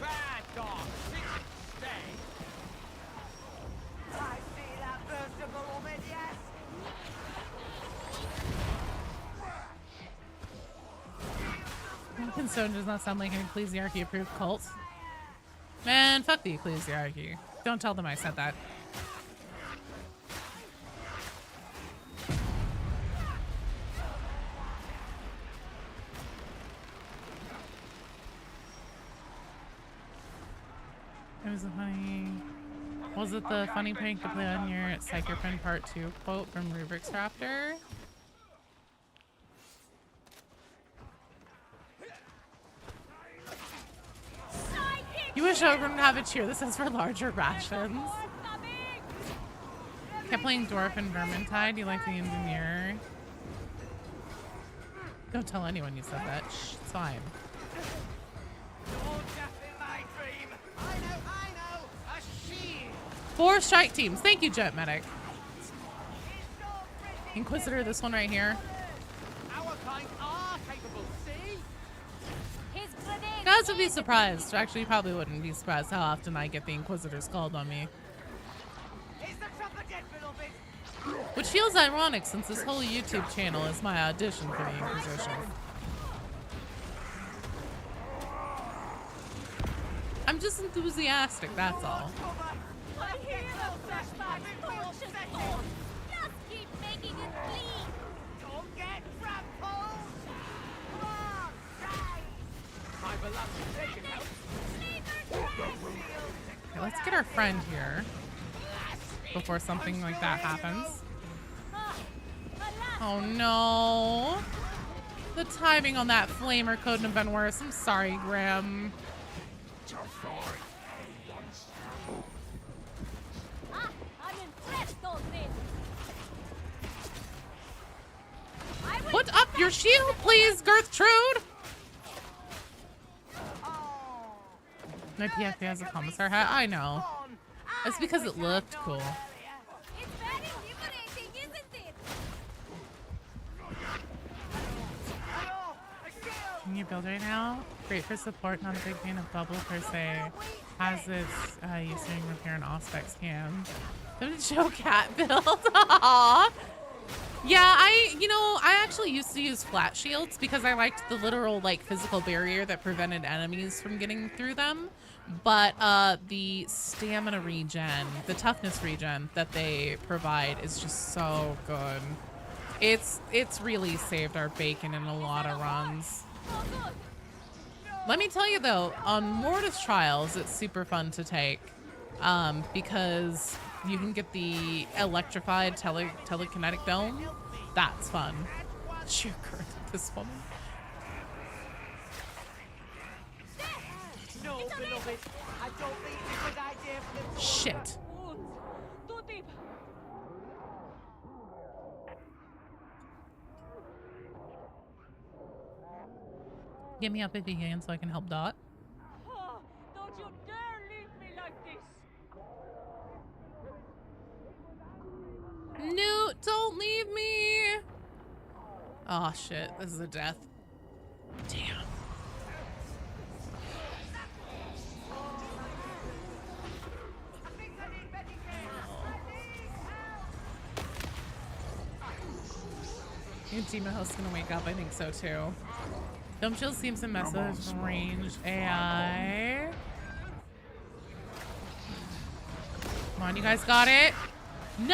Bad dog. Stay. I see that burst of movement, yes. Unclean Stone does not sound like an ecclesiarchy-approved cult. Man, fuck the ecclesiarchy. Don't tell them I said that. It was a funny... Was it the funny prank to play on your Psyker Pen Part 2 quote from Rubrik's Raptor? You wish I wouldn't have a cheer that says for larger rations. Kept playing Dwarf and Vermintide. You like the engineer? Don't tell anyone you said that. Shh, it's fine. I know. A shield. 4 strike teams. Thank you, Jet Medic. Inquisitor, this one right here. Our kind are capable, see? His grenade. Guys would be surprised. Actually, you probably wouldn't be surprised how often I get the Inquisitors called on me. Is the trapper dead, beloved? Which feels ironic since this whole YouTube channel is my audition for the Inquisition. I'm just enthusiastic, that's all. I hear the flashbacks. Torture thought. Just keep making it bleed. Don't get trampled. Come on, rise. My beloved taken out. Okay, let's get our friend here before something like that happens. Oh no. The timing on that flamer couldn't have been worse. I'm sorry, Grim. I'm impressed, old man. Put up your shield, please, Gertrude! My PFP has a commissar hat. I know. It's because it looked cool. It's very liberating, isn't it? Can you build right now? Great for support, not a big fan of bubble per se. Has its use during repair and off-spec scans. Don't show cat build. Aww. Yeah, I actually used to use flat shields because I liked the literal like physical barrier that prevented enemies from getting through them. But the stamina regen, the toughness regen that they provide is just so good. It's really saved our bacon in a lot of runs. Let me tell you though, on Mortis Trials, it's super fun to take because you can get the electrified telekinetic dome. That's fun. Sheer current of this woman. No, beloved. I don't think it's a good idea for them. Shit. Too deep. Get me up if you can so I can help Dot. Oh, don't you dare leave me like this. No, don't leave me. Oh shit, this is a death. Damn. Demon Host's gonna wake up. I think so too. Dumb Chill seems to mess with range AI. Come on, you guys got it. 9.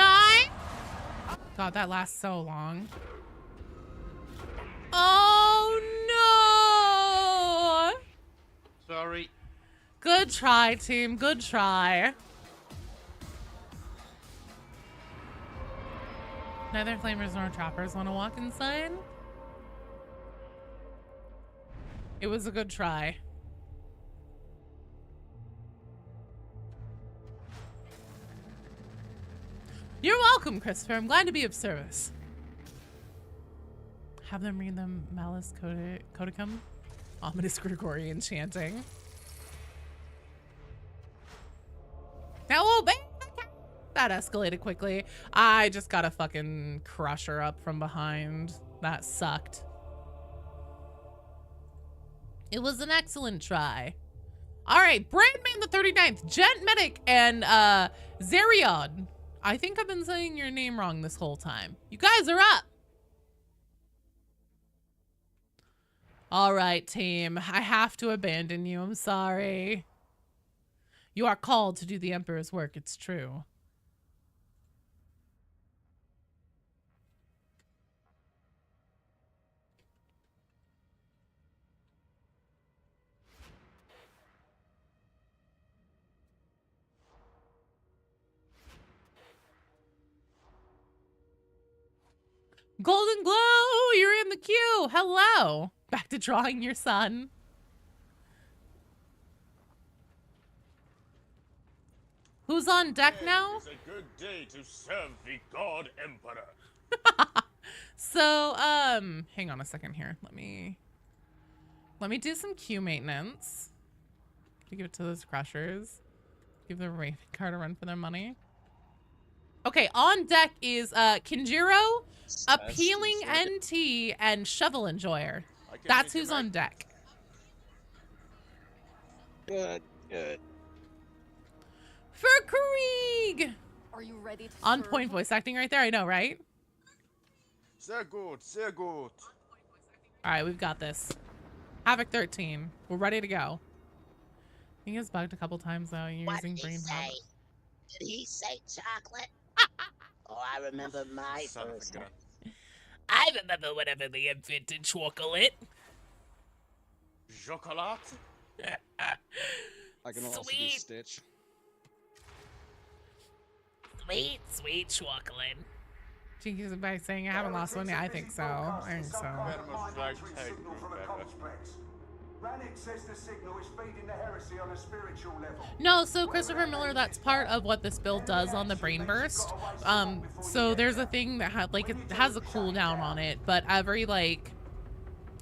God, that lasts so long. Oh no! Sorry. Good try, team. Good try. Neither flamers nor trappers want to walk inside. It was a good try. You're welcome, Christopher. I'm glad to be of service. Have them read the Malus Codicum. Ominous Gregorian chanting. Now obey the cat. That escalated quickly. I just got to fucking crush her up from behind. That sucked. It was an excellent try. All right, Brandman the 39th, Gent Medic, and Zeriod. I think I've been saying your name wrong this whole time. You guys are up. All right, team. I have to abandon you. I'm sorry. You are called to do the Emperor's work. It's true. Golden Glow, you're in the queue. Hello. Back to drawing your son. Who's on deck now? It's a good day to serve the God Emperor. So, hang on a second here. Let me do some queue maintenance. Give it to those crushers. Give the Raven card a run for their money. Okay, on deck is Kinjiro, Appealing NT, and Shovel Enjoyer. That's who's on deck. Good, good. For Krieg! Are you ready to On serve? point voice acting right there, I know, right? Sehr gut, sehr gut. Alright, we've got this. Havoc 13. We're ready to go. I think it's bugged a couple times though. You're using brain power. Did he say chocolate? Oh, I remember my first one. I remember whenever they invented chocolate. Chocolat? I can also do Sweet. Stitch. Sweet, sweet chocolate. Jinkies is back saying I haven't lost one yet. I think so. I think so. Very much like Tiger, Rannick says the signal is feeding the heresy on a spiritual level. No, so Christopher Miller, that's part of what this build does on the brain burst. So there's a thing that it has a cooldown on it, but every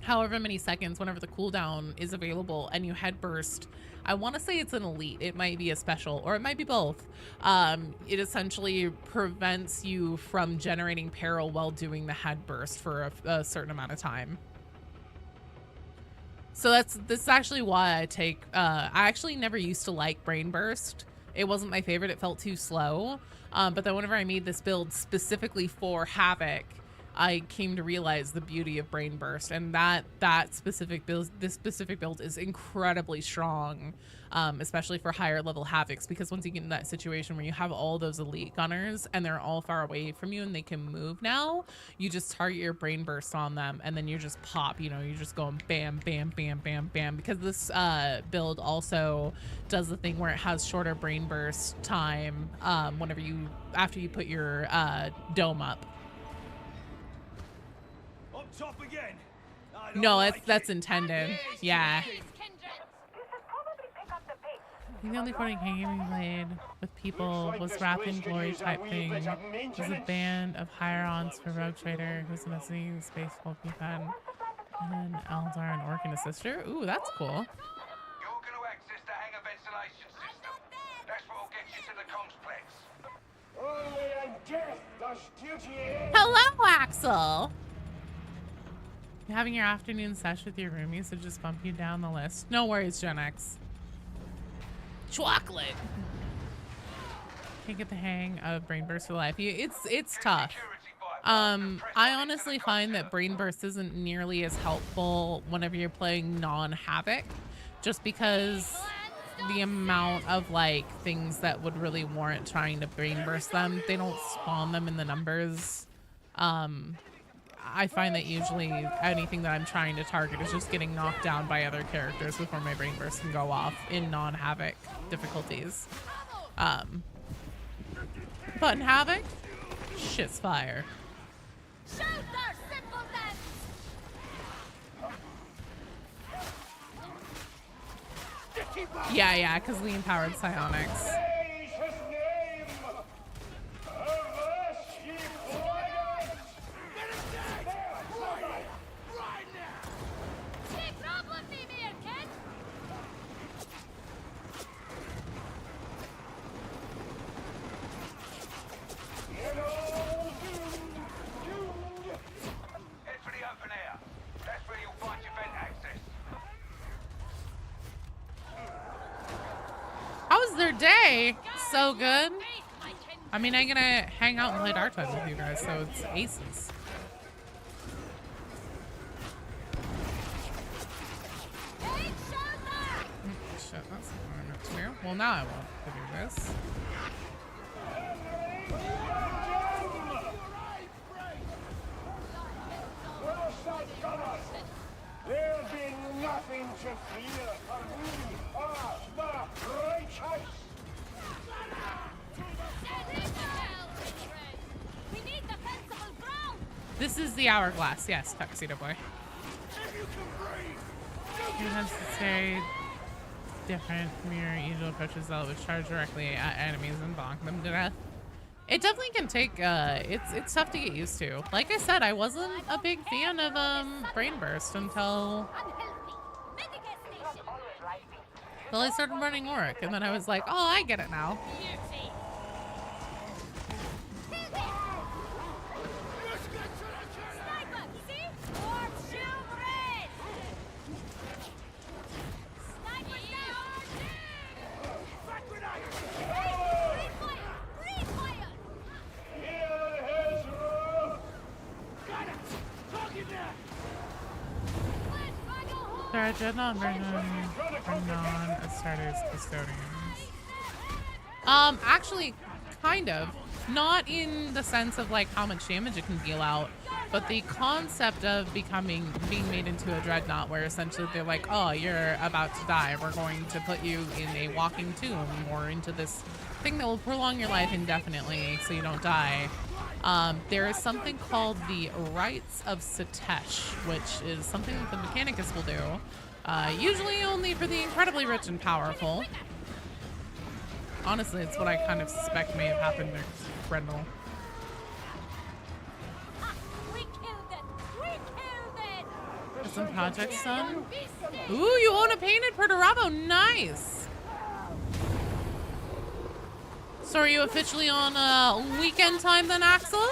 however many seconds, whenever the cooldown is available and you head burst, I want to say it's an elite, it might be a special, or it might be both. It essentially prevents you from generating peril while doing the head burst for a certain amount of time. So this is actually why I take, I actually never used to like Brain Burst. It wasn't my favorite, it felt too slow. But then whenever I made this build specifically for Havoc, I came to realize the beauty of Brain Burst, and this specific build is incredibly strong, especially for higher level Havocs, because once you get in that situation where you have all those elite gunners and they're all far away from you and they can move now, you just target your Brain Burst on them and then you just pop, you're just going bam, bam, bam, bam, bam, because this build also does the thing where it has shorter Brain Burst time after you put your dome up. Top again. No, that's intended. Yeah. I think the only 40k game we played with people was Wrath and Glory type thing. It was a band of hire-ons for Rogue Trader who's an missing space folk fan, and then Eldar and Orc and a sister. Ooh, that's cool. You're going to access the hangar ventilation system. That's what will get you to the complex. Only in death does duty end. Hello, Axel. You're having your afternoon sesh with your roomies to just bump you down the list. No worries, Gen X. Chocolate. Can't get the hang of Brain Burst for life. It's tough. Security I honestly find that Brain Burst isn't nearly as helpful whenever you're playing non-Havoc, just because the amount of like things that would really warrant trying to Brain Burst them, they don't spawn them in the numbers. I find that usually anything that I'm trying to target is just getting knocked down by other characters before my Brain Burst can go off in non-Havoc difficulties. But in Havoc, shit's fire. Yeah, because we empowered psionics. How was their day? So good. I mean, I'm gonna hang out and play Darktide with you guys, so it's aces. Shit, that's not what I meant to do. Well, now I want to do this. There'll be nothing to fear, for we are the righteous. This is the hourglass, yes, Tuxedo Boy. You have to stay different from your usual approaches that would charge directly at enemies and bonk them to death. It definitely can take, it's tough to get used to. Like I said, I wasn't a big fan of Brain Burst until I started running Oric, and then I was like, oh, I get it now. Dreadnought version for non-starters custodians. Actually, kind of. Not in the sense of like how much damage it can deal out, but the concept of being made into a dreadnought, where essentially they're like, oh, you're about to die. We're going to put you in a walking tomb or into this thing that will prolong your life indefinitely so you don't die. There is something called the Rites of Satesh, which is something that the Mechanicus will do. Usually only for the incredibly rich and powerful. Honestly, it's what I kind of suspect may have happened to Brendel. Got some projects done. Ooh, you own a painted Perturabo. Nice. So are you officially on weekend time then, Axel?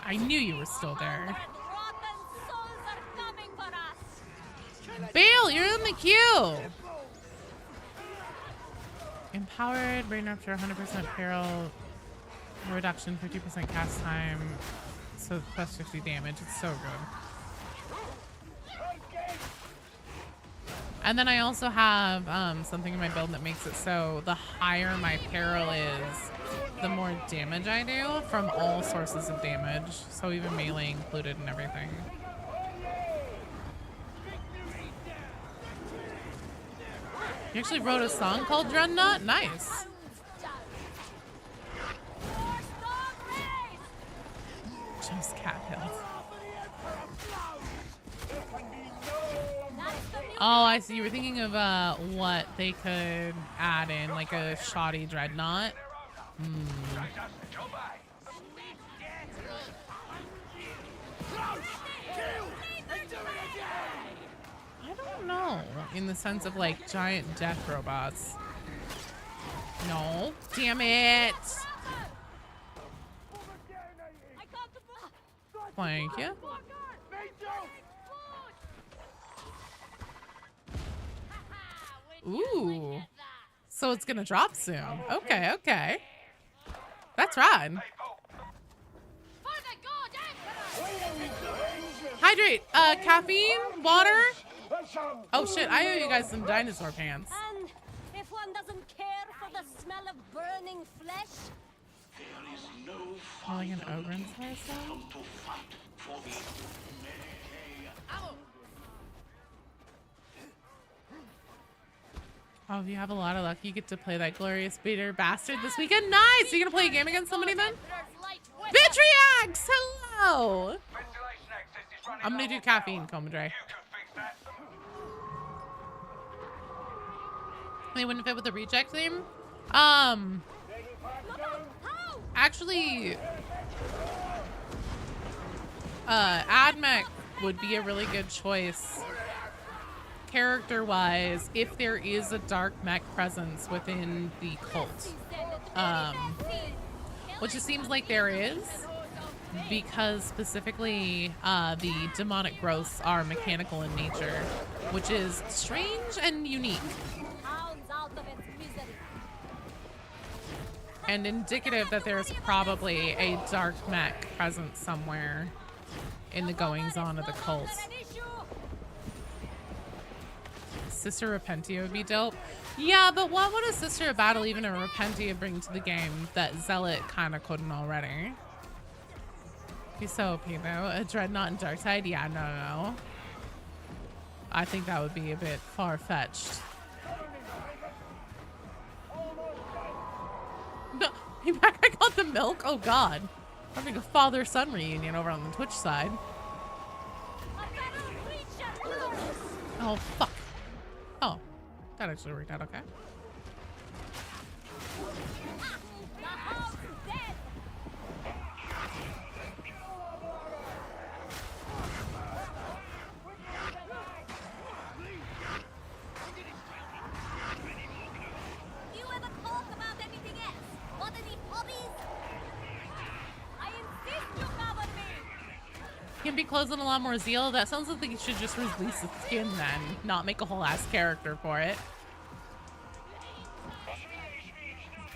I knew you were still there. Bale, you're in the queue. Empowered, brain rupture, 100% peril, reduction, 50% cast time, so plus 50 damage. It's so good. And then I also have something in my build that makes it so the higher my peril is, the more damage I do from all sources of damage. So even melee included and everything. You actually wrote a song called Dreadnought? Nice. Just cat pills. Oh, I see. You were thinking of what they could add in, like a shoddy Dreadnought. I don't know, in the sense of like giant death robots. No, damn it! Thank you. Ooh. So it's gonna drop soon. Okay, okay. That's right. Hydrate. Caffeine, water. Oh shit, I owe you guys some dinosaur pants. And if one doesn't care for the smell of burning flesh, There is no Oh, like an ogre inside come to fight for the Oh, if you have a lot of luck, you get to play that glorious beater bastard this weekend. Nice! Are you gonna play a game against somebody then? Vitriax! Hello! I'm gonna do caffeine, Comadre. They wouldn't fit with the reject theme? Actually, Admech would be a really good choice character-wise if there is a dark mech presence within the cult. Which it seems like there is, because specifically the demonic growths are mechanical in nature, which is strange and unique. And indicative that there's probably a dark mech present somewhere in the goings-on of the cult. Sister Repentia would be dope. Yeah, but what would a Sister of Battle, even a Repentia, bring to the game that Zealot kind of couldn't already? Be so OP though. A Dreadnought and Darktide? Yeah, no. I think that would be a bit far-fetched. No, I got the milk? Oh god. Having a father-son reunion over on the Twitch side. Oh, fuck. Oh, that actually worked out okay. you ever talk about anything else? Got any hobbies? I insist you cover me. Can be clothed with a lot more zeal. That sounds like you should just release the skin then, not make a whole ass character for it.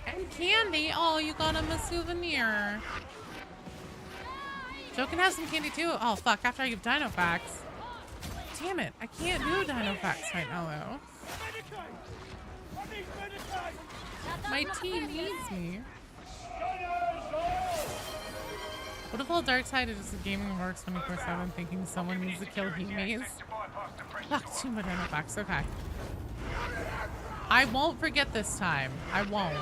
And candy. Oh, you got him a souvenir. Joe can have some candy too. Oh fuck, after I give Dino Facts. Damn it, I can't do Dino Facts right now though. My team needs me. What if all Darktide is just gaming works 24/7 thinking someone needs to kill Hemes? Fuck, too much Dino Facts. Okay. I won't forget this time. I won't.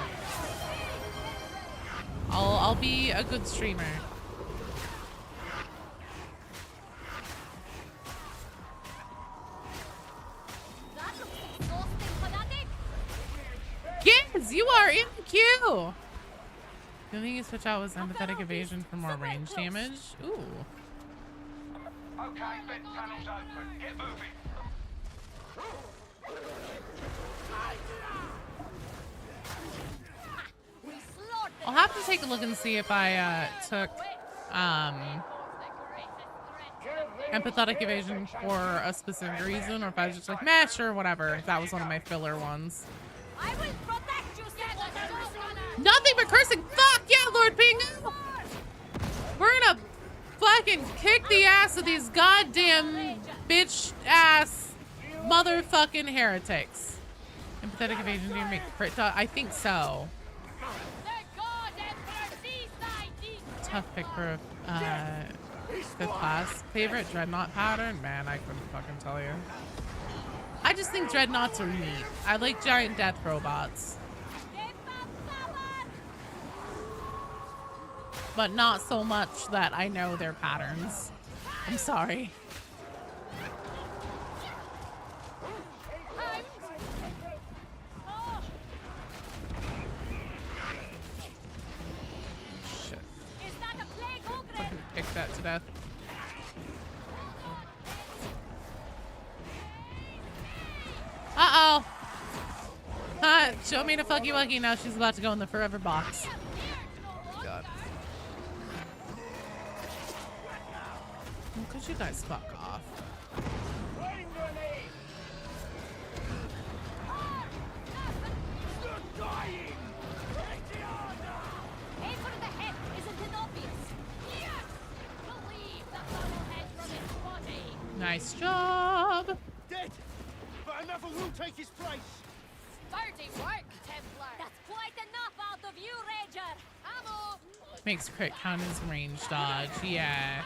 I'll be a good streamer. Giz, you are in the queue. The only thing you switch out was empathetic evasion for more range damage. Ooh. Okay, vent tunnel's open. Get moving. I'll have to take a look and see if I took empathetic evasion for a specific reason, or if I was just like, meh, sure, whatever. If that was one of my filler ones. I will protect you, Nothing but cursing. Fuck yeah, Lord Pingu. We're gonna fucking kick the ass of these goddamn bitch ass motherfucking heretics. Empathetic evasion, do you make crit? I think so. Tough pick for fifth class. Favorite dreadnought pattern? Man, I couldn't fucking tell you. I just think dreadnoughts are neat. I like giant death robots. But not so much that I know their patterns. I'm sorry. Shit. Fucking pick that to death. Uh-oh. Show me the fucky wucky. Now she's about to go in the forever box. God. Could you guys fuck off? Nice job. Dead, but another will take his place. Dirty work, Templar. That's quite enough out of you, Ranger. Ammo. Makes crit count as range dodge. Yeah.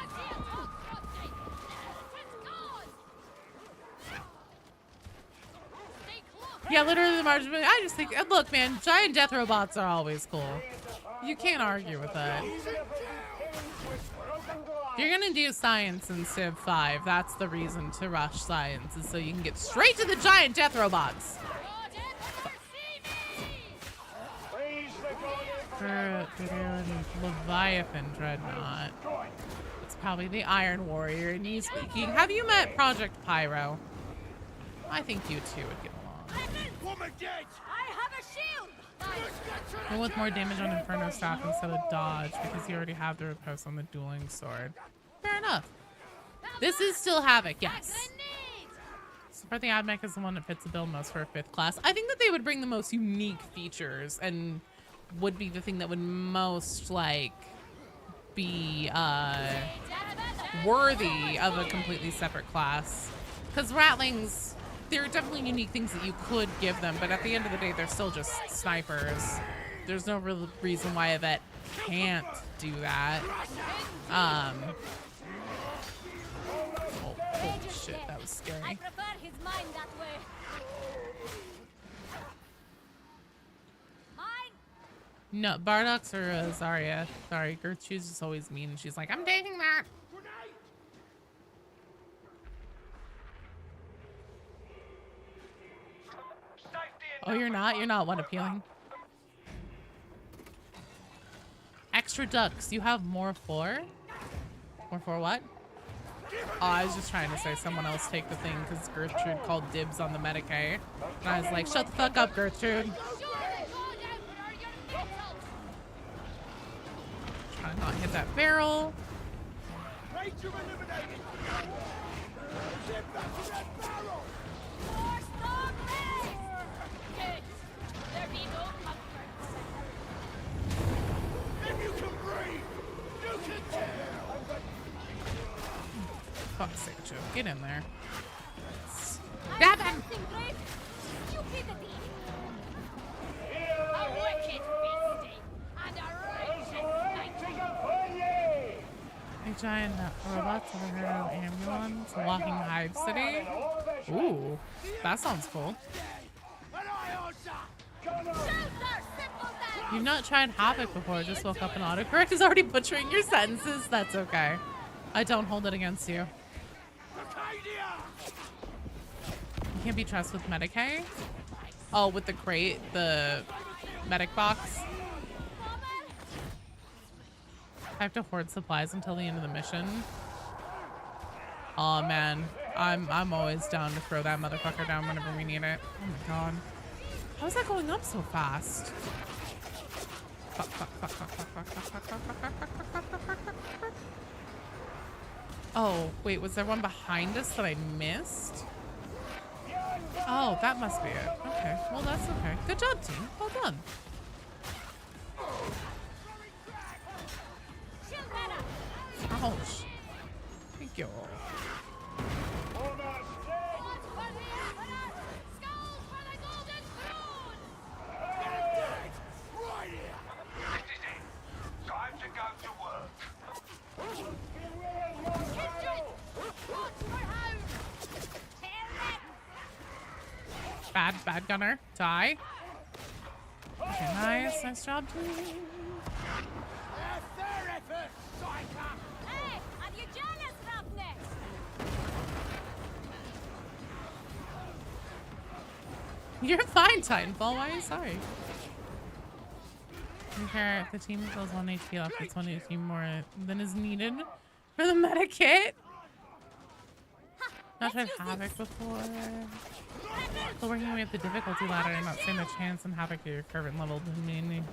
Yeah, literally the margin. I just think, look, man, giant death robots are always cool. You can't argue with that. You're gonna do science in Civ 5. That's the reason to rush science, is so you can get straight to the giant death robots. Leviathan Dreadnought. It's probably the Iron Warrior. And you speaking. Have you met Project Pyro? I think you two would get along. Woman dead. I have a shield. Go with more damage on Inferno Staff instead of dodge because you already have the riposte on the dueling sword. Fair enough. This is still Havoc, yes. Support the AdMech is the one that fits the bill most for a 5th class. I think that they would bring the most unique features and would be the thing that would most, like, be worthy of a completely separate class. Because Ratlings, there are definitely unique things that you could give them, but at the end of the day, they're still just snipers. There's no real reason why a vet can't do that. Oh, holy shit, that was scary. I prefer his mind that way. No, Bardock's or Zarya. Sorry, Gertrude's just always mean. And she's like, I'm taking that. Oh, you're not? You're not one appealing. Extra ducks. You have more for? More for what? Oh, I was just trying to say someone else take the thing because Gertrude called dibs on the Medicaid. And I was like, shut the fuck up, Gertrude. Try to not hit that barrel. Fuck's sake, Joe. Get in there. Stab him! A wicked beastie and a righteous knight. A giant robots ever heard of ambulance? Walking Hive City? Ooh, that sounds cool. You've not tried Havoc before, just woke up and autocorrect is already butchering your sentences. That's okay. I don't hold it against you. You can't be trusted with Medicaid? Oh, with the crate, the medic box. I have to hoard supplies until the end of the mission. Oh man, I'm always down to throw that motherfucker down whenever we need it. Oh my god. How is that going up so fast? Oh, wait, was there one behind us that I missed? Oh, that must be it. Okay, well that's okay. Good job, team. Well done. Ouch. Thank you. Bad gunner. Die. Okay, nice. Nice job, team. Hey, are you jealous, Roughneck? You're fine, Titanfall. Why are you sorry? Okay, if the team fills 1 HP left, it's 1 HP more than is needed for the meta kit. Not tried Havoc before. So working way up the difficulty ladder and not stand a chance in Havoc at your current level.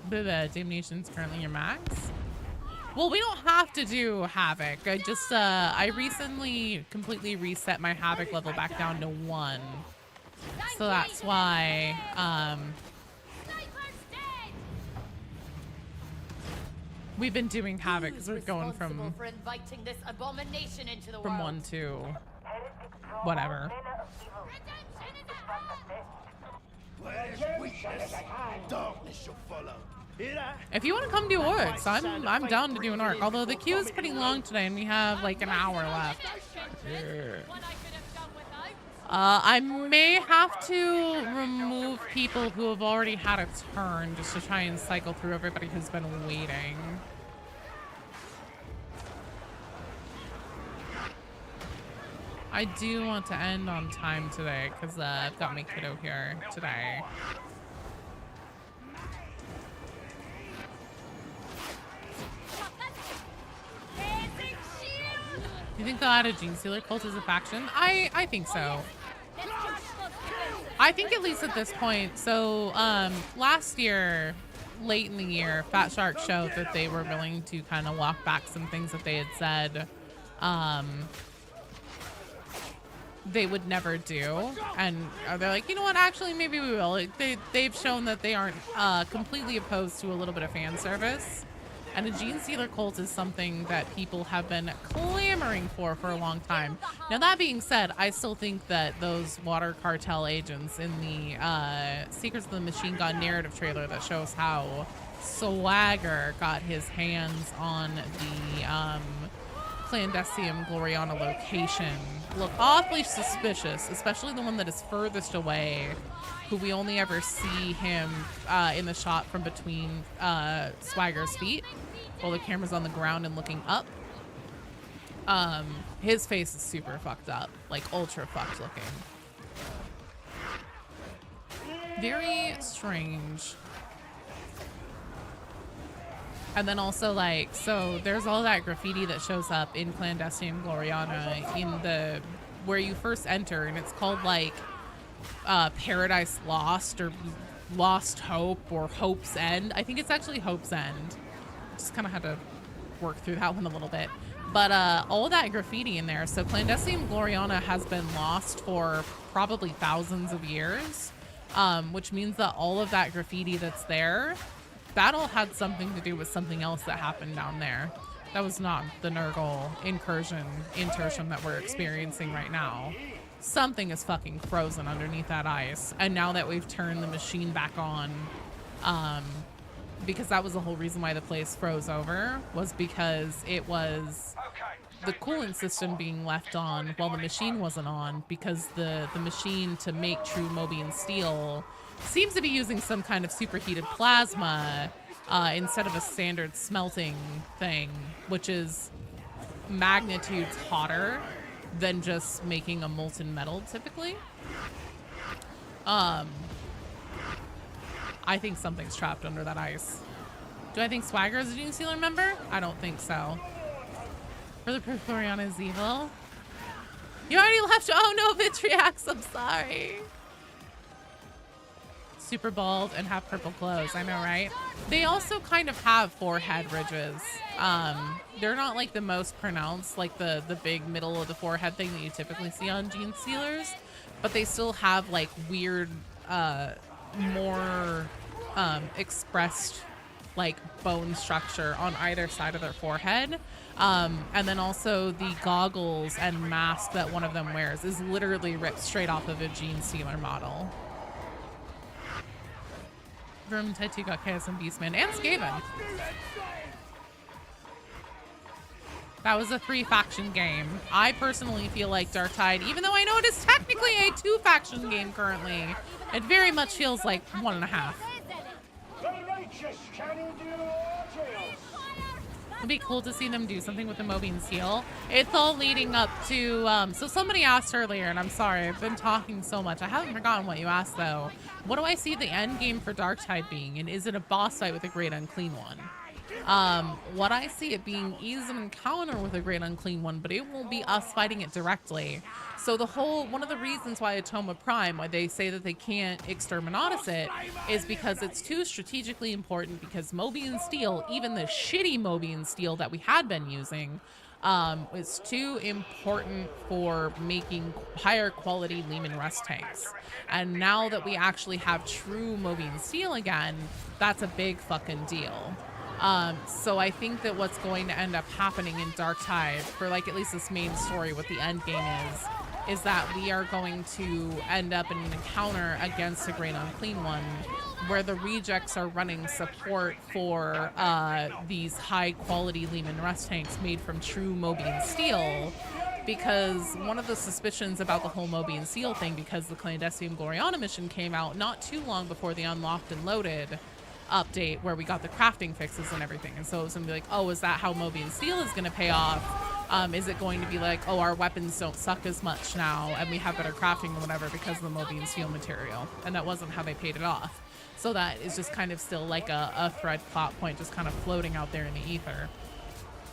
Damnation's currently your max. Well, we don't have to do Havoc. I just I recently completely reset my Havoc level back down to 1. So that's why we've been doing Havoc because we're going from for inviting this abomination into the 1 world? to whatever. Darkness shall follow. If you want to come do orcs, I'm down to do an orc. Although the queue is pretty long today and we have like an hour left. I may have to remove people who have already had a turn just to try and cycle through everybody who's been waiting. I do want to end on time today because I've got my kiddo here today. You think they'll add a Genestealer cult as a faction? I think so. I think at least at this point. So last year, late in the year, Fat Shark showed that they were willing to kind of walk back some things that they had said they would never do. And they're like, you know what, actually maybe we will. They've shown that they aren't completely opposed to a little bit of fan service. And a Genestealer cult is something that people have been clamoring for a long time. Now, that being said, I still think that those water cartel agents in the Secrets of the Machine Gun narrative trailer that shows how Swagger got his hands on the Clandestine Gloriana location look awfully suspicious, especially the one that is furthest away, who we only ever see him in the shot from between Swagger's feet while the camera's on the ground and looking up. His face is super fucked up, like ultra fucked looking. Very strange. And then also, like, so there's all that graffiti that shows up in Clandestine Gloriana in the where you first enter, and it's called like Paradise Lost or Lost Hope or Hope's End. I think it's actually Hope's End. Just kind of had to work through that one a little bit. But all that graffiti in there. So Clandestine Gloriana has been lost for probably thousands of years, which means that all of that graffiti that's there, that all had something to do with something else that happened down there. That was not the Nurgle intrusion that we're experiencing right now. Something is fucking frozen underneath that ice. And now that we've turned the machine back on, because that was the whole reason why the place froze over, was because it was the coolant system being left on while the machine wasn't on, because the machine, to make true Mobian steel, seems to be using some kind of superheated plasma instead of a standard smelting thing, which is magnitudes hotter than just making a molten metal typically. I think something's trapped under that ice. Do I think Swagger is a Genestealer member? I don't think so. Further proof Gloriana is evil. You already left. Oh no, Vitriax, I'm sorry. Super bald and have purple clothes. I know, right? They also kind of have forehead ridges. They're not like the most pronounced, like the big middle of the forehead thing that you typically see on Genestealers, but they still have like weird, more expressed like bone structure on either side of their forehead. And then also the goggles and mask that one of them wears is literally ripped straight off of a Genestealer model. Vermintide 2 got Chaos and Beastman and Skaven. That was a 3-faction game. I personally feel like Darktide, even though I know it is technically a 2-faction game currently, it very much feels like 1.5. It'd be cool to see them do something with the Mobian Seal. It's all leading up to, so somebody asked earlier, and I'm sorry, I've been talking so much. I haven't forgotten what you asked though. What do I see the end game for Darktide being? And is it a boss fight with a Great Unclean One? What I see it being is an encounter with a Great Unclean One, but it won't be us fighting it directly. So one of the reasons why Atoma Prime, why they say that they can't Exterminatus it, is because it's too strategically important, because Mobian Steel, even the shitty Mobian Steel that we had been using, is too important for making higher quality Lehman Rust tanks. And now that we actually have true Mobian Steel again, that's a big fucking deal. So I think that what's going to end up happening in Darktide, for like at least this main story, what the end game is is that we are going to end up in an encounter against a great Unclean One where the rejects are running support for these high-quality Lehman Russ tanks made from true Mobian steel, because one of the suspicions about the whole Mobian steel thing, because the Clandestine Gloriana mission came out not too long before the Unlocked and Loaded update where we got the crafting fixes and everything, and so it was gonna be like, oh, is that how Mobian steel is gonna pay off? Is it going to be like, oh, our weapons don't suck as much now and we have better crafting or whatever because of the Mobian steel material? And that wasn't how they paid it off. So that is just kind of still like a thread plot point just kind of floating out there in the ether.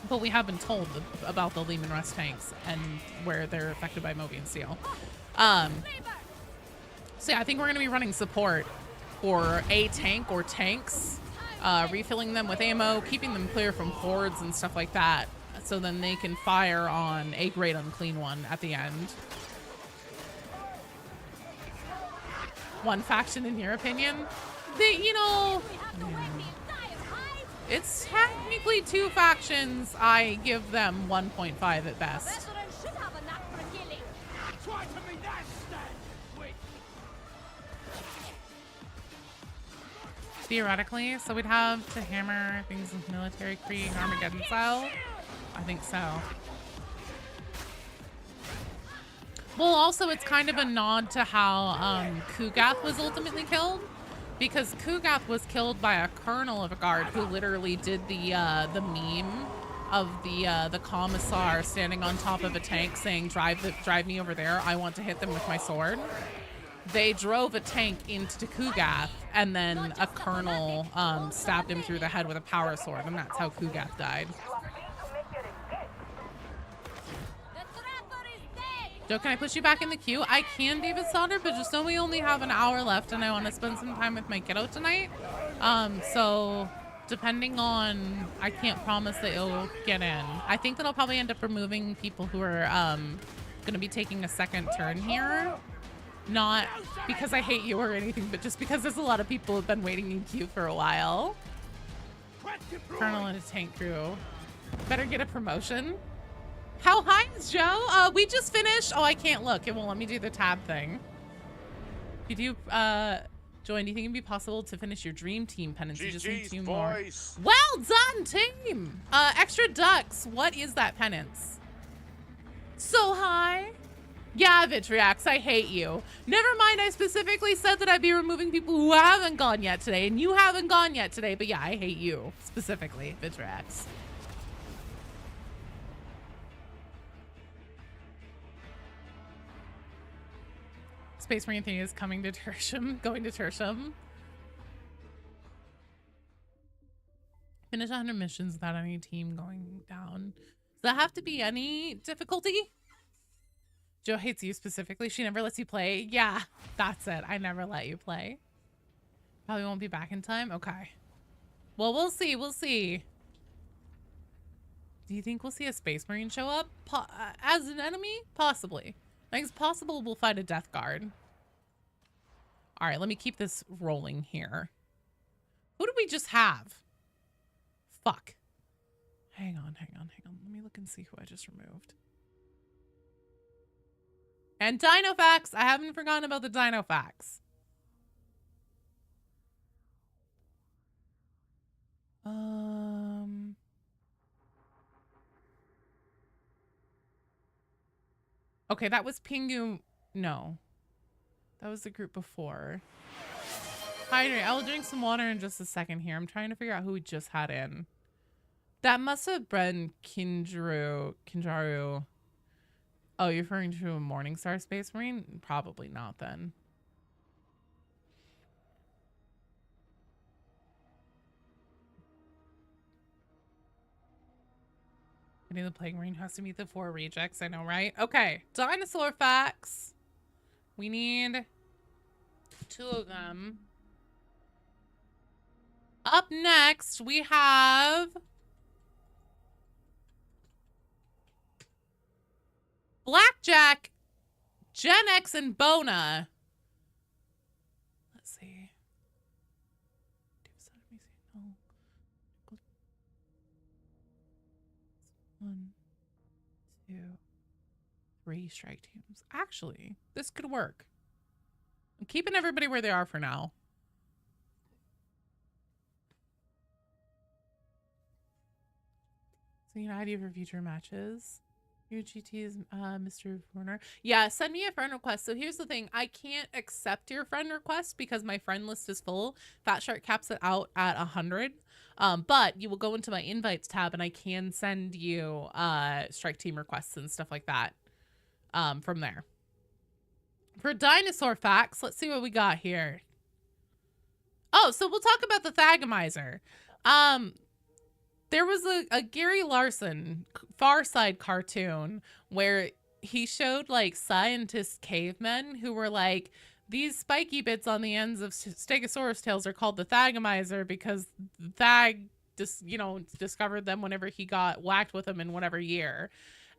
But we have been told about the Lehman Russ tanks and where they're affected by Mobian steel. So yeah, I think we're going to be running support for a tank or tanks, refilling them with ammo, keeping them clear from hordes and stuff like that, so then they can fire on a great Unclean One at the end. One faction in your opinion? You know, it's technically two factions. I give them 1.5 at best. Theoretically, so we'd have to hammer things with military Krieg Armageddon style. I think so. Well, also it's kind of a nod to how Kugath was ultimately killed, because Kugath was killed by a colonel of a guard who literally did the meme of the commissar standing on top of a tank saying, drive me over there, I want to hit them with my sword. They drove a tank into Kugath, and then a colonel stabbed him through the head with a power sword, and that's how Kugath died. Joe, can I push you back in the queue? I can, David Sauter, but just know we only have an hour left and I want to spend some time with my kiddo tonight. So depending on, I can't promise that you'll get in. I think that I'll probably end up removing people who are going to be taking a second turn here. Not because I hate you or anything, but just because there's a lot of people who've been waiting in queue for a while. Colonel and a tank crew. Better get a promotion. How high is Joe? We just finished. Oh, I can't look. It won't let me do the tab thing. If you do join, do you think it'd be possible to finish your dream team penance? You just need 2 more. Well done, team! Extra ducks. What is that penance? So high? Yeah, Vitriax, I hate you. Never mind, I specifically said that I'd be removing people who haven't gone yet today, and you haven't gone yet today, but yeah, I hate you, specifically, Vitriax. Space Marine thing is coming to Tertium, going to Tertium. Finish 100 missions without any team going down. Does that have to be any difficulty? Joe hates you specifically. She never lets you play. Yeah, that's it. I never let you play. Probably won't be back in time. Okay. Well, we'll see. We'll see. Do you think we'll see a Space Marine show up as an enemy? Possibly. I think it's possible we'll fight a Death Guard. All right, let me keep this rolling here. Who did we just have? Fuck. Hang on. Let me look and see who I just removed. And Dinofax. I haven't forgotten about the Dinofax. Okay, that was Pingu. No. That was the group before. Hydrate. I will drink some water in just a second here. I'm trying to figure out who we just had in. That must have been Kinjaru. Oh, you're referring to a Morningstar Space Marine? Probably not then. I need the Plague Marine has to meet the 4 rejects. I know, right? Okay. Dinosaur facts. We need 2 of them. Up next, we have Blackjack, Gen X, and Bona. Let's see. 1, 2, 3 strike teams. Actually, this could work. I'm keeping everybody where they are for now. So you know, idea for future matches. Your GT is Mr. Warner. Yeah, send me a friend request. So here's the thing. I can't accept your friend request because my friend list is full. Fat Shark caps it out at 100. But you will go into my invites tab and I can send you strike team requests and stuff like that from there. For dinosaur facts, let's see what we got here. Oh, so we'll talk about the Thagomizer. There was a Gary Larson Far Side cartoon where he showed like scientist cavemen who were like, these spiky bits on the ends of Stegosaurus tails are called the Thagomizer because Thag just, you know, discovered them whenever he got whacked with them in whatever year.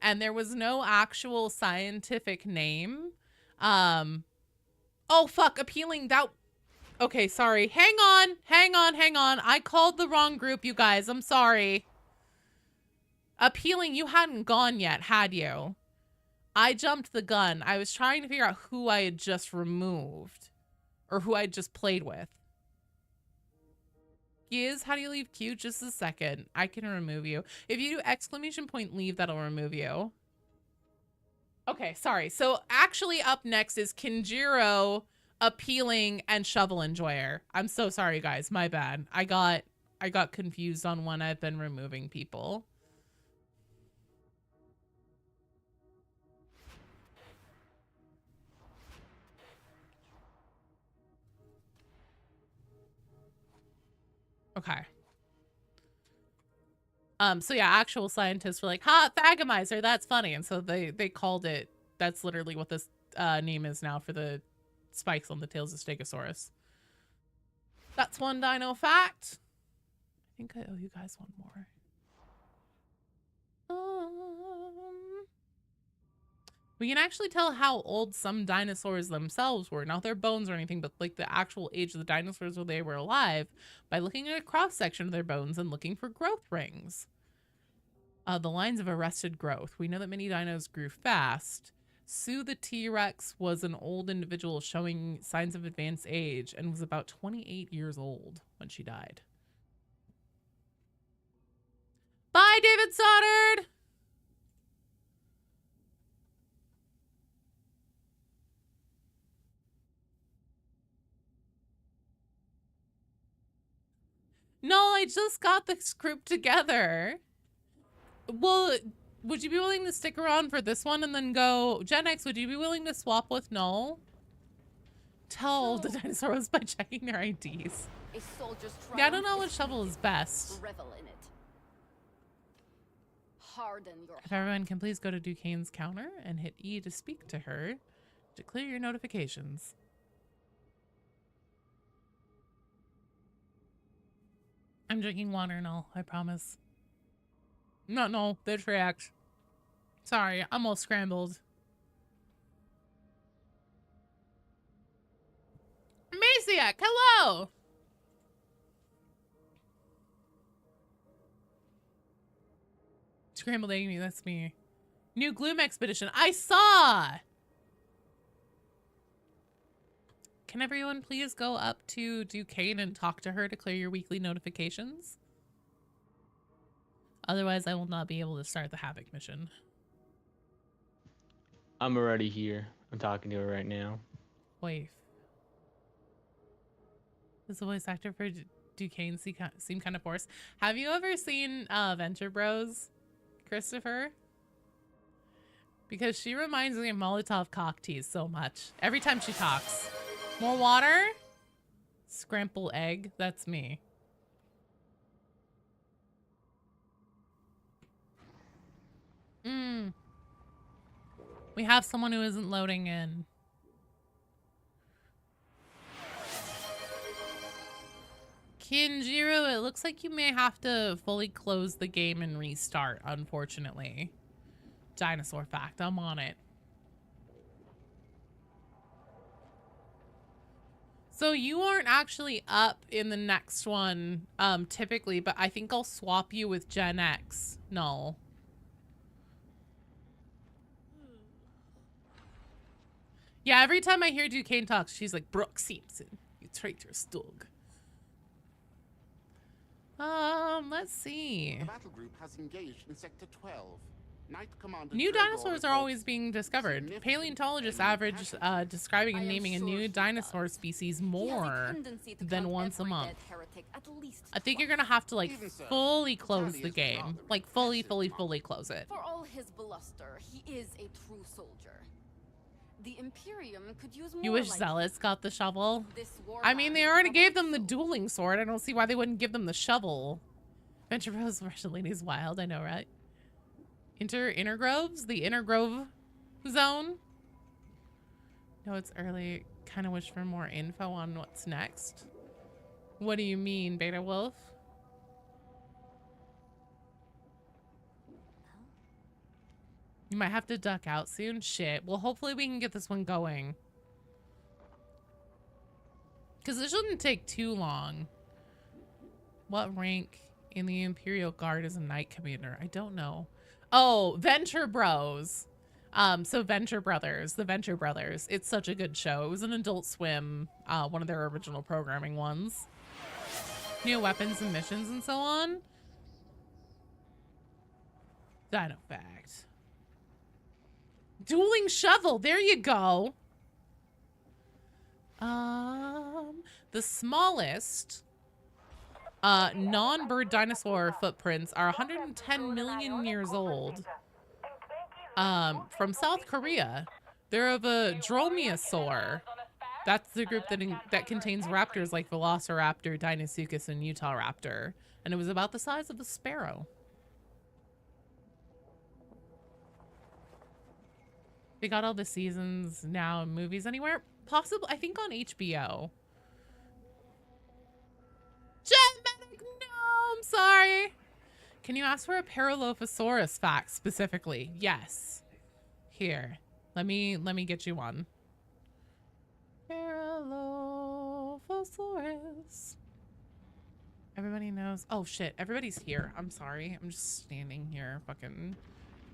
And there was no actual scientific name. Oh fuck, appealing that. Okay, sorry. Hang on. I called the wrong group, you guys. I'm sorry. Appealing, you hadn't gone yet, had you? I jumped the gun. I was trying to figure out who I had just removed. Or who I just played with. Giz, how do you leave queue? Just a second. I can remove you. If you do exclamation point leave, that'll remove you. Okay, sorry. So actually up next is Kinjiro, Appealing, and Shovel Enjoyer. I'm so sorry, guys. My bad. I got confused on when I've been removing people. Okay. So yeah, actual scientists were like, ha, Thagomizer, that's funny. And so they called it, that's literally what this name is now for the spikes on the tails of Stegosaurus. That's one dino fact. I think I owe you guys one more. We can actually tell how old some dinosaurs themselves were, not their bones or anything, but like the actual age of the dinosaurs when they were alive, by looking at a cross-section of their bones and looking for growth rings. The lines of arrested growth. We know that many dinos grew fast. Sue the T-Rex was an old individual showing signs of advanced age and was about 28 years old when she died. Bye, David Stoddard! No, I just got this group together. Well, would you be willing to stick around for this one and then go? Gen X, would you be willing to swap with Null? Tell the dinosaurs by checking their IDs. Yeah, I don't know which shovel is best. Revel in it. Harden your If everyone can please go to Duquesne's counter and hit E to speak to her to clear your notifications. I'm drinking water, Null, I promise. No, they're tracks. Sorry, I'm all scrambled. Masiak, hello! Scrambled Amy, that's me. New Gloom Expedition, I saw! Can everyone please go up to Duquesne and talk to her to clear your weekly notifications? Otherwise, I will not be able to start the Havoc mission. I'm already here. I'm talking to her right now. Wait. Does the voice actor for Duquesne seem kind of forced? Have you ever seen Venture Bros, Christopher? Because she reminds me of Molotov cocktease so much. Every time she talks. More water? Scramble egg. That's me. We have someone who isn't loading in. Kinjiro, it looks like you may have to fully close the game and restart, unfortunately. Dinosaur fact, I'm on it. So you aren't actually up in the next one, typically, but I think I'll swap you with Gen X. No. Yeah, every time I hear Duquesne talk, she's like, Brooke Simpson, you traitorous dog. Let's see. The battle group has engaged in Sector 12. Knight Commander New Dragor dinosaurs are reports always being discovered. Paleontologists average describing and naming a new dinosaur species more than once a month. I think you're gonna have to like fully close the game. Like fully close it. For all his bluster, he is a true soldier. The Imperium could use more. You wish like Zealots got the shovel? this war I mean, they already gave them the dueling sword. I don't see why they wouldn't give them the shovel. Venture Bros Russian Lady's wild, I know, right? Inner Groves? The Inner Grove zone? No, it's early. Kind of wish for more info on what's next. What do you mean, Beta Wolf? You might have to duck out soon. Shit. Well, hopefully we can get this one going. Because it shouldn't take too long. What rank in the Imperial Guard is a Knight Commander? I don't know. Oh, Venture Bros. So Venture Brothers. The Venture Brothers. It's such a good show. It was an Adult Swim, one of their original programming ones. New weapons and missions and so on. Dino fact. Dueling shovel. There you go. The smallest non-bird dinosaur footprints are 110 million years old. From South Korea. They're of a Dromaeosaur. That's the group that contains raptors like Velociraptor, Deinosuchus, and Utahraptor. And it was about the size of a sparrow. They got all the seasons now and movies anywhere. Possible, I think on HBO. Genmetic, no, I'm sorry. Can you ask for a Paralophosaurus fact specifically? Yes. Here, let me get you one. Paralophosaurus. Everybody knows. Oh shit, everybody's here. I'm sorry. I'm just standing here fucking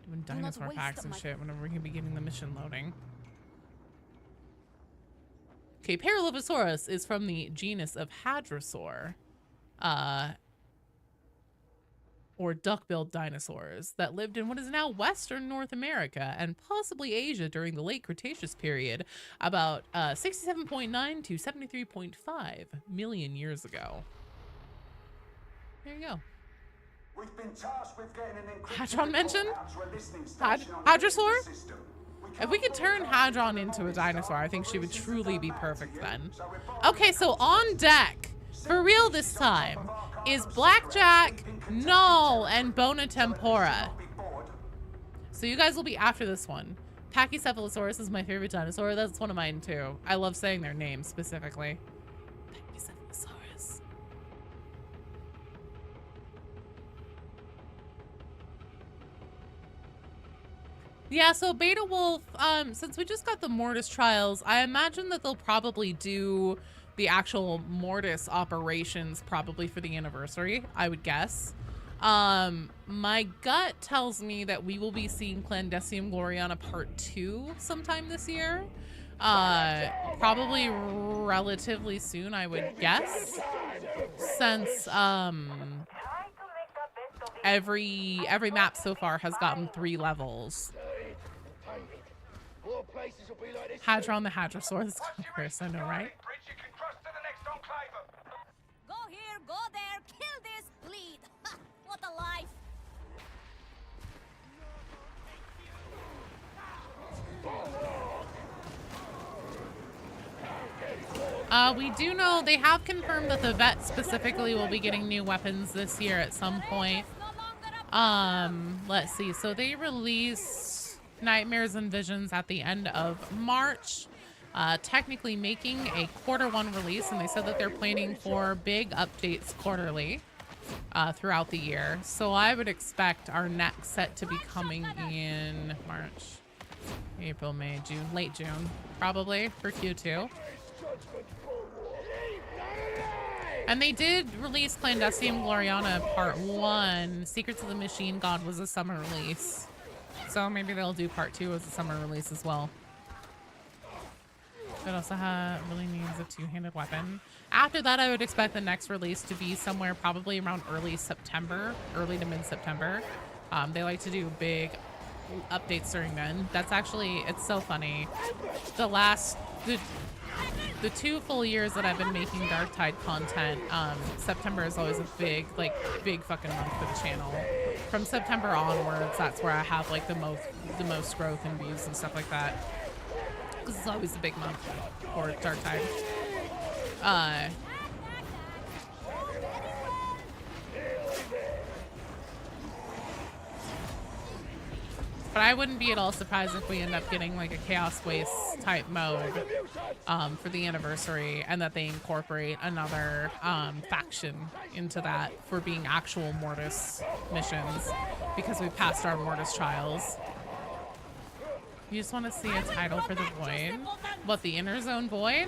doing dinosaur facts and shit whenever we can be getting the mission loading. Okay, Paralophosaurus is from the genus of Hadrosaur, or duck-billed dinosaurs that lived in what is now Western North America and possibly Asia during the late Cretaceous period, about 67.9 to 73.5 million years ago. There you go. We've been tasked with getting an Hadron mentioned? Hadrosaur? If we could turn Hadron into a dinosaur, I think she would truly be perfect then. Okay, so on deck, for real this time, is Blackjack, Null, and Bonatempora. So you guys will be after this one. Pachycephalosaurus is my favorite dinosaur. That's one of mine too. I love saying their names specifically. Pachycephalosaurus. Yeah, so Beta Wolf, since we just got the Mortis trials, I imagine that they'll probably do the actual Mortis operations probably for the anniversary, I would guess. My gut tells me that we will be seeing Clandestium Gloriana Part 2 sometime this year. Probably relatively soon, I would guess. Since, every map so far has gotten 3 levels. Hadron the Hadrosaur, that's Chris, I know, right? Go here, go there, kill this, bleed. Ha, what a life. We do know they have confirmed that the vet specifically will be getting new weapons this year at some point. Let's see. So they released Nightmares and Visions at the end of March, technically making a Q1 release, and they said that they're planning for big updates quarterly throughout the year. So I would expect our next set to be coming in March, April, May, June, late June, probably for Q2. And they did release Clandestium Gloriana Part 1. Secrets of the Machine God was a summer release. So maybe they'll do Part 2 as a summer release as well. It also really needs a two-handed weapon. After that, I would expect the next release to be somewhere probably around early September, early to mid-September. They like to do big updates during then. That's actually, it's so funny. The 2 full years that I've been making Darktide content, September is always a big fucking month for the channel. From September onwards, that's where I have like the most growth in views and stuff like that. This is always a big month for Darktide. But I wouldn't be at all surprised if we end up getting like a Chaos Waste type mode for the anniversary, and that they incorporate another faction into that for being actual Mortis missions, because we passed our Mortis trials. You just want to see a title for the Void? What, the Inner Zone Void?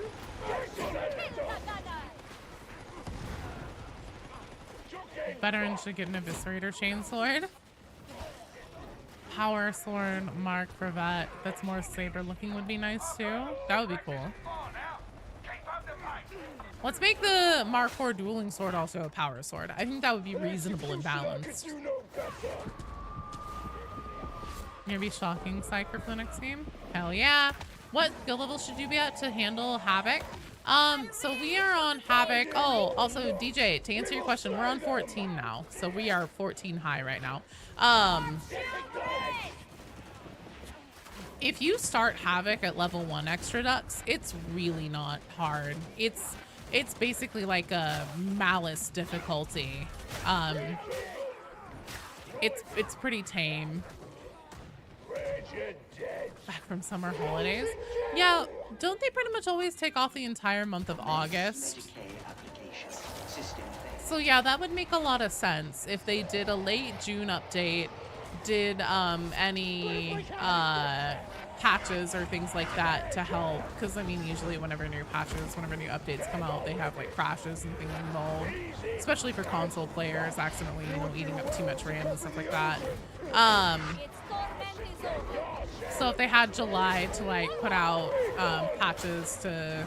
Veteran should get an Eviscerator Chainsword. Power Sword, Mark Brevet, that's more saber looking would be nice too. That would be cool. Let's make the Mark IV Dueling Sword also a Power Sword. I think that would be reasonable and balanced. You're gonna be shocking Psyker for the next game? Hell yeah. What skill level should you be at to handle Havoc? So we are on Havoc. Oh, also DJ, to answer your question, we're on 14 now. So we are 14 high right now. If you start Havoc at level 1 extra ducks, it's really not hard. It's basically like a Malice difficulty. It's pretty tame. Back from summer holidays. Yeah, don't they pretty much always take off the entire month of August? So yeah, that would make a lot of sense if they did a late June update, did any patches or things like that to help, because I mean usually whenever new updates come out, they have like crashes and things involved, especially for console players accidentally, you know, eating up too much RAM and stuff like that. So if they had July to like put out patches to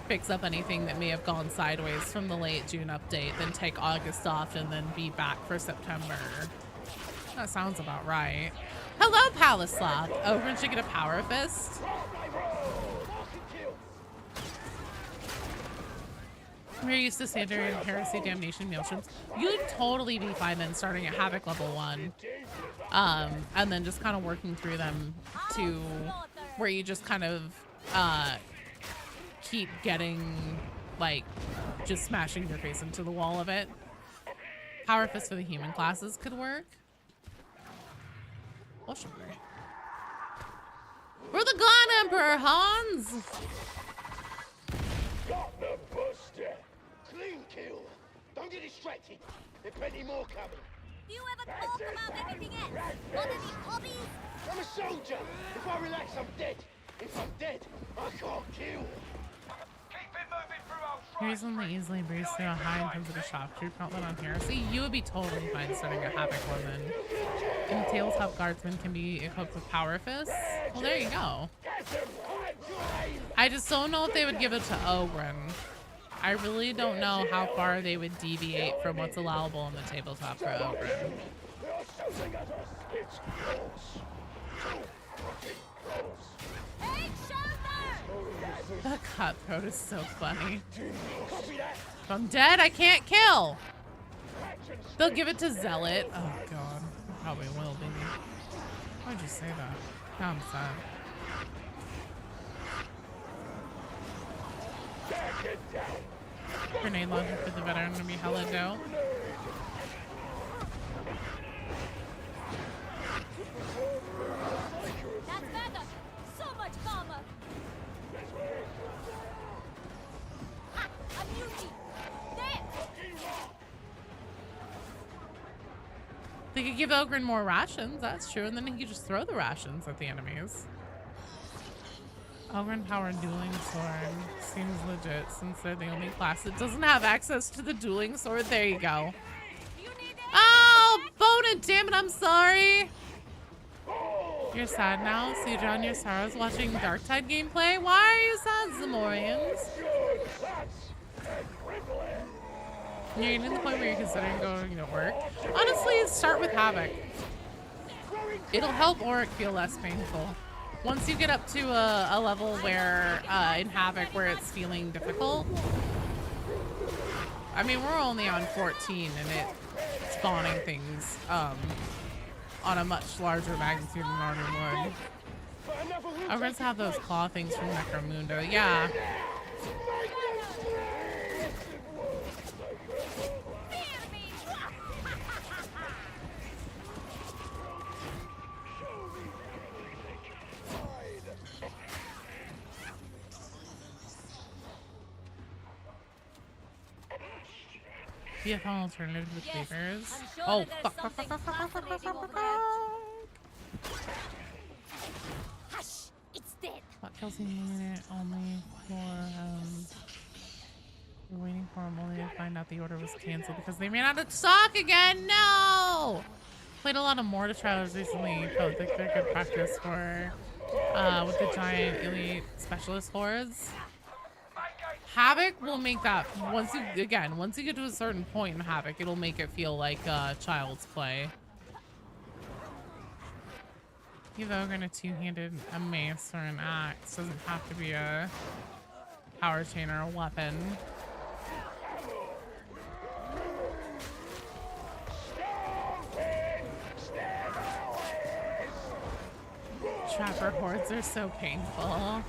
fix up anything that may have gone sideways from the late June update, then take August off and then be back for September. That sounds about right. Hello, Palaslop. Ogren should get a Power Fist. We're used to standard Heresy, Damnation, Maelstroms. You'd totally be fine then starting at Havoc level 1. And then just kind of working through them to where you just kind of keep getting, like, just smashing your face into the wall of it. Power Fist for the human classes could work. Well, sure. We're the God Emperor, Hans! Got the buster. Clean kill. Don't get distracted. There's plenty more coming. Do you ever talk about anything else? Got any hobbies? I'm a soldier. If I relax, I'm dead. If I'm dead, I can't kill. Here's one that easily breeze through a high in terms of the shock troop outlet on Heresy. You would be totally fine starting a Havoc one then. And the Tabletop Guardsman can be equipped with Power Fists. Well, there you go. I just don't know if they would give it to Ogren. I really don't know how far they would deviate from what's allowable in the tabletop for Ogren. The cutthroat is so funny. If I'm dead, I can't kill. They'll give it to Zealot. Oh god, probably will be. Why'd you say that? Now I'm sad. Grenade launcher for the veteran to be hella dope. That's better. So much calmer. Ha! A beauty. There. They could give Ogren more rations, that's true, and then he could just throw the rations at the enemies. Ogren Power Dueling Sword seems legit since they're the only class that doesn't have access to the Dueling Sword. There you go. Oh, Bona, damn it, I'm sorry. You're sad now, so you drown your sorrows watching Darktide gameplay? Why are you sad, Zamorians? You're getting to the point where you're considering going to work. Honestly, start with Havoc. It'll help Auric feel less painful. Once you get up to a level where, in Havoc, where it's feeling difficult. I mean, we're only on 14 and it's spawning things, on a much larger magnitude than Armor 1. I'm going to have those claw things from Necromundo. Yeah. Be a fun alternative to the creepers. Oh, fuck. Hush! It's dead. What kills me in a minute only for, we're waiting for him only to find out the order was canceled because they ran out of stock again. No! Played a lot of Mortar Trials recently. Felt like they're good practice for, with the giant elite specialist hordes. Havoc will make that, once you get to a certain point in Havoc, it'll make it feel like child's play. Give Ogre a two-handed, a mace, or an axe. Doesn't have to be a power chain or a weapon. Trapper hordes are so painful.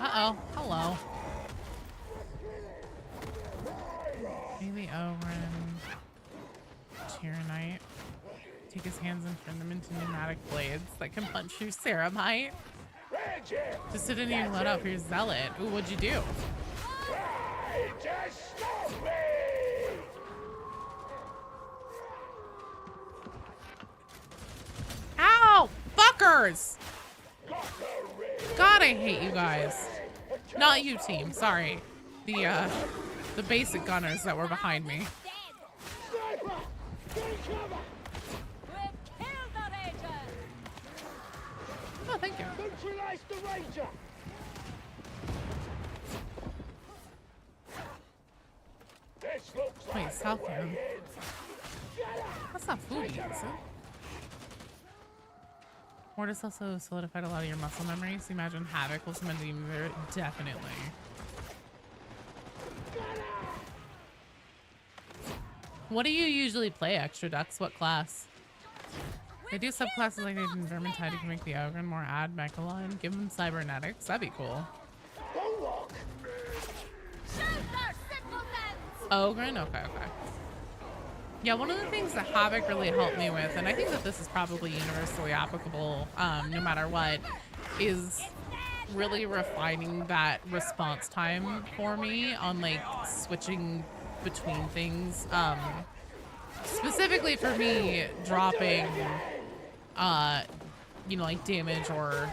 Uh-oh. Hello. Maybe Oren. Tyrannite. Take his hands and turn them into pneumatic blades that can punch through ceramite. Just didn't even let up your zealot. Ooh, what'd you do? Ow! Fuckers! God, I hate you guys. Not you, team. Sorry. The basic gunners that were behind me. Oh, thank you. Wait, self-cam. That's not food, is it? Mortis also solidified a lot of your muscle memory, so imagine Havoc will cement even there. Definitely. What do you usually play, Extra Ducks? What class? They do subclasses like they did in Vermintide. You can make the Ogre more ad Mechalon. Give them cybernetics. That'd be cool. Ogre? Okay. Yeah, one of the things that Havoc really helped me with, and I think that this is probably universally applicable no matter what, is really refining that response time for me on like switching between things. Specifically for me, dropping, you know, like damage or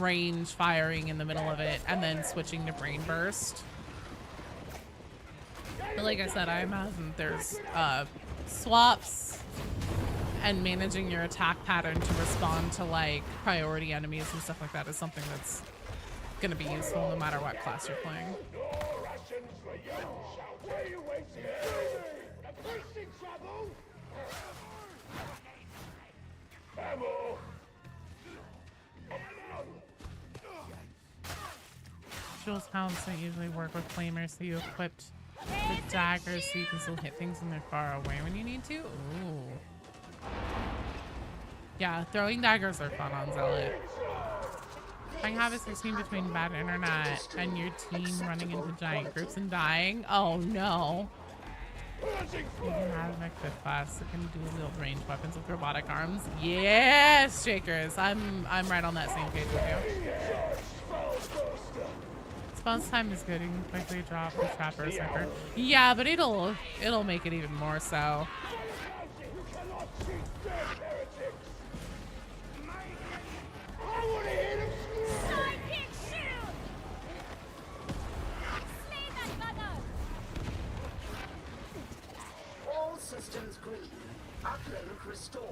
range firing in the middle of it and then switching to brain burst. But like I said, I imagine there's swaps and managing your attack pattern to respond to like priority enemies and stuff like that is something that's going to be useful no matter what class you're playing. Jules Pounds don't usually work with flamers, so you equipped with daggers so you can still hit things when they're far away when you need to. Ooh. Yeah, throwing daggers are fun on Zealot. I have a 16 between bad internet and your team running into giant groups and dying. Oh no. You can have an equipped class that can do wield range weapons with robotic arms. Yes, Shakers. I'm right on that same page with you. Response time is good. You can quickly drop the trapper or Psyker. Yeah, but it'll make it even more so. Also systems green. Uplink restored.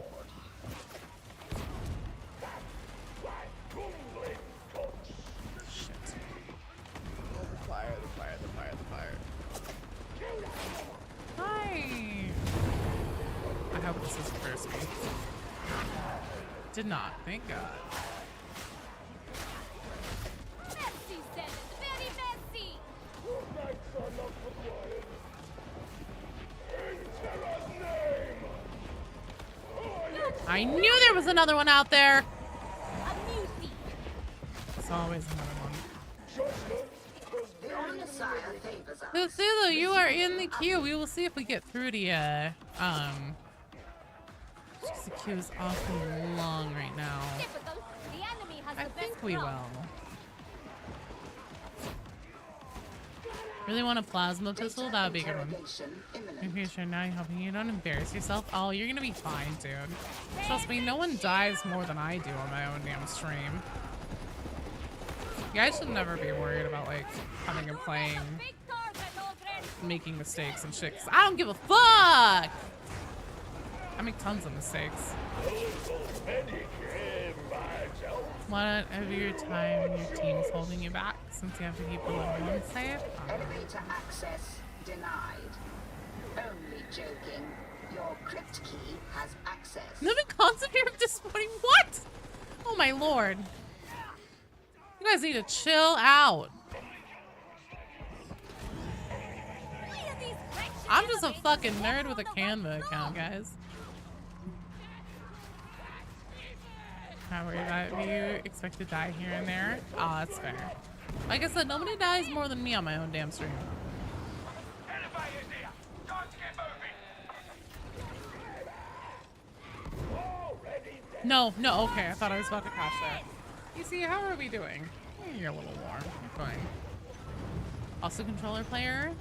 Shit. Oh, the fire, the fire, the fire, the fire. Hi. I hope this is first me. Did not, thank God. Messy, Zenith, very messy. I knew there was another one out there. A mutiny. There's always another one. Your Messiah favors us. Lucilla, you are in the queue. We will see if we get through to you. The queue is awfully long right now. Typical. The enemy has I the think best we crop. will. Really want a plasma pistol? That would be a good one. Okay, sure. Now you're helping you. Don't embarrass yourself. Oh, you're gonna be fine, dude. Trust me, no one dies more than I do on my own damn stream. You guys should never be worried about, like, coming and playing, making mistakes and shit, 'cause I don't give a fuck! I make tons of mistakes. What of your time your team's holding you back since you have to keep the level 1 safe? Elevator access denied. Only joking. Your crypt key has access. Living concept here of disappointing. What? Oh my lord. You guys need to chill out. I'm just a fucking nerd with a Canva account, guys. Not worried about it. You expect to die here and there. Oh, that's fair. Like I said, nobody dies more than me on my own damn stream. No, okay. I thought I was about to crash there. You see, how are we doing? You're a little warm. You're fine. Also controller player.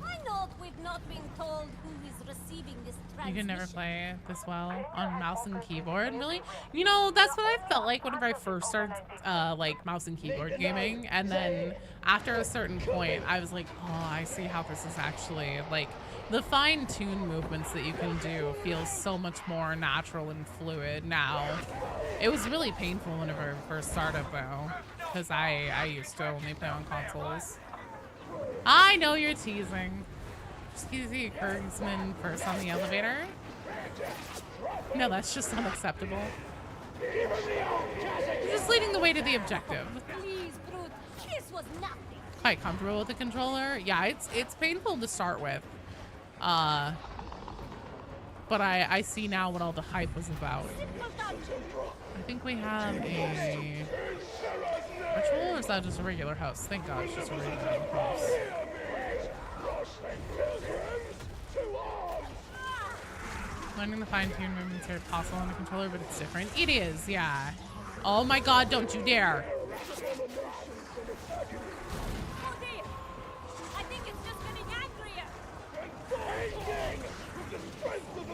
I know we've not been told who is receiving this You transmission. can never play this well on mouse and keyboard, really? You know, that's what I felt like whenever I first started, like, mouse and keyboard gaming. And then after a certain point, I was like, oh, I see how this is actually, like, the fine-tuned movements that you can do feels so much more natural and fluid now. It was really painful whenever I first started, though, because I used to only play on consoles. I know you're teasing. Just easy Kurtzman first on the elevator. No, that's just unacceptable. You're just leading the way to the objective. Please, Brute. This was nothing. Quite comfortable with the controller. Yeah, it's painful to start with. But I see now what all the hype was about. I think we have a ritual, or is that just a regular house? Thank God it's just a regular house. Learning the fine-tuned movements here possible on the controller, but it's different. It is, yeah. Oh my God, don't you dare. Oh dear. I think it's just getting angrier.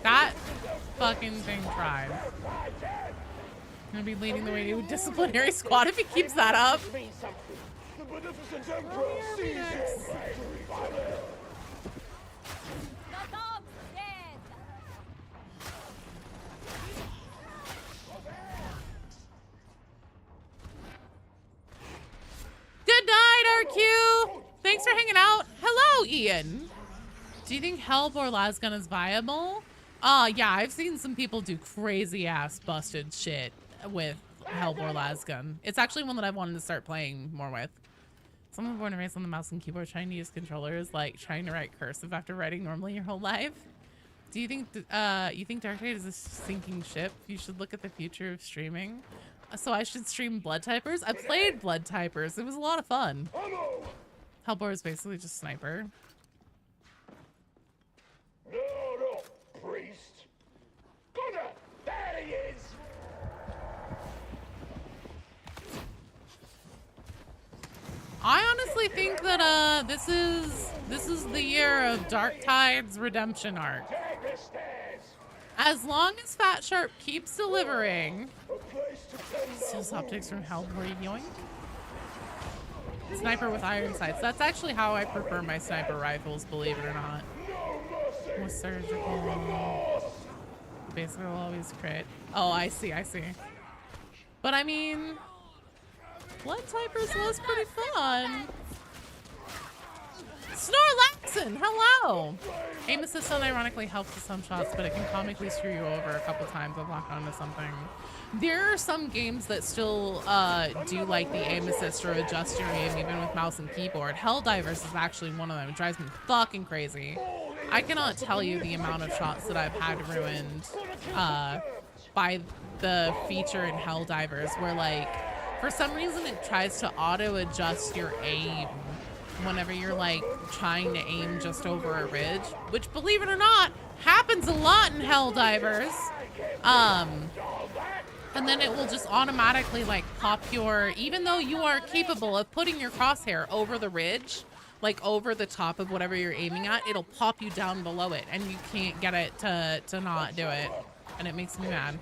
That fucking thing tried. Gonna be leading the way to a disciplinary squad if he keeps that up. The beneficent Emperor sees his victory. The dog's dead. Good night, RQ. Thanks for hanging out. Hello, Ian. Do you think Help or Lasgun is viable? Yeah, I've seen some people do crazy ass busted shit with Help or Lasgun. It's actually one that I've wanted to start playing more with. Someone born and raised on the mouse and keyboard trying to use controllers like trying to write cursive after writing normally your whole life. Do you think you think Darktide is a sinking ship? You should look at the future of streaming. So I should stream Blood Typers? I played Blood Typers. It was a lot of fun. Hellbore is basically just sniper. No, priest. Gunner, there he is. I honestly think that this is the year of Darktide's redemption arc. As long as Fat Sharp keeps delivering. Steals optics from Hellbore, yoink. Sniper with iron sights. That's actually how I prefer my sniper rifles, believe it or not. with surgical. Basically, will always crit. Oh, I see. But I mean, Blood Typers was pretty fun. Snorlaxin, hello! Aim assist unironically helps with some shots, but it can comically screw you over a couple times if locked onto something. There are some games that still do like the aim assist or adjust your aim even with mouse and keyboard. Helldivers is actually one of them. It drives me fucking crazy. I cannot tell you the amount of shots that I've had ruined by the feature in Helldivers where, like, for some reason it tries to auto-adjust your aim whenever you're, like, trying to aim just over a ridge, which, believe it or not, happens a lot in Helldivers. And then it will just automatically, like, pop your, even though you are capable of putting your crosshair over the ridge, like over the top of whatever you're aiming at, it'll pop you down below it, and you can't get it to not do it. And it makes me mad.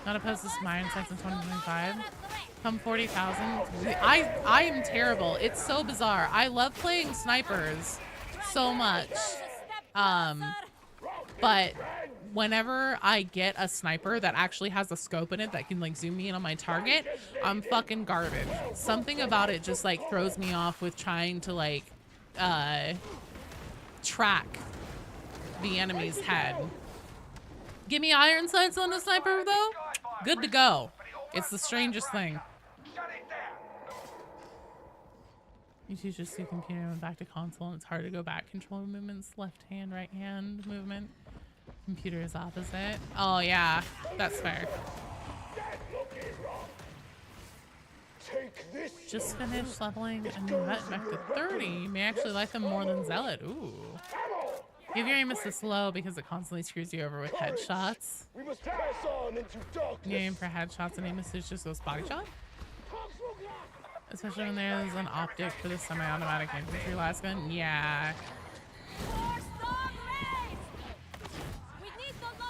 Not opposed to Smite Insights in 2025. Come 40,000. I am terrible. It's so bizarre. I love playing snipers so much. But whenever I get a sniper that actually has a scope in it that can, like, zoom me in on my target, I'm fucking garbage. Something about it just, like, throws me off with trying to, like, track the enemy's head. Give me iron sights on a sniper, though? Good to go. It's the strangest thing. You two just see computer and went back to console, and it's hard to go back. Control movements, left hand, right hand movement. Computer is opposite. Oh yeah, that's fair. Just finished leveling a new vet back to 30. You may actually like them more than Zealot. Ooh. Give your aim assist low because it constantly screws you over with headshots. You aim for headshots and aim assist just goes body shot? Especially when there's an optic for the semi-automatic infantry last gun. Yeah.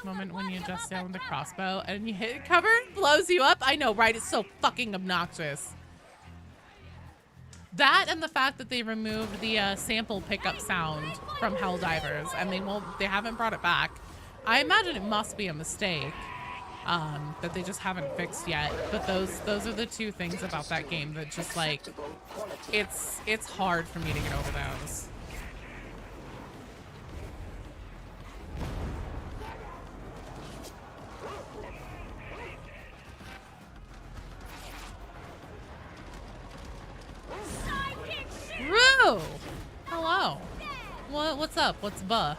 Moment when you adjust down with the crossbow and you hit cover, blows you up. I know, right? It's so fucking obnoxious. That and the fact that they removed the sample pickup sound from Helldivers and they haven't brought it back. I imagine it must be a mistake that they just haven't fixed yet. But those are the two things about that game that just, like, it's hard for me to get over those. Roo! Hello. What's up? What's buh?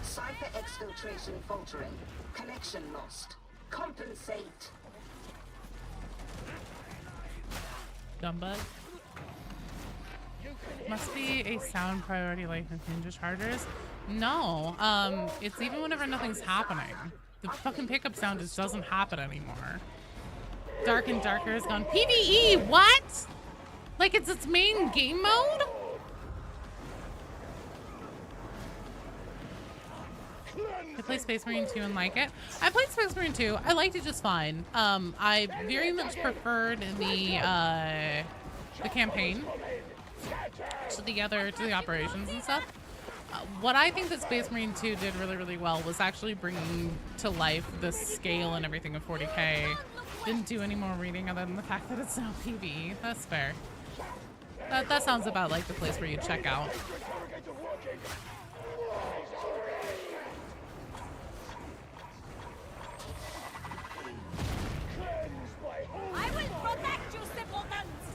Psyker exfiltration faltering. Connection lost. Compensate. Gumbug. Must be a sound priority like Ninja Chargers. No, it's even whenever nothing's happening. The fucking pickup sound just doesn't happen anymore. Dark and Darker has gone PvE. What? Like it's its main game mode? I played Space Marine 2 and like it. I played Space Marine 2. I liked it just fine. I very much preferred the campaign to the operations and stuff. What I think that Space Marine 2 did really, really well was actually bringing to life the scale and everything of 40k. Didn't do any more reading other than the fact that it's now PvE. That's fair. That sounds about like the place where you check out. I will protect you, simpletons!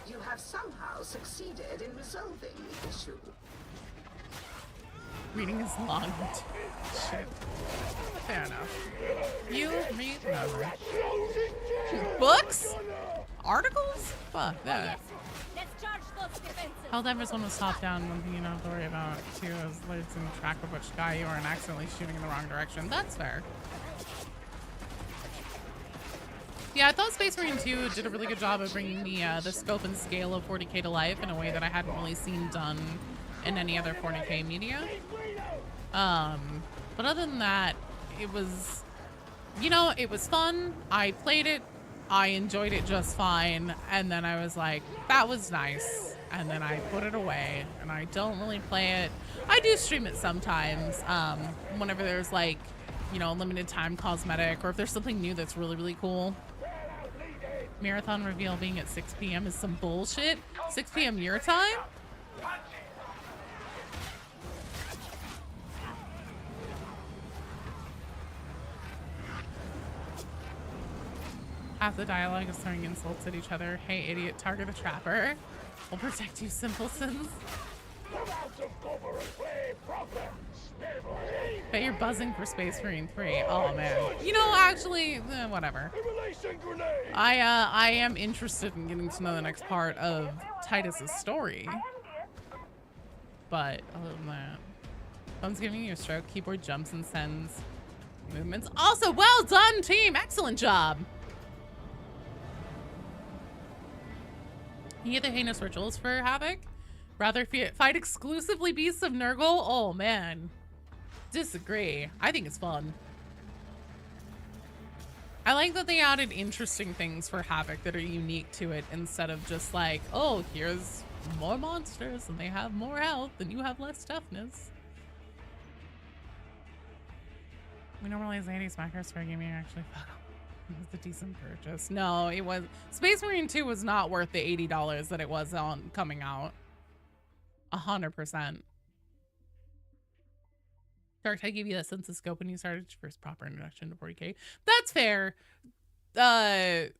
You have somehow succeeded in resolving the issue. Reading is long. Shit. Fair enough. You read number. Books? articles? Fuck that. Let's charge those defenses. Hell Denver's one was top down. One thing you don't have to worry about too is losing track of which guy you are and accidentally shooting in the wrong direction. That's fair. Yeah, I thought Space Marine 2 did a really good job of bringing the scope and scale of 40k to life in a way that I hadn't really seen done in any other 40k media. But other than that, it was, you know, it was fun. I played it. I enjoyed it just fine. And then I was like, that was nice. And then I put it away and I don't really play it. I do stream it sometimes, whenever there's like, you know, limited time cosmetic or if there's something new that's really, really cool. Marathon reveal being at 6 p.m. is some bullshit. 6 p.m. your time? Half the dialogue is throwing insults at each other. Hey, idiot, target the trapper. We'll protect you, simpletons. Bet you're buzzing for Space Marine 3. Oh, man. You know, actually, whatever. I am interested in getting to know the next part of Titus's story. But other than that, phone's giving you a stroke. Keyboard jumps and sends movements. Also, well done, team. Excellent job. Any other heinous rituals for Havoc? Rather fight exclusively beasts of Nurgle? Oh, man. Disagree. I think it's fun. I like that they added interesting things for Havoc that are unique to it instead of just like, oh, here's more monsters and they have more health and you have less toughness. We don't realize 80 smackers for gaming actually fuck. It was a decent purchase. No, it was. Space Marine 2 was not worth the $80 that it was on coming out. 100%. Darktide gave you that sense of scope when you started your first proper introduction to 40k. That's fair. Darktide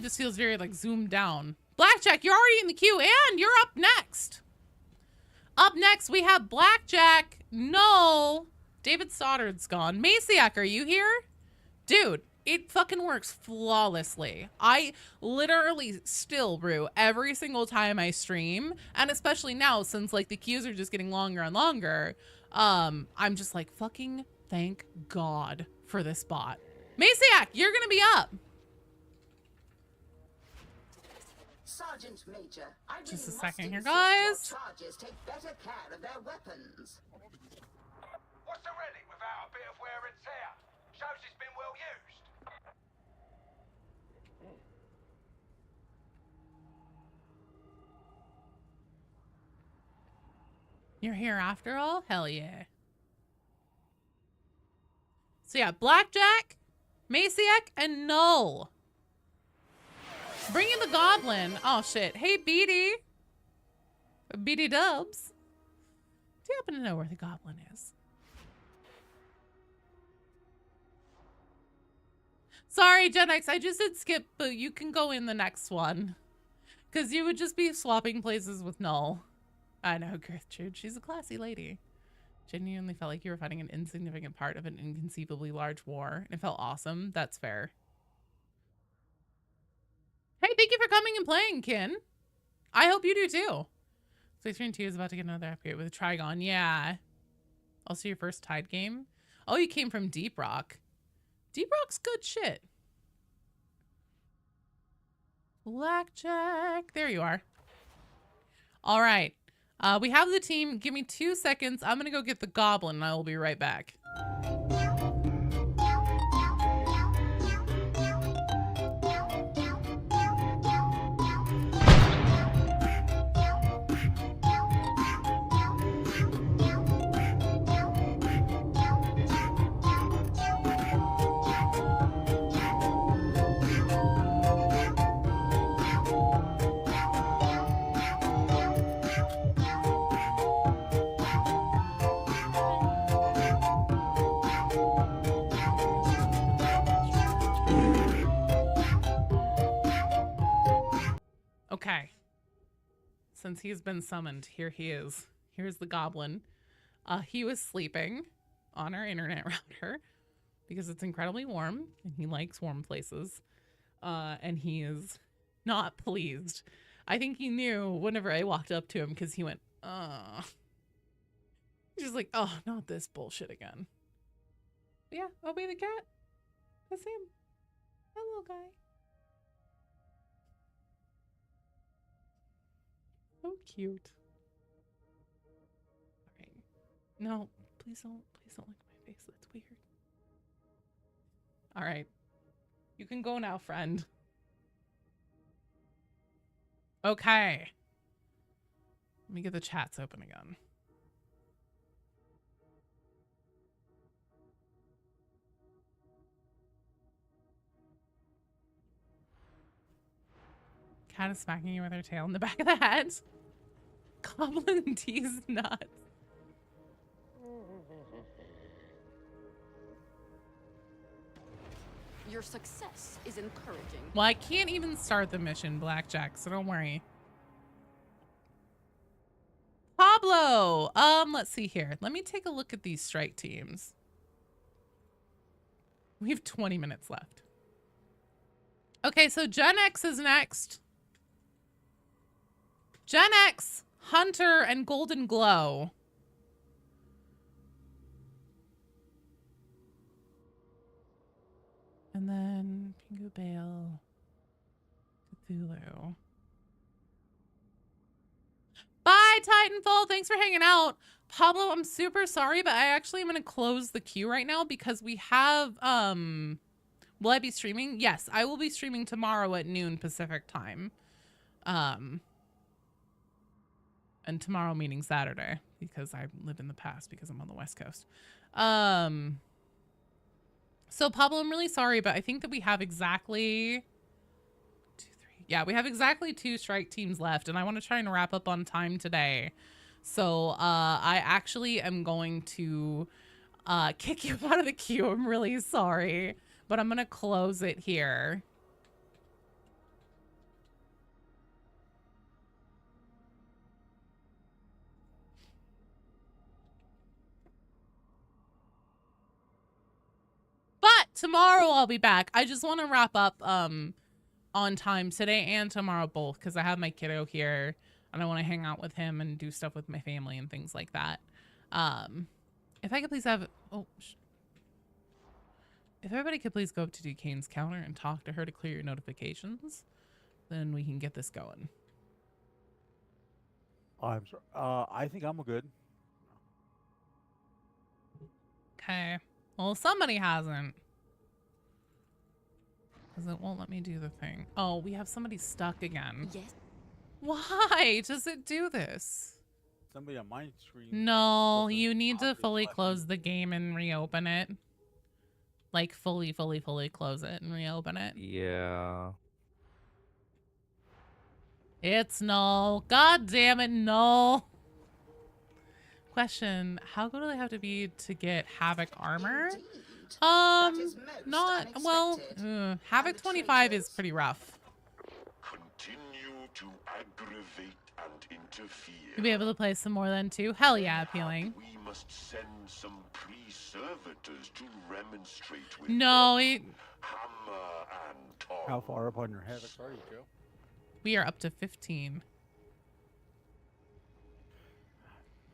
just feels very like zoomed down. Blackjack, you're already in the queue and you're up next. Up next, we have Blackjack. No. David Stoddard's gone. Masiak, are you here? Dude, it fucking works flawlessly. I literally still brew every single time I stream. And especially now since like the queues are just getting longer and longer. I'm just like, fucking thank God for this bot. Masiak, you're gonna be up. Sergeant Major, I just a really second here, must guys. insist your charges take better care of their weapons. What's a relic without a bit of wear and tear? Shows it's been well used. You're here after all? Hell yeah. So yeah, Blackjack, Masiak, and Null. Bring in the goblin. Oh shit. Hey, Beady. Beady Dubs. Do you happen to know where the goblin is? Sorry, Gen X, I just did skip, but you can go in the next one. Because you would just be swapping places with Null. I know, Gertrude. She's a classy lady. Genuinely felt like you were fighting an insignificant part of an inconceivably large war. It felt awesome. That's fair. Hey, thank you for coming and playing, Kin. I hope you do too. Space Marine 2 is about to get another upgrade with Trigon. Yeah. Also your first Tide game? Oh, you came from Deep Rock. Deep Rock's good shit. Blackjack. There you are. All right. We have the team. Give me 2 seconds. I'm going to go get the goblin and I will be right back. Okay. Since he's been summoned, here he is. Here's the goblin. He was sleeping on our internet router because it's incredibly warm and he likes warm places. And he is not pleased. I think he knew whenever I walked up to him because he went, He's like, oh, not this bullshit again. But yeah, obey the cat. That's him. That little guy. So cute. Alright. No, please don't look at my face. That's weird. Alright. You can go now, friend. Okay. Let me get the chats open again. Cat is smacking you with her tail in the back of the head. Goblin tease nuts. Your success is encouraging. Well, I can't even start the mission, Blackjack, so don't worry. Pablo! Let's see here. Let me take a look at these strike teams. We have 20 minutes left. Okay, so Gen X is next. Gen X, Hunter, and Golden Glow. And then Pingu Bale, Cthulhu. Bye, Titanfall. Thanks for hanging out. Pablo, I'm super sorry, but I actually am going to close the queue right now because we have, will I be streaming? Yes, I will be streaming tomorrow at noon Pacific time. And tomorrow meaning Saturday because I live in the past because I'm on the West Coast. So Pablo, I'm really sorry, but I think that we have exactly we have exactly 2 strike teams left, and I want to try and wrap up on time today. So I actually am going to kick you out of the queue. I'm really sorry, but I'm going to close it here. But tomorrow I'll be back. I just want to wrap up on time today and tomorrow both because I have my kiddo here and I want to hang out with him and do stuff with my family and things like that. If I could please have if everybody could please go up to Duquesne's counter and talk to her to clear your notifications, then we can get this going. I'm sorry. I think I'm good. Okay. Well, somebody hasn't. Because it won't let me do the thing. Oh, we have somebody stuck again. Yes. Why does it do this? Somebody on my screen. No, you need to fully close the game and reopen it. Like fully close it and reopen it. Yeah. It's no. God damn it, no. Question, how good do they have to be to get Havoc armor? Not, well, Havoc 25 is pretty rough. Continue to aggravate and interfere. You'll be able to play some more than 2? Hell yeah, appealing. We must send some pre-servitors to remonstrate with No, Hammer and Tom. How far up on your Havoc are you, Joe? We are up to 15.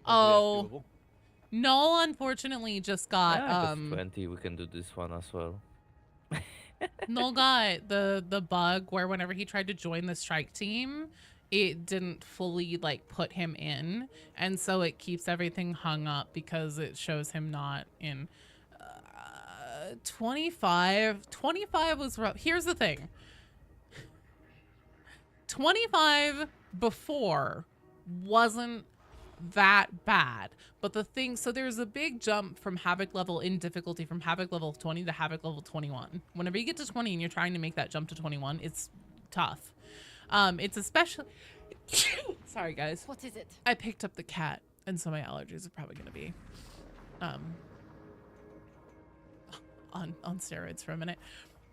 Oh. No, unfortunately, just got Yeah, 20. We can do this one as well. Noel got the bug where whenever he tried to join the strike team, it didn't fully like put him in, and so it keeps everything hung up because it shows him not in. 25 was rough. Here's the thing. 25 before wasn't that bad, but the thing, so there's a big jump from Havoc level in difficulty from Havoc level 20 to Havoc level 21. Whenever you get to 20 and you're trying to make that jump to 21, it's tough. It's especially sorry guys, what is it? I picked up the cat, and so my allergies are probably going to be on steroids for a minute.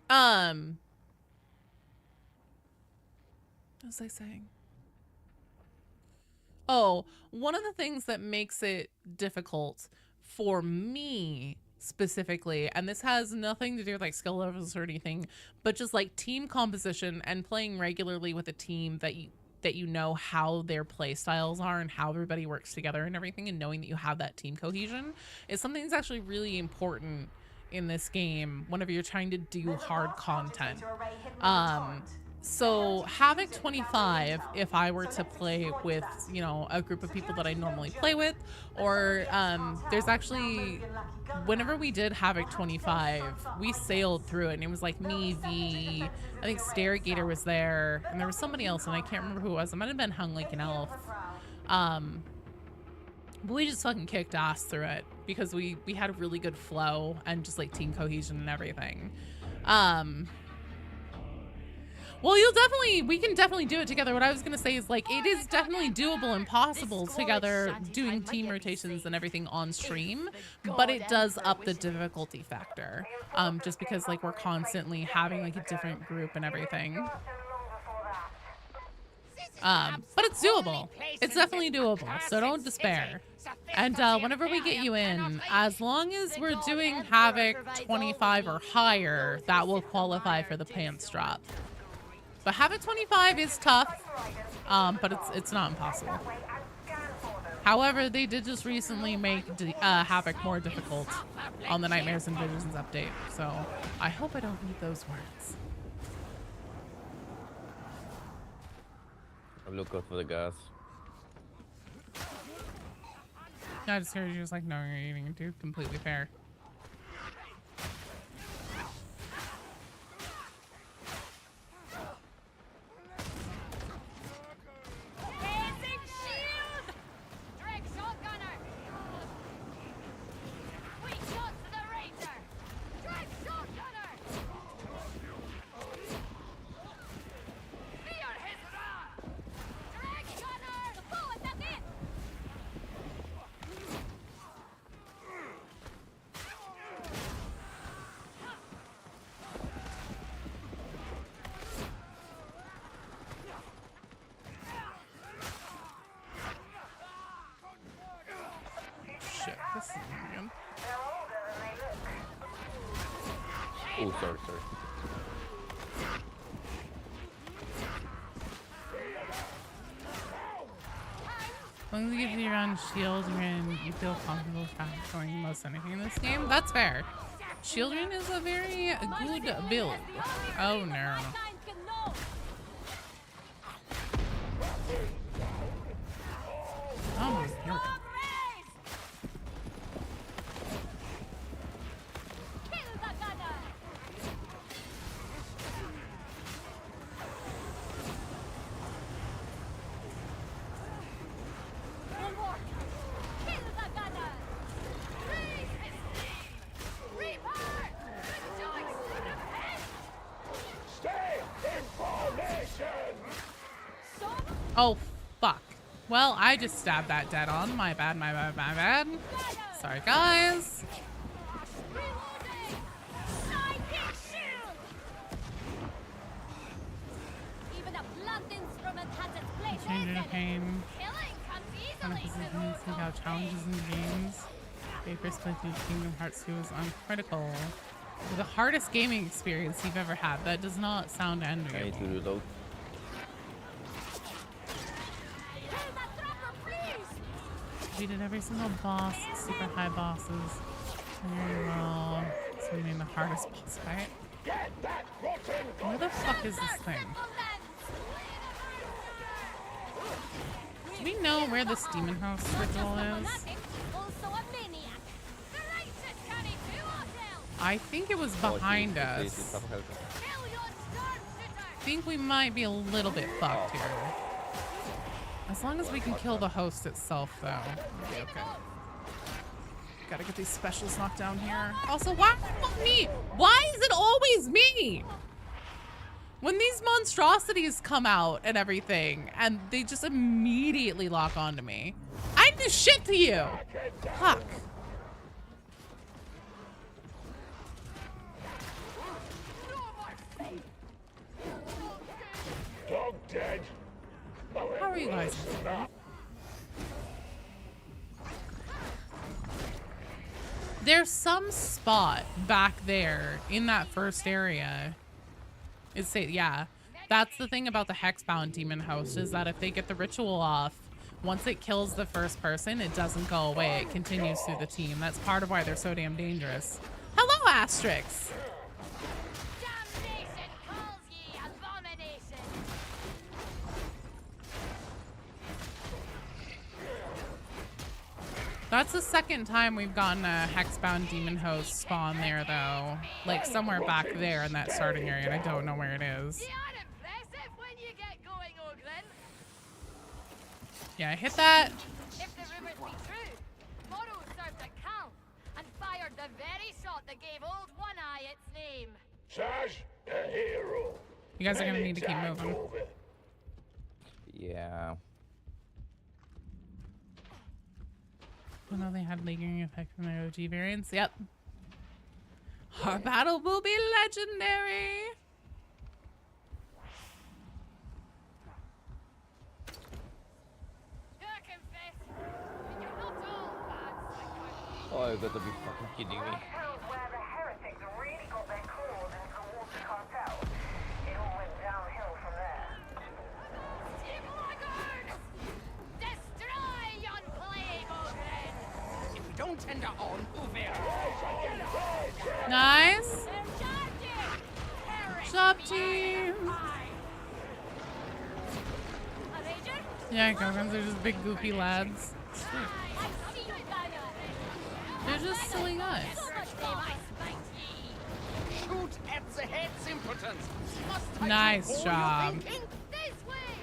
What was I saying? Oh, one of the things that makes it difficult for me specifically, and this has nothing to do with like skill levels or anything, but just like team composition and playing regularly with a team that you know how their play styles are and how everybody works together and everything, and knowing that you have that team cohesion is something that's actually really important in this game whenever you're trying to do hard content. So Havoc 25, if I were to play with, you know, a group of people that I normally play with, or there's actually, whenever we did Havoc 25, we sailed through it, and it was like me, V, I think Stairgater was there, and there was somebody else, and I can't remember who it was. It might have been Hung Like an Elf. But we just fucking kicked ass through it because we had a really good flow and just like team cohesion and everything. Well, we can definitely do it together. What I was gonna say is like, it is definitely doable and possible together doing team rotations and everything on stream, but it does up the difficulty factor. Just because like we're constantly having like a different group and everything. But it's doable. It's definitely doable, so don't despair. And whenever we get you in, as long as we're doing Havoc 25 or higher, that will qualify for the pants drop. But Havoc 25 is tough, but it's not impossible. However, they did just recently make Havoc more difficult on the Nightmares and Visions update, so I hope I don't read those words. I'll look out for the gas. I just heard you was like, no, you're eating it, dude. Completely fair. Oh, sorry. As long as you get around shield and you feel comfortable going most anything in this game, that's fair. Children is a very good build. Oh no. Oh, here we go. Oh, fuck. Well, I just stabbed that dead on. My bad, my bad, my bad. Sorry, guys. Changing pain. Kind of positions, see how challenges in games. Baker's playthrough Kingdom Hearts 2 is uncritical. The hardest gaming experience you've ever had. That does not sound enviable. I need to reload. We did every single boss, super high bosses. Very well. So we made the hardest boss fight. Where the fuck is this thing? Do we know where this demon house ritual is? I think it was behind us. I think we might be a little bit fucked here. As long as we can kill the host itself, though, we'll be okay. Gotta get these specials knocked down here. Also, why me? Why is it always me? When these monstrosities come out and everything, and they just immediately lock onto me. I do shit to you! Fuck. Dog dead. How are you guys? There's some spot back there in that first area. Yeah, that's the thing about the Hexbound Demon Host, is that if they get the ritual off, once it kills the first person, it doesn't go away. It continues through the team. That's part of why they're so damn dangerous. Hello, Asterix! Damnation calls ye abomination. That's the second time we've gotten a Hexbound Demon Host spawn there, though. Like, somewhere back there in that starting area, and I don't know where it is. Yeah, I hit that. If the rumors be true, Moro served a count and fired the very shot that gave Old One Eye its name. Sash, a hero. You guys are gonna need to keep moving. Yeah. I know they had lingering effect from their OG variants. Yep. Our battle will be legendary. Oh, you gotta be fucking kidding me. Where the heretics really got their claws into the water cartel. It all went downhill from there. Destroy yon plague, Ogren! If we don't tender on, Uver. Nice. Sub team. Yeah, Gogans are just big goofy lads. They're just silly guys. Shoot at the head's impotence. Nice job.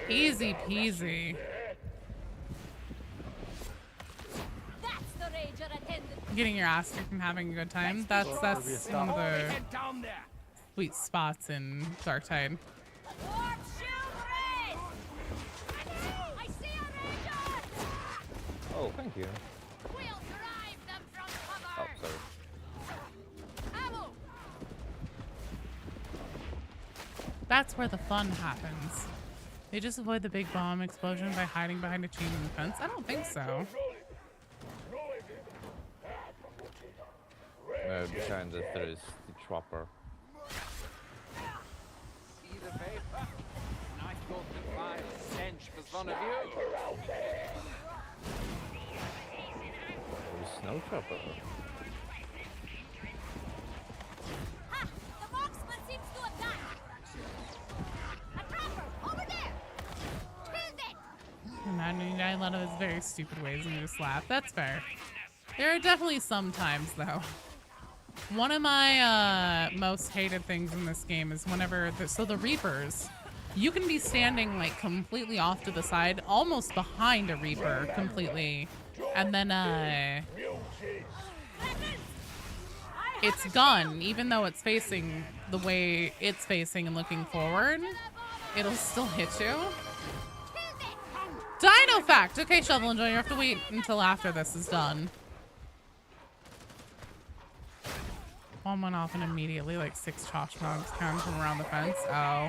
Easy peasy. Getting your ass kicked and having a good time. That's one of the sweet spots in Darktide. Oh, thank you. Oh, sorry. That's where the fun happens. They just avoid the big bomb explosion by hiding behind a chain link fence? I don't think so. Behind us there is the chopper. See the vapor? I thought the vile stench was one of you. The snow chopper. The marksman seems to have died. A trapper, over there. Killed it. Imagine a lot of his very stupid ways and just laugh. That's fair. There are definitely some times though. One of my most hated things in this game is whenever the Reapers, you can be standing like completely off to the side, almost behind a Reaper completely, and then its gun, even though it's facing the way it's facing and looking forward, it'll still hit you. Dino fact! Okay, Shovel Enjoy, you have to wait until after this is done. One went off and immediately like 6 Chosh Mogs come from around the fence. Oh.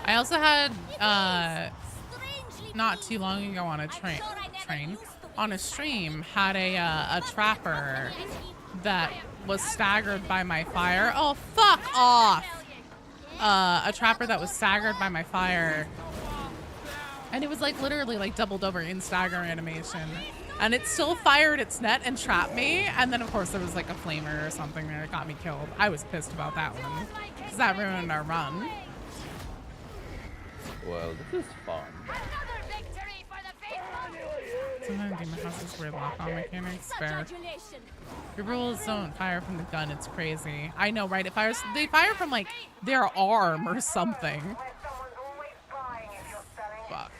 I also had, not too long ago on a on a stream, had a trapper that was staggered by my fire. Oh, fuck off! A trapper that was staggered by my fire. And it was like literally like doubled over in stagger animation. And it still fired its net and trapped me. And then of course there was like a flamer or something there that got me killed. I was pissed about that one. Because that ruined our run. Well, this is fun. Sometimes Demon House's weird lock-on mechanics. Fair. Your rules don't fire from the gun. It's crazy. I know, right? It fires. They fire from like their arm or something. Fuck.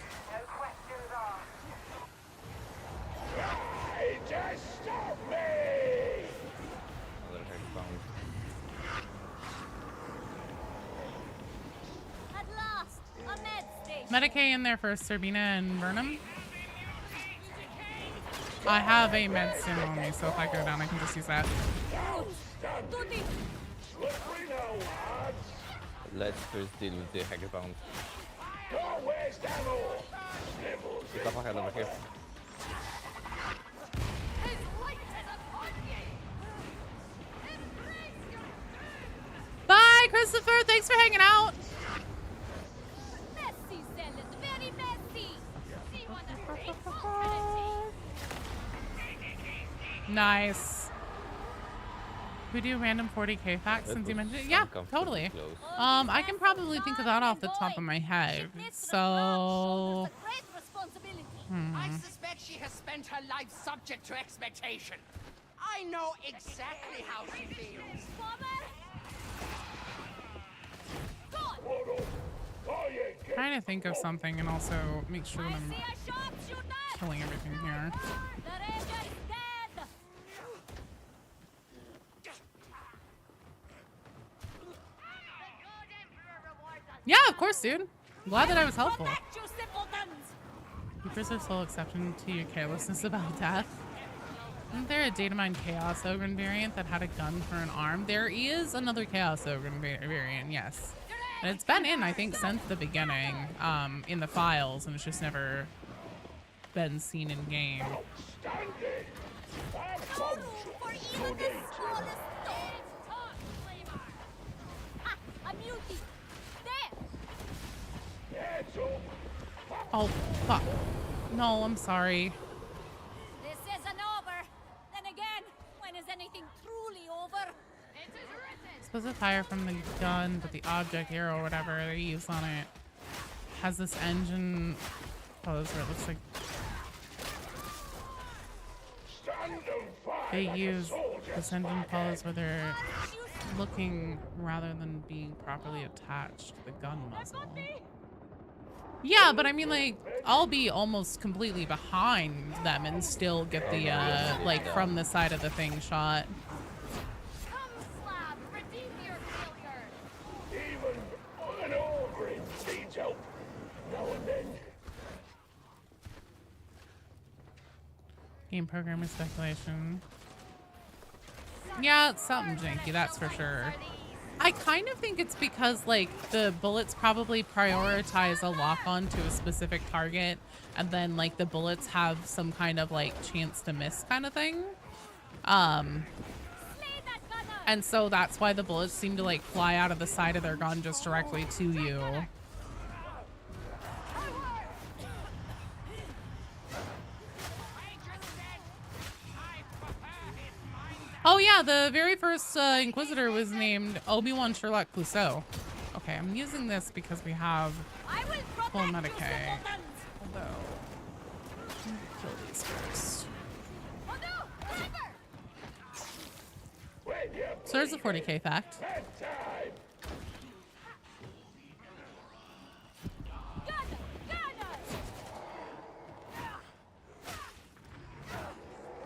Medicae in there for Serbina and Burnham. I have a med sim on me, so if I go down, I can just use that. Let's first deal with the Haggerbound. Get the fuck out over here. Bye, Christopher. Thanks for hanging out. Messy zealot, very messy. See what the faithful Nice. We do random 40k facts since you mentioned it. Yeah, totally. I can probably think of that off the top of my head. So, I suspect she has spent her life subject to expectation. I know exactly how she feels. trying to think of something and also make sure that I'm killing everything here. Yeah, of course, dude. I'm glad that I was helpful. You preserve sole exception to your carelessness about death. Isn't there a Datamine Chaos Ogre variant that had a gun for an arm? There is another Chaos Ogre variant, yes. And it's been in, I think, since the beginning, in the files, and it's just never been seen in game. Oh, fuck. No, I'm sorry. This isn't over. Then again, when is anything truly over? It is written. Supposed to fire from the gun, but the object, arrow, or whatever they use on it has this engine pose where it looks like they use this engine pose where they're looking rather than being properly attached to the gun muzzle. Yeah, but I mean, like, I'll be almost completely behind them and still get the, like, from the side of the thing shot. Even an ogre needs help now and then. Game programmer speculation. Yeah, it's something janky, that's for sure. I kind of think it's because, like, the bullets probably prioritize a lock-on to a specific target, and then, like, the bullets have some kind of, like, chance to miss kind of thing. And so that's why the bullets seem to, like, fly out of the side of their gun just directly to you. Oh yeah, the very first Inquisitor was named Obi-Wan Sherlock Clouseau. Okay, I'm using this because we have full Medicaid. Although, let me kill these first. So there's a 40k fact.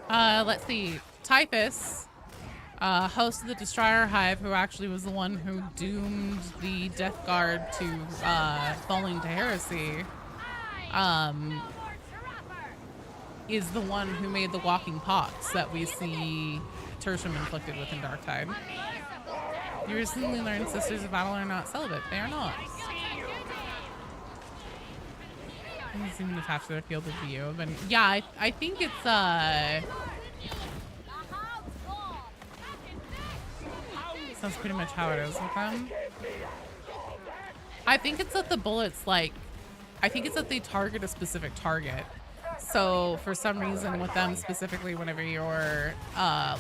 Let's see. Typhus, host of the Destroyer Hive, who actually was the one who doomed the Death Guard to falling to heresy, is the one who made the walking pox that we see Tertium inflicted with in Darktide. You recently learned Sisters of Battle are not celibate. They are not. Doesn't seem attached to their field of view. But yeah, I think it's that's pretty much how it is with them. I think it's that the bullets, like, I think it's that they target a specific target. So for some reason with them specifically, whenever you're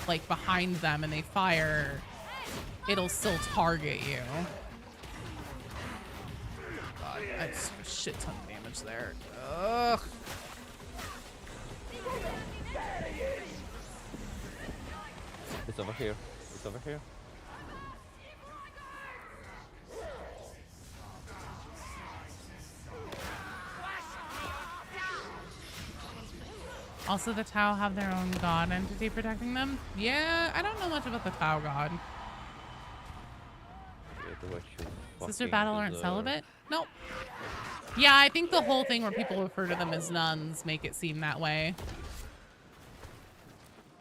like behind them and they fire, it'll still target you. God, that's a shit ton of damage there. Ugh. It's over here. It's over here. Also, the Tau have their own god entity protecting them. Yeah, I don't know much about the Tau god. Sister Battle aren't celibate? Nope. Yeah, I think the whole thing where people refer to them as nuns make it seem that way.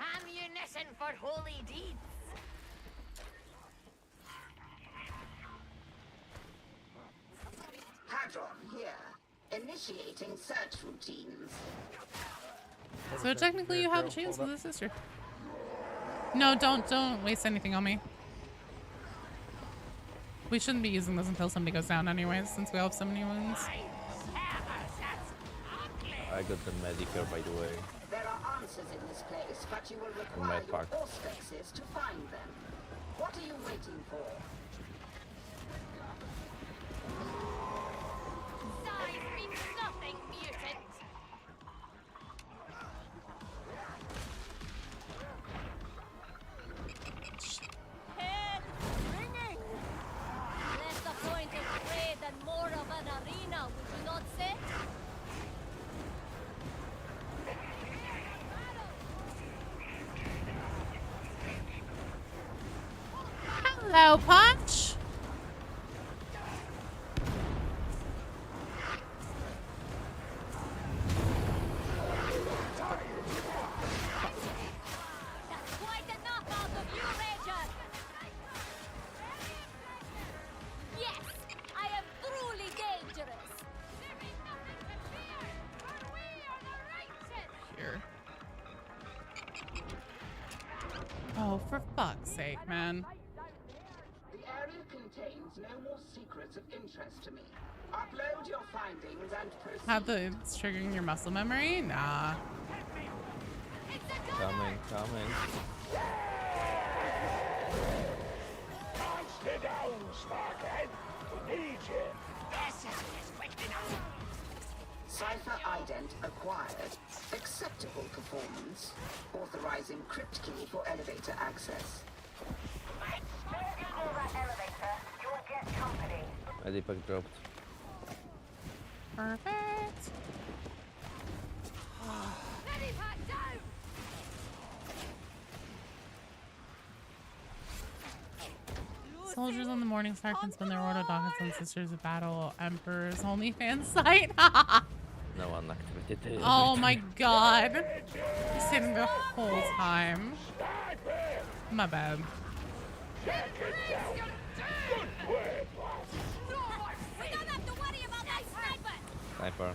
Ammunition for holy deeds. Hat on here. Initiating search routines. So technically you have a chance with a sister. No, don't waste anything on me. We shouldn't be using this until somebody goes down anyways, since we all have so many wounds. I got the Medicare, by the way. There are answers in this place, but you will require your auspexes to find them. What are you waiting for? Size means nothing, mutant. Head ringing. Less the point of trade and more of an arena, would you not say? Hello, Punch. That's quite enough out of you, Ranger. Yes, I am truly dangerous. There is nothing to fear, for we are the righteous. Here. Oh, for fuck's sake, man. The area contains no more secrets of interest to me. Upload your findings and proceed. Have the it's triggering your muscle memory? Nah. Coming. Stay down, Sparkhead. We need you. This is quick enough. Cipher ident acquired. Acceptable performance. Authorizing crypt key for elevator access. Don't get near that elevator. You'll get company. Medipack dropped. Perfect. Medipack down. Soldiers on the Morning Star can spend their orthodox and sisters of battle Emperor's OnlyFans site. No one activated it. Oh my god. He's sitting the whole time. My bad. We don't have to worry about that sniper. Sniper.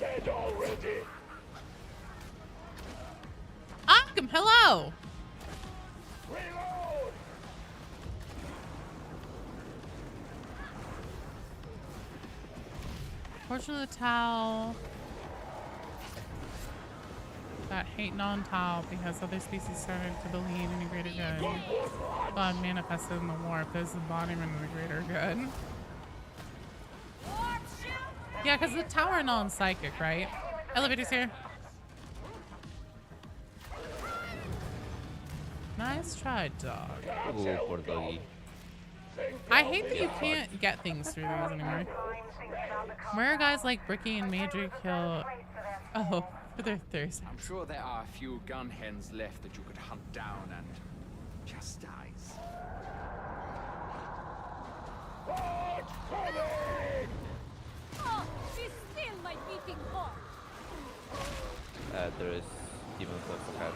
Dead already. Arkham, hello. Reload. Portion of the Tau that hate non-Tau because other species started to believe in a greater good. God manifested in the warp. There's the embodiment of the greater good. Yeah, because the Tau are non-psychic, right? Elevator's here. Nice try, dog. Ooh, poor doggy. I hate that you can't get things through these anymore. Where are guys like Bricky and Major kill? Oh, for their thirst. I'm sure there are a few gun hens left that you could hunt down and chastise. Oh, she's still my beating heart. There is demon close ahead.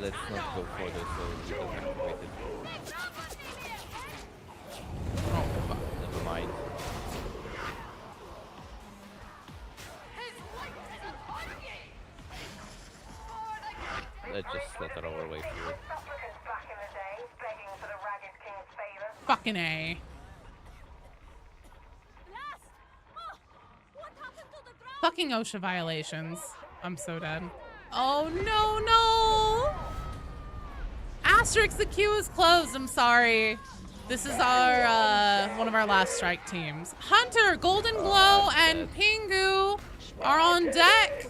Let's not go further so we don't activate it. Oh, fuck. Never mind. Let's just let her our way through. Fucking A. Fucking OSHA violations. I'm so dead. Oh, no. Asterix, the queue is closed. I'm sorry. This is our, one of our last strike teams. Hunter, Golden Glow, and Pingu are on deck.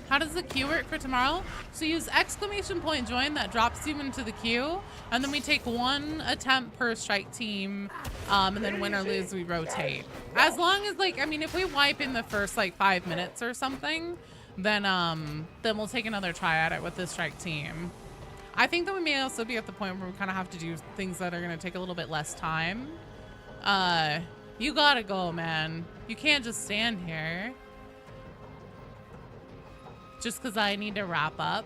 How does the queue work for tomorrow? So use exclamation point join, that drops you into the queue, and then we take one attempt per strike team, and then win or lose, we rotate. As long as, like, I mean, if we wipe in the first, like, 5 minutes or something, then we'll take another try at it with the strike team. I think that we may also be at the point where we kind of have to do things that are going to take a little bit less time. You gotta go, man. You can't just stand here. Just because I need to wrap up.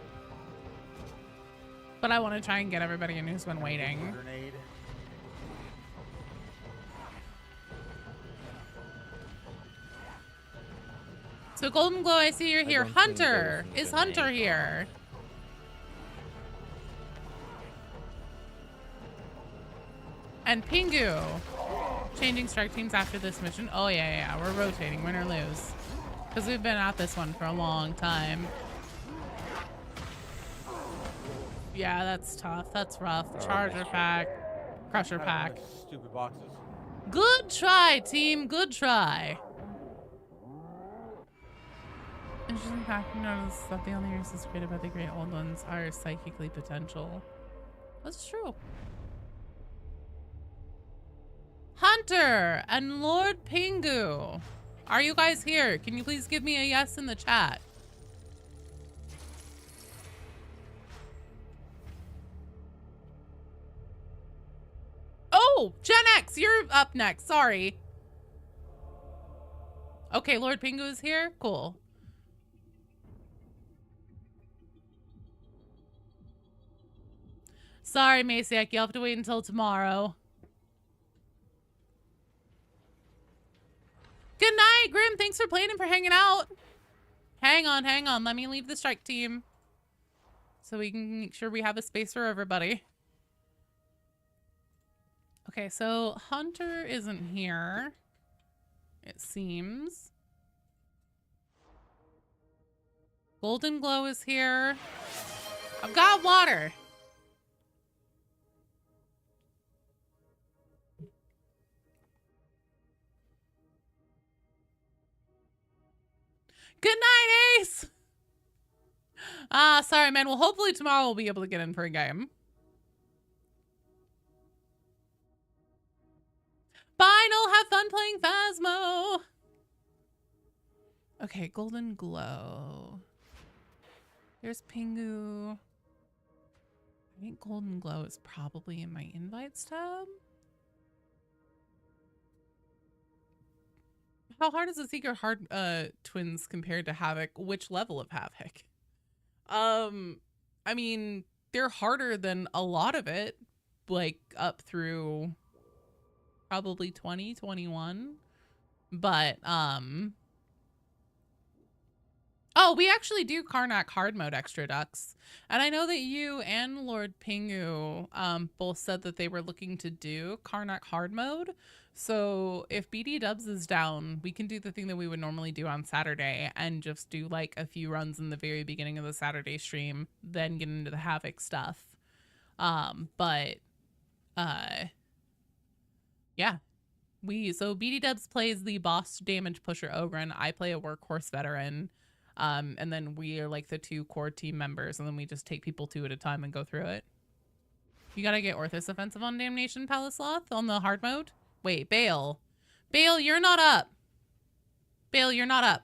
But I want to try and get everybody in who's been waiting. Grenade. So Golden Glow, I see you're here. don't think Hunter! there's Is a Hunter grenade. here? And Pingu. Changing strike teams after this mission. Oh, yeah. We're rotating, win or lose. Because we've been at this one for a long time. Yeah, that's tough. That's rough. Charger pack. Crusher pack. Stupid boxes. Good try, team. Good try. Interesting fact, you notice that the only reasons created by the great old ones are psychically potential. That's true. Hunter and Lord Pingu. Are you guys here? Can you please give me a yes in the chat? Oh, Gen X, you're up next. Sorry. Okay, Lord Pingu is here. Cool. Sorry, Masiak. You'll have to wait until tomorrow. Good night, Grim. Thanks for playing and for hanging out. Hang on. Let me leave the strike team so we can make sure we have a space for everybody. Okay, so Hunter isn't here, it seems. Golden Glow is here. I've got water. Good night, Ace. Sorry, man. Well, hopefully tomorrow we'll be able to get in for a game. Bye, Noel. Have fun playing Phasmo. Okay, Golden Glow. There's Pingu. I think Golden Glow is probably in my invites tab. How hard is the Secret Hard twins compared to Havoc? Which level of Havoc? I mean, they're harder than a lot of it, like up through probably 20, 21. But oh, we actually do Karnak hard mode extra ducks. And I know that you and Lord Pingu both said that they were looking to do Karnak hard mode. So if BD Dubs is down, we can do the thing that we would normally do on Saturday and just do like a few runs in the very beginning of the Saturday stream, then get into the Havoc stuff. Yeah. So BD Dubs plays the boss damage pusher Ogren. I play a workhorse veteran. And then we are like the two core team members, and then we just take people two at a time and go through it. You gotta get Orthus offensive on Damnation Palisloth on the hard mode. Wait, Bale. Bale, you're not up. Bale, you're not up.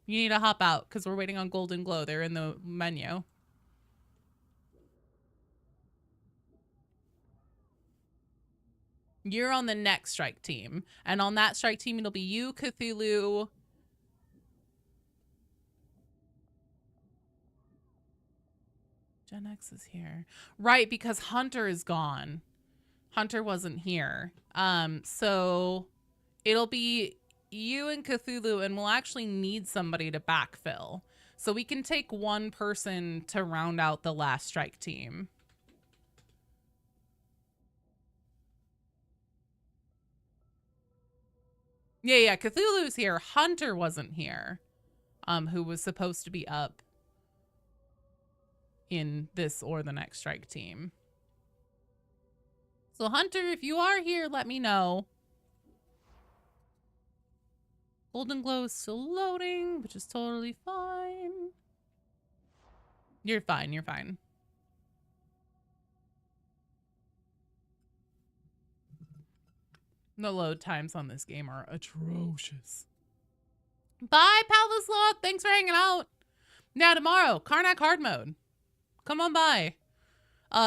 You need to hop out because we're waiting on Golden Glow. They're in the menu. You're on the next strike team. And on that strike team, it'll be you, Cthulhu. Gen X is here. Right, because Hunter is gone. Hunter wasn't here. So it'll be you and Cthulhu, and we'll actually need somebody to backfill. So we can take one person to round out the last strike team. Yeah, Cthulhu's here. Hunter wasn't here. Who was supposed to be up in this or the next strike team. So Hunter, if you are here, let me know. Golden Glow is still loading, which is totally fine. You're fine, you're fine. The load times on this game are atrocious. Bye, Palisloth. Thanks for hanging out. Now tomorrow, Karnak hard mode. Come on by.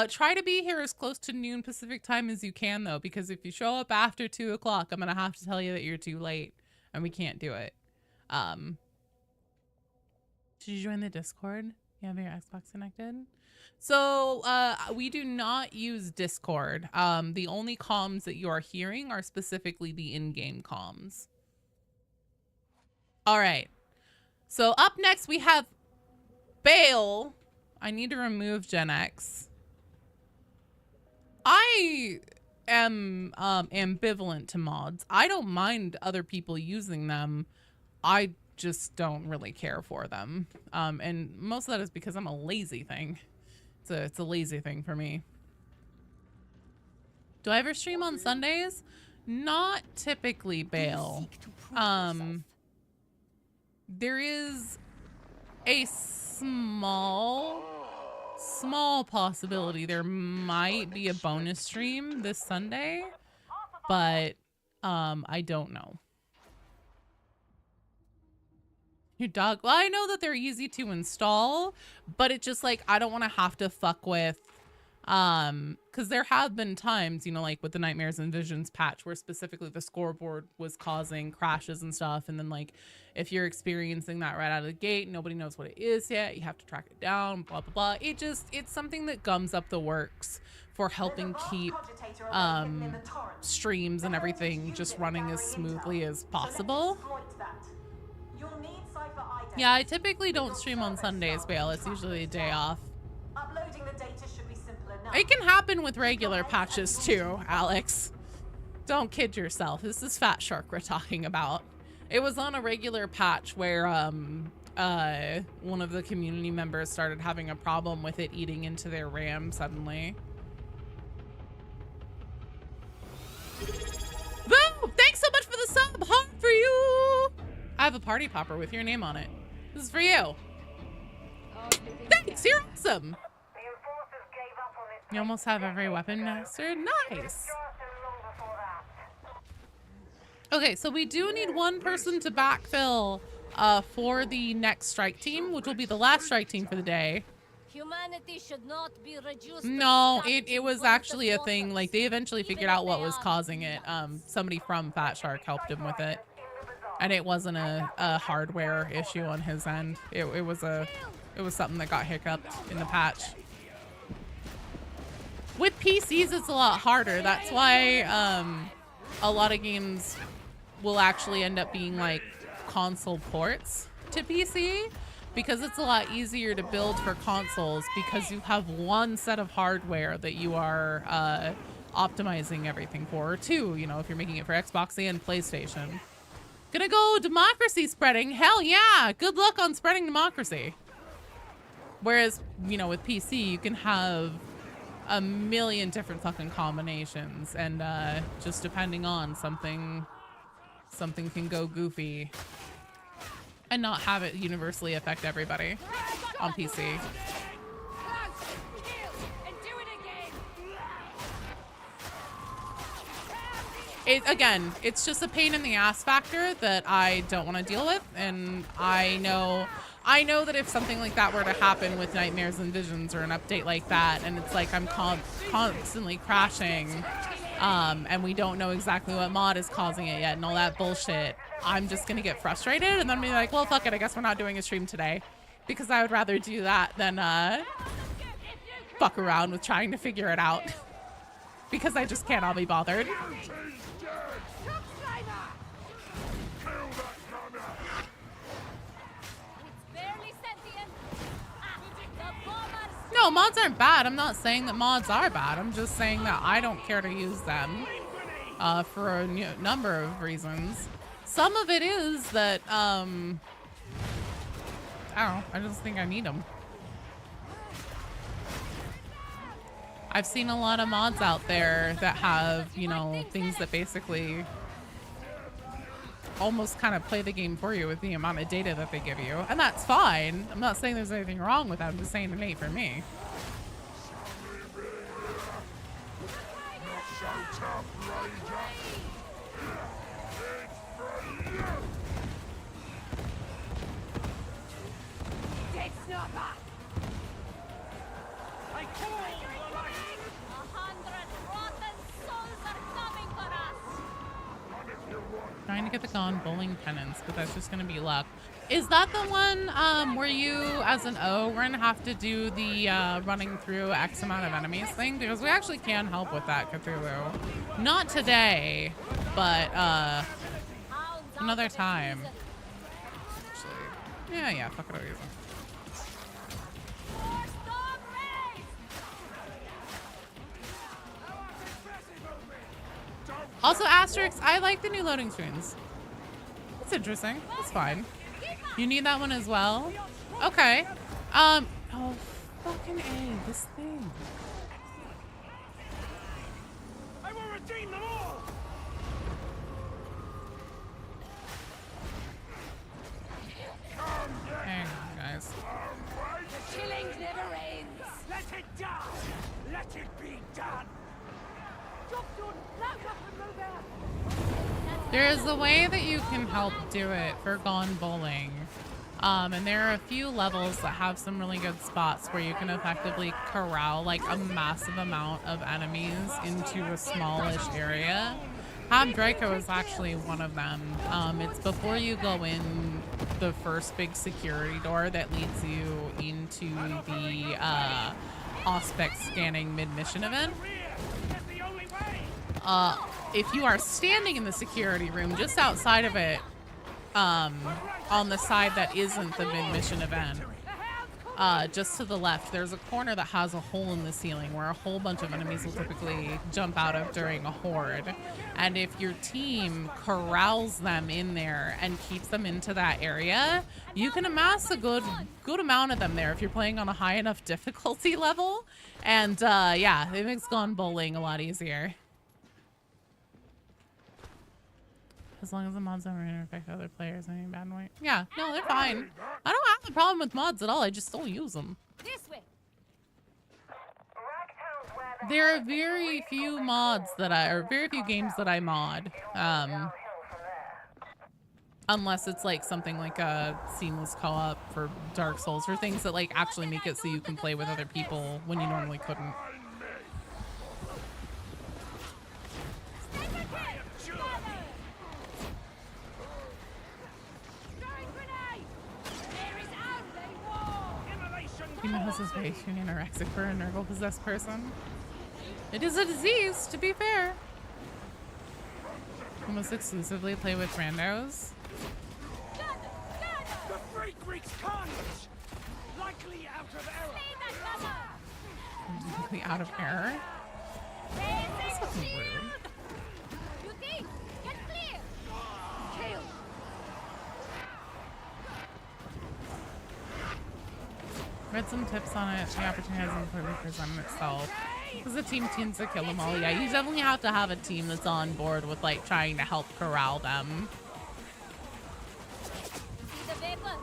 Try to be here as close to noon Pacific time as you can, though, because if you show up after 2 o'clock, I'm going to have to tell you that you're too late, and we can't do it. Did you join the Discord? You have your Xbox connected? So we do not use Discord. The only comms that you are hearing are specifically the in-game comms. All right. So up next we have Bale. I need to remove Gen X. I am ambivalent to mods. I don't mind other people using them. I just don't really care for them. And most of that is because I'm a lazy thing. It's a lazy thing for me. Do I ever stream on Sundays? Not typically, Bale. There is a small possibility there might be a bonus stream this Sunday, but I don't know. Your dog, well, I know that they're easy to install, but it's just like I don't want to have to fuck with because there have been times, you know, like with the Nightmares and Visions patch where specifically the scoreboard was causing crashes and stuff, and then like if you're experiencing that right out of the gate, nobody knows what it is yet, you have to track it down, blah blah blah. It's something that gums up the works for helping keep streams and everything just running as smoothly as possible. Yeah, I typically don't stream on Sundays, Bale. It's usually a day off. Uploading the data should be simple enough. It can happen with regular patches too, Alex. Don't kid yourself. This is Fat Shark we're talking about. It was on a regular patch where one of the community members started having a problem with it eating into their RAM suddenly. Boo! Thanks so much for the sub! Hot for you! I have a party popper with your name on it. This is for you. Thanks, you're awesome. You almost have every weapon mastered. Nice. Okay, so we do need one person to backfill for the next strike team, which will be the last strike team for the day. Humanity should not be reduced. No, it was actually a thing. Like they eventually figured out what was causing it. Somebody from Fat Shark helped him with it. And it wasn't a hardware issue on his end. It was something that got hiccuped in the patch. With PCs, it's a lot harder. That's why a lot of games will actually end up being like console ports to PC, because it's a lot easier to build for consoles because you have one set of hardware that you are optimizing everything for, or two, you know, if you're making it for Xbox and PlayStation. Gonna go democracy spreading. Hell yeah. Good luck on spreading democracy. Whereas, you know, with PC, you can have a million different fucking combinations, and just depending on something can go goofy and not have it universally affect everybody on PC. Again, it's just a pain in the ass factor that I don't want to deal with, and I know that if something like that were to happen with Nightmares and Visions or an update like that, and it's like I'm constantly crashing, and we don't know exactly what mod is causing it yet and all that bullshit, I'm just gonna get frustrated and then be like, well, fuck it, I guess we're not doing a stream today, because I would rather do that than fuck around with trying to figure it out because I just can't all be bothered. No, mods aren't bad. I'm not saying that mods are bad. I'm just saying that I don't care to use them for a number of reasons. Some of it is that, I don't know, I just think I need them. I've seen a lot of mods out there that have, you know, things that basically almost kind of play the game for you with the amount of data that they give you. And that's fine. I'm not saying there's anything wrong with that. I'm just saying it ain't for me. Trying to get the Gone Bowling penance, but that's just gonna be luck. Is that the one where you, as an ogre, have to do the running through X amount of enemies thing? Because we actually can help with that, Cthulhu. Not today, but another time. Actually, yeah, fuck it, I'll use them. Also, Asterix, I like the new loading screens. It's interesting. It's fine. You need that one as well? Okay. Oh, fucking A, this thing. I will redeem them all! Hang on, guys. The killing never ends. Let it die! Let it be done! There is a way that you can help do it for Gone Bowling. And there are a few levels that have some really good spots where you can effectively corral like a massive amount of enemies into a smallish area. Hab Draco is actually one of them. It's before you go in the first big security door that leads you into the Auspex scanning mid-mission event. If you are standing in the security room just outside of it, on the side that isn't the mid-mission event, just to the left, there's a corner that has a hole in the ceiling where a whole bunch of enemies will typically jump out of during a horde. And if your team corrals them in there and keeps them into that area, you can amass a good amount of them there if you're playing on a high enough difficulty level. And yeah, it makes Gone Bowling a lot easier. As long as the mods don't affect other players in any bad way. Yeah, no, they're fine. I don't have a problem with mods at all. I just don't use them. This way. There are very few mods that or very few games that I mod. Unless it's like something like a seamless co-op for Dark Souls, or things that like actually make it so you can play with other people when you normally couldn't. Human has his face being anorexic for a Nurgle possessed person. It is a disease, to be fair. Almost exclusively play with randos. The Freak Greek's carnage! Likely out of error! Likely out of error? That's fucking rude. You think? Get clear! Kill! Read some tips on it. The opportunity hasn't completely presented itself. Because the team tends to kill them all. Yeah, you definitely have to have a team that's on board with like trying to help corral them. See the vapor?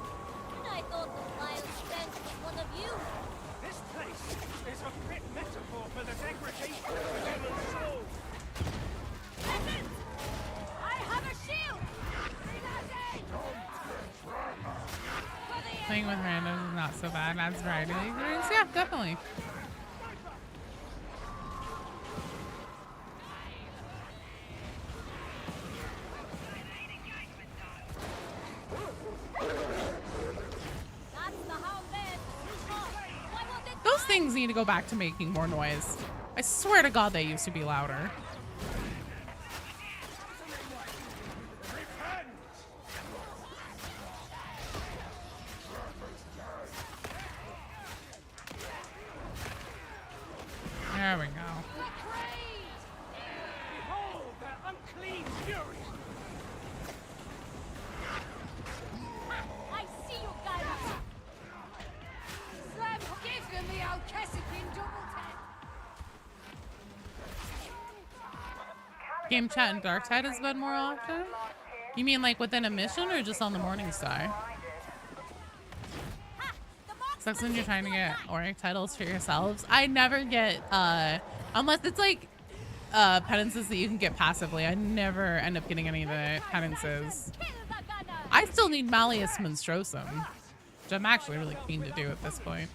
I thought the vile stench was one of you. This place is a fit metaphor for the degradation of the human soul! Peasant! I have a shield! Playing with randos is not so bad. That's variety experience. Yeah, definitely. Those things need to go back to making more noise. I swear to God they used to be louder. There we go. Behold their unclean fury! I see you guys! Slam, give them the old Cassidy double tap. Game chat and Darktide has been more often? You mean like within a mission or just on the Morning Star? Sucks when you're trying to get Auric titles for yourselves. I never get, unless it's like penances that you can get passively. I never end up getting any of the penances. I still need Malleus Monstrosum, which I'm actually really keen to do at this point.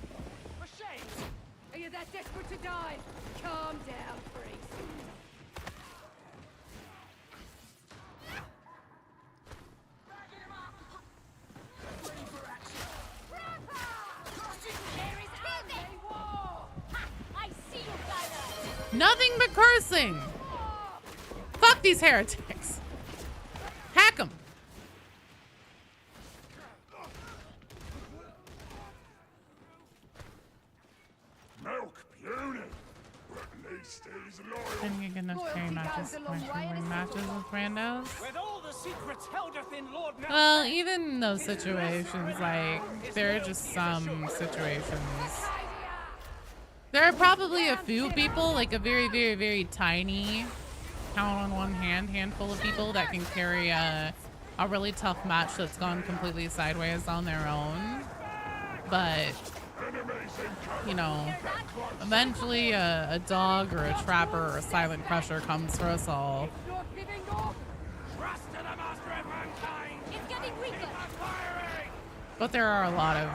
Are you that desperate to die? Calm down, priest. Nothing but cursing. Fuck these heretics. Hack them. Milk puny, but at least he's loyal. Didn't get enough carry matches. Matches with randos. With all the secrets held within Lord Well, even in those situations, like, there are just some situations. There are probably a few people, like a very, very, very tiny, count on one hand, handful of people that can carry a really tough match that's gone completely sideways on their own. But, you know, eventually a dog or a trapper or a silent crusher comes for us all. But there are a lot of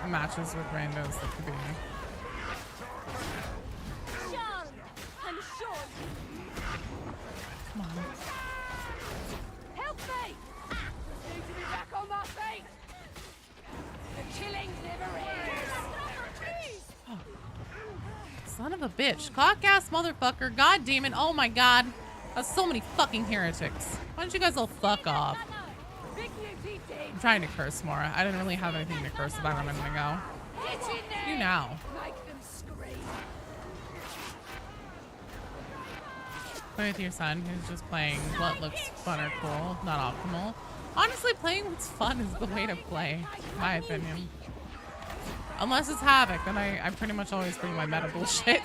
matches with randos that could be. Come on. Help me! Just need to be back on my feet. The killings never ends. Oh. Son of a bitch. Clock-ass motherfucker. God damn it. Oh my god. That's so many fucking heretics. Why don't you guys all fuck off? I'm trying to curse more. I didn't really have anything to curse about a minute ago. You now. Play with your son who's just playing what looks fun or cool, not optimal. Honestly, playing what's fun is the way to play, in my opinion. Unless it's Havoc, then I pretty much always bring my meta bullshit.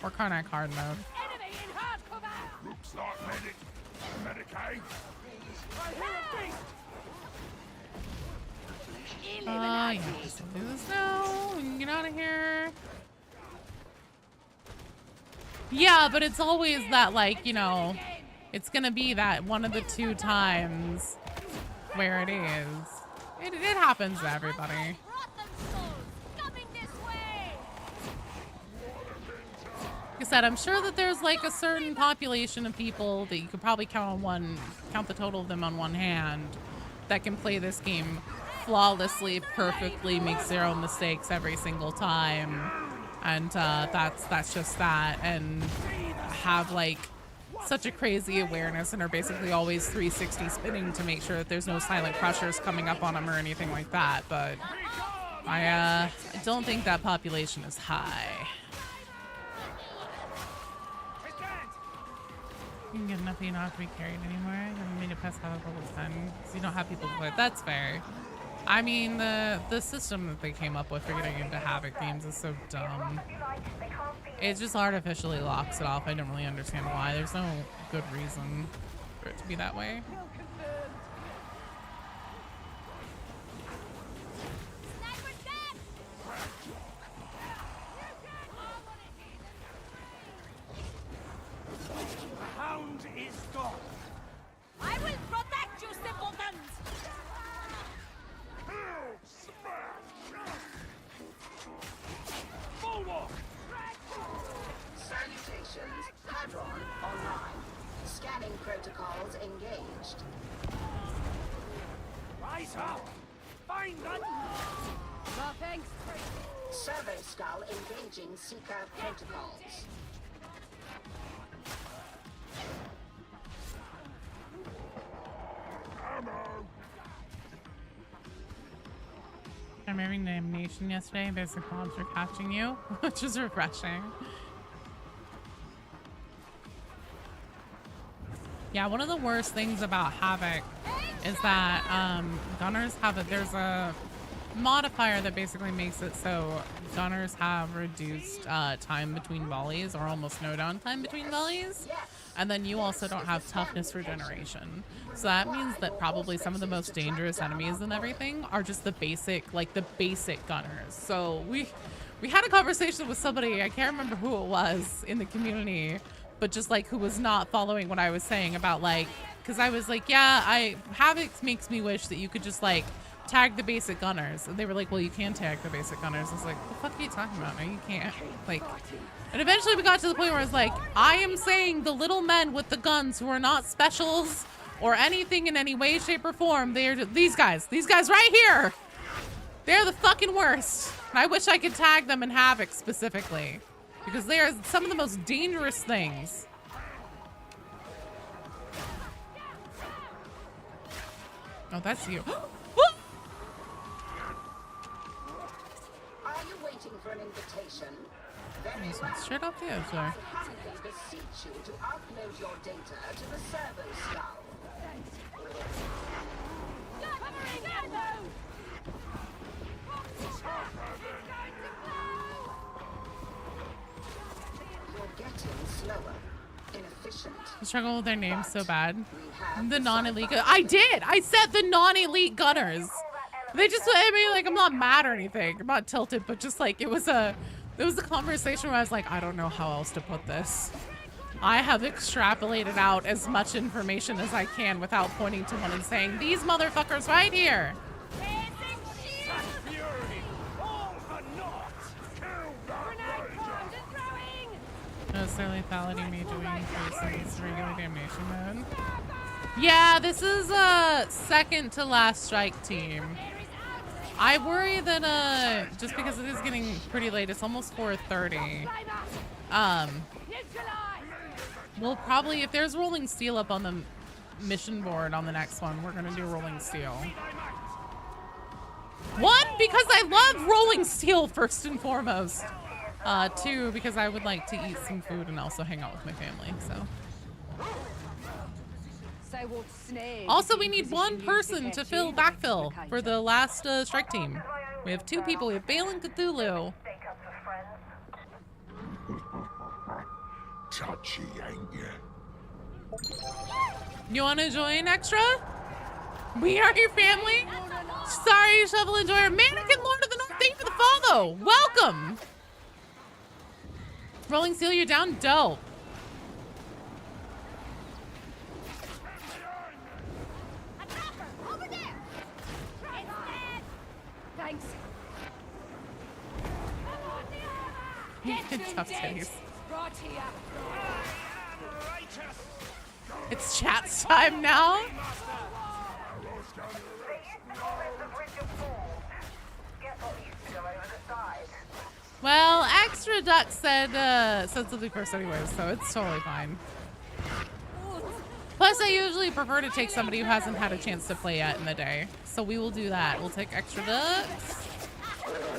Or Karnak hard mode. Looks like Medicaid. Yeah, so do this now. We can get out of here. Yeah, but it's always that, like, you know, it's gonna be that one of the two times where it is. It happens to everybody. Like I said, I'm sure that there's like a certain population of people that you could probably count the total of them on one hand that can play this game flawlessly, perfectly, make zero mistakes every single time. And that's just that, and have like such a crazy awareness and are basically always 360 spinning to make sure that there's no silent crushers coming up on them or anything like that. But I don't think that population is high. You can get enough, you don't have to be carried anymore. You don't need to pass Havoc level 10 because you don't have people to play. That's fair. I mean, the system that they came up with for getting into Havoc games is so dumb. It just artificially locks it off. I don't really understand why. There's no good reason for it to be that way. The hound is gone. I will protect you, simpletons! Salutations. Hadron online. Scanning protocols engaged. Rise up! Find that! No thanks. Servo skull engaging Psyker protocols. I'm having the animation yesterday. Basic mobs were catching you, which is refreshing. Yeah, one of the worst things about Havoc is that gunners have there's a modifier that basically makes it so gunners have reduced time between volleys, or almost no downtime between volleys. And then you also don't have toughness regeneration. So that means that probably some of the most dangerous enemies and everything are just the basic gunners. So we had a conversation with somebody, I can't remember who it was in the community, but just like who was not following what I was saying about like, because I was like, yeah, Havoc makes me wish that you could just like tag the basic gunners. And they were like, well, you can tag the basic gunners. I was like, what the fuck are you talking about? No, you can't. Like, and eventually we got to the point where I was like, I am saying the little men with the guns who are not specials or anything in any way, shape, or form, they're just, these guys right here. They're the fucking worst. And I wish I could tag them in Havoc specifically. because they are some of the most dangerous things. Oh, that's you. Are you waiting for an invitation? Very This well. one's straight off the edge there. I humbly beseech you to upload your data to the servo skull. You're getting slower, inefficient. I struggle with their names so bad. The non-elite. I did. I said the non-elite gunners. They just. I mean, like, I'm not mad or anything. I'm not tilted, but just like it was a conversation where I was like, I don't know how else to put this. I have extrapolated out as much information as I can without pointing to one and saying, these motherfuckers right here. No, necessarily lethality may do increase in regular damnation mode. Yeah, this is second to last strike team. I worry that just because it is getting pretty late, it's almost 4:30. We'll probably, if there's rolling steel up on the mission board on the next one, we're gonna do rolling steel. One, because I love rolling steel first and foremost. Two, because I would like to eat some food and also hang out with my family, so. Also, we need one person to backfill for the last strike team. We have two people. We have Bale and Cthulhu. Touchy, ain't you? You want to join extra? We are your family. Sorry, Shovel Enjoyer. Mannequin Lord of the North, thank you for the follow. Welcome. Rolling Steel, you're down? Dope. Thanks. Tough titties. It's chat's time now. Well, Extra Duck said something first anyways, so it's totally fine. Plus, I usually prefer to take somebody who hasn't had a chance to play yet in the day. So we will do that. We'll take Extra Ducks.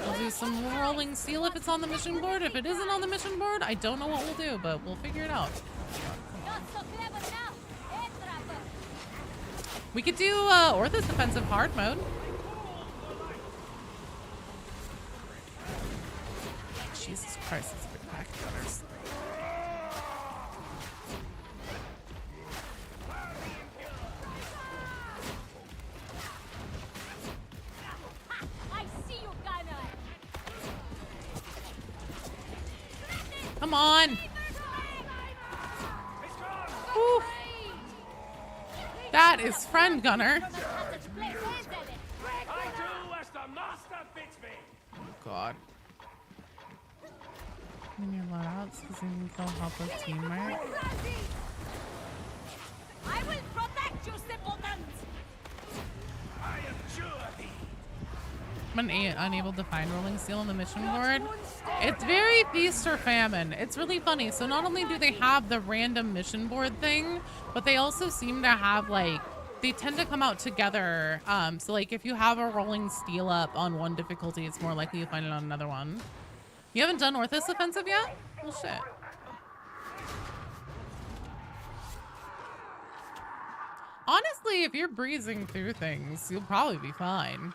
We'll do some rolling steel if it's on the mission board. If it isn't on the mission board, I don't know what we'll do, but we'll figure it out. We could do Orthos defensive hard mode. Jesus Christ, it's a big pack of gunners. I see you, gunner. Come on. Whew. That is friend gunner. Oh God. In your loadouts, because you can kill helpless teammates. I will protect you, simpletons. I abjure thee. I'm unable to find rolling steel on the mission board. It's very feast or famine. It's really funny. So not only do they have the random mission board thing, but they also seem to have like, they tend to come out together. So like if you have a rolling steel up on one difficulty, it's more likely you find it on another one. You haven't done Orthos offensive yet? Well, shit. Honestly, if you're breezing through things, you'll probably be fine.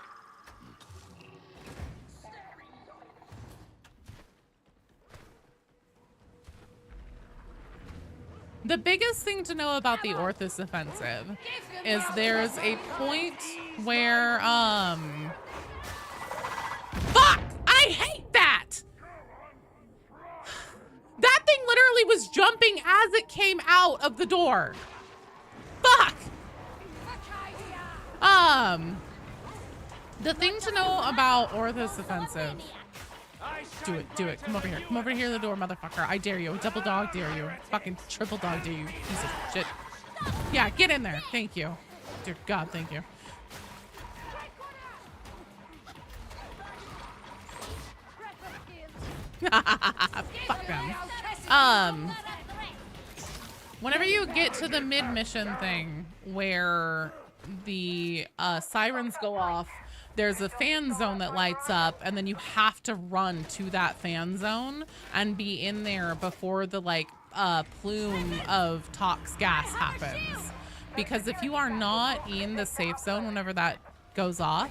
The biggest thing to know about the Orthos offensive is there's a point where, fuck! I hate that! That thing literally was jumping as it came out of the door. Fuck! The thing to know about Orthos offensive. Do it, do it. Come over here. Come over here to the door, motherfucker. I dare you. Double dog dare you. Fucking triple dog dare you, piece of shit. Yeah, get in there. Thank you. Dear God, thank you. Fuck them. Whenever you get to the mid-mission thing where the sirens go off, there's a fan zone that lights up, and then you have to run to that fan zone and be in there before the like plume of tox gas happens. Because if you are not in the safe zone whenever that goes off,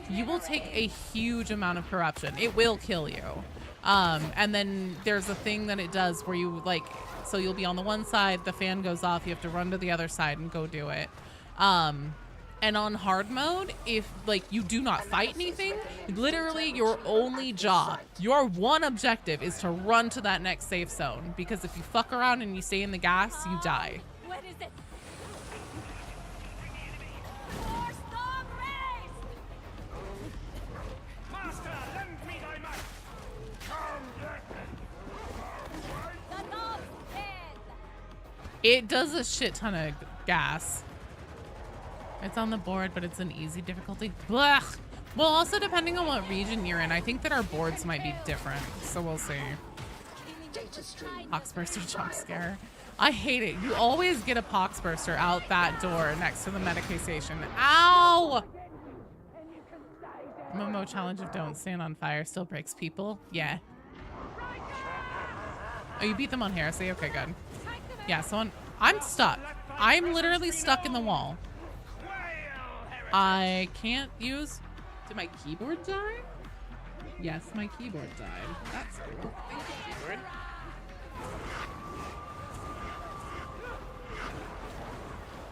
you will take a huge amount of corruption. It will kill you. And then there's a thing that it does where you like, so you'll be on the one side, the fan goes off, you have to run to the other side and go do it. And on hard mode, if like you do not fight anything, literally your only job, your one objective is to run to that next safe zone. Because if you fuck around and you stay in the gas, you die. What is it? Master, lend me thy might. Come get It does a shit ton of gas. It's on the board, but it's an easy difficulty. Blah. Well, also depending on what region you're in, I think that our boards might be different, so we'll see. Poxburster jump scare. I hate it. You always get a Poxburster out that door next to the Medicaid station. Ow! Momo challenge of don't stand on fire still breaks people. Yeah. Oh, you beat them on heresy? Okay, good. Yeah, so I'm stuck. I'm literally stuck in the wall. I can't use... Did my keyboard die? Yes, my keyboard died. That's cool. Thank you, keyboard.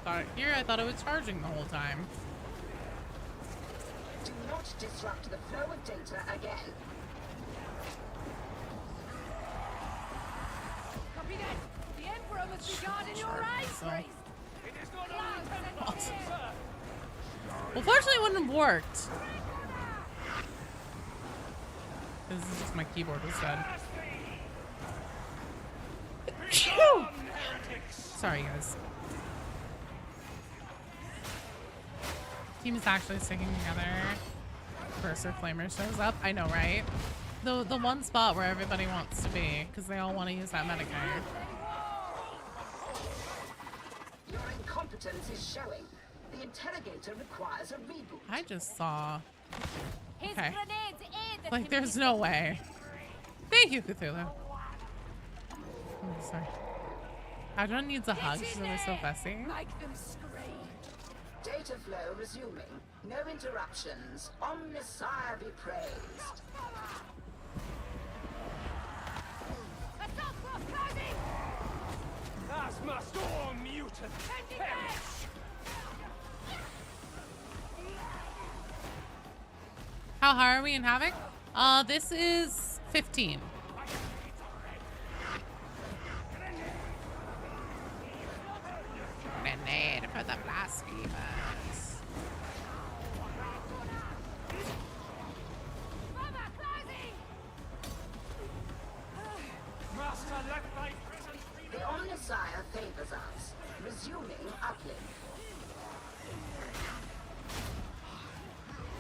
I thought it was charging the whole time. Do not disrupt the flow of data again. Copy that. The Emperor must be guarding your eyes, priest. It is not Awesome. Well, fortunately, it wouldn't have worked. This is just my keyboard was dead. Sorry, guys. Team is actually sticking together. Cursor Flamer shows up. I know, right? The one spot where everybody wants to be, because they all want to use that Medicaid. Your incompetence is showing. The interrogator requires a reboot. I just saw. Okay. Like, there's no way. Thank you, Cthulhu. Oh, sorry. Hadron needs a hug. She's always so fussy. Data flow resuming. No interruptions. Omnisire be praised. Thus must all mutants perish. How high are we in Havoc? This is 15. Grenade for the blasphemers. Master, let thy presence be the Omnisire favors us. Resuming uplift.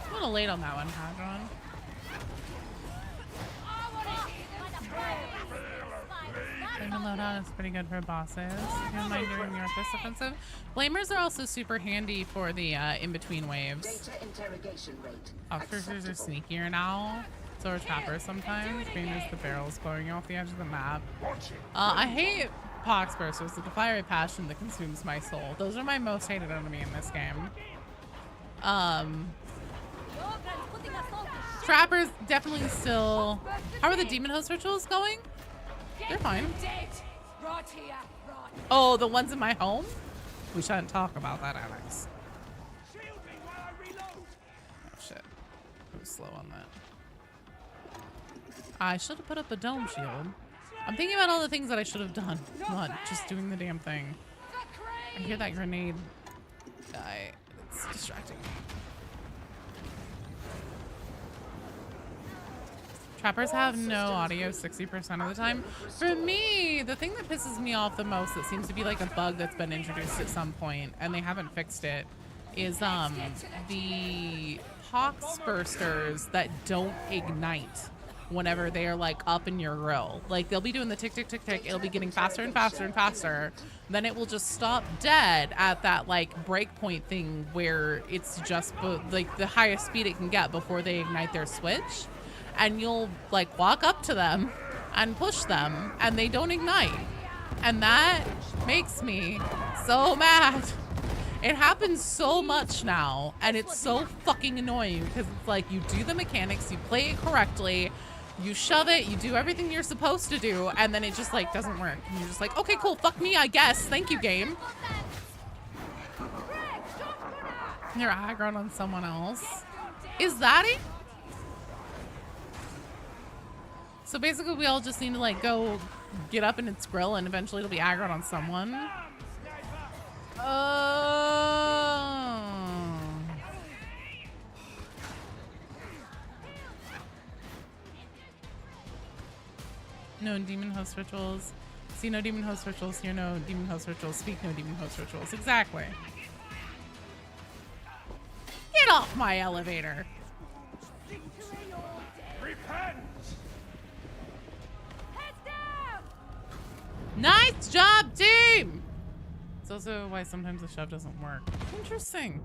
I'm a little late on that one, Hadron. Flamer loadout is pretty good for bosses. You don't mind doing your fist offensive. Flamers are also super handy for the in-between waves. Data interrogation rate. Officers are sneakier now. So are trappers sometimes, being as the barrel's blowing off the edge of the map. I hate Poxbursters with the fiery passion that consumes my soul. Those are my most hated enemy in this game. Trappers definitely still... How are the demon host rituals going? They're fine. Oh, the ones in my home? We shouldn't talk about that, Alex. Oh shit. I was slow on that. I should have put up a dome shield. I'm thinking about all the things that I should have done. Not just doing the damn thing. I hear that grenade guy. It's distracting me. Trappers have no audio 60% of the time. For me, the thing that pisses me off the most that seems to be like a bug that's been introduced at some point and they haven't fixed it is the Poxbursters that don't ignite whenever they are like up in your grill. Like they'll be doing the tick, tick, tick, tick. It'll be getting faster and faster and faster. Then it will just stop dead at that like breakpoint thing where it's just like the highest speed it can get before they ignite their switch. And you'll like walk up to them and push them and they don't ignite. And that makes me so mad. It happens so much now, and it's so fucking annoying because it's like you do the mechanics, you play it correctly, you shove it, you do everything you're supposed to do, and then it just like doesn't work. And you're just like, okay, cool, fuck me, I guess. Thank you, game. You're aggroed on someone else. Is that it? So basically we all just need to like go get up in its grill and eventually it'll be aggroed on someone. No demon host rituals. See no demon host rituals. Hear no demon host rituals. Speak no demon host rituals. Exactly. Get off my elevator. Repent! Nice job, team! It's also why sometimes the shove doesn't work. Interesting.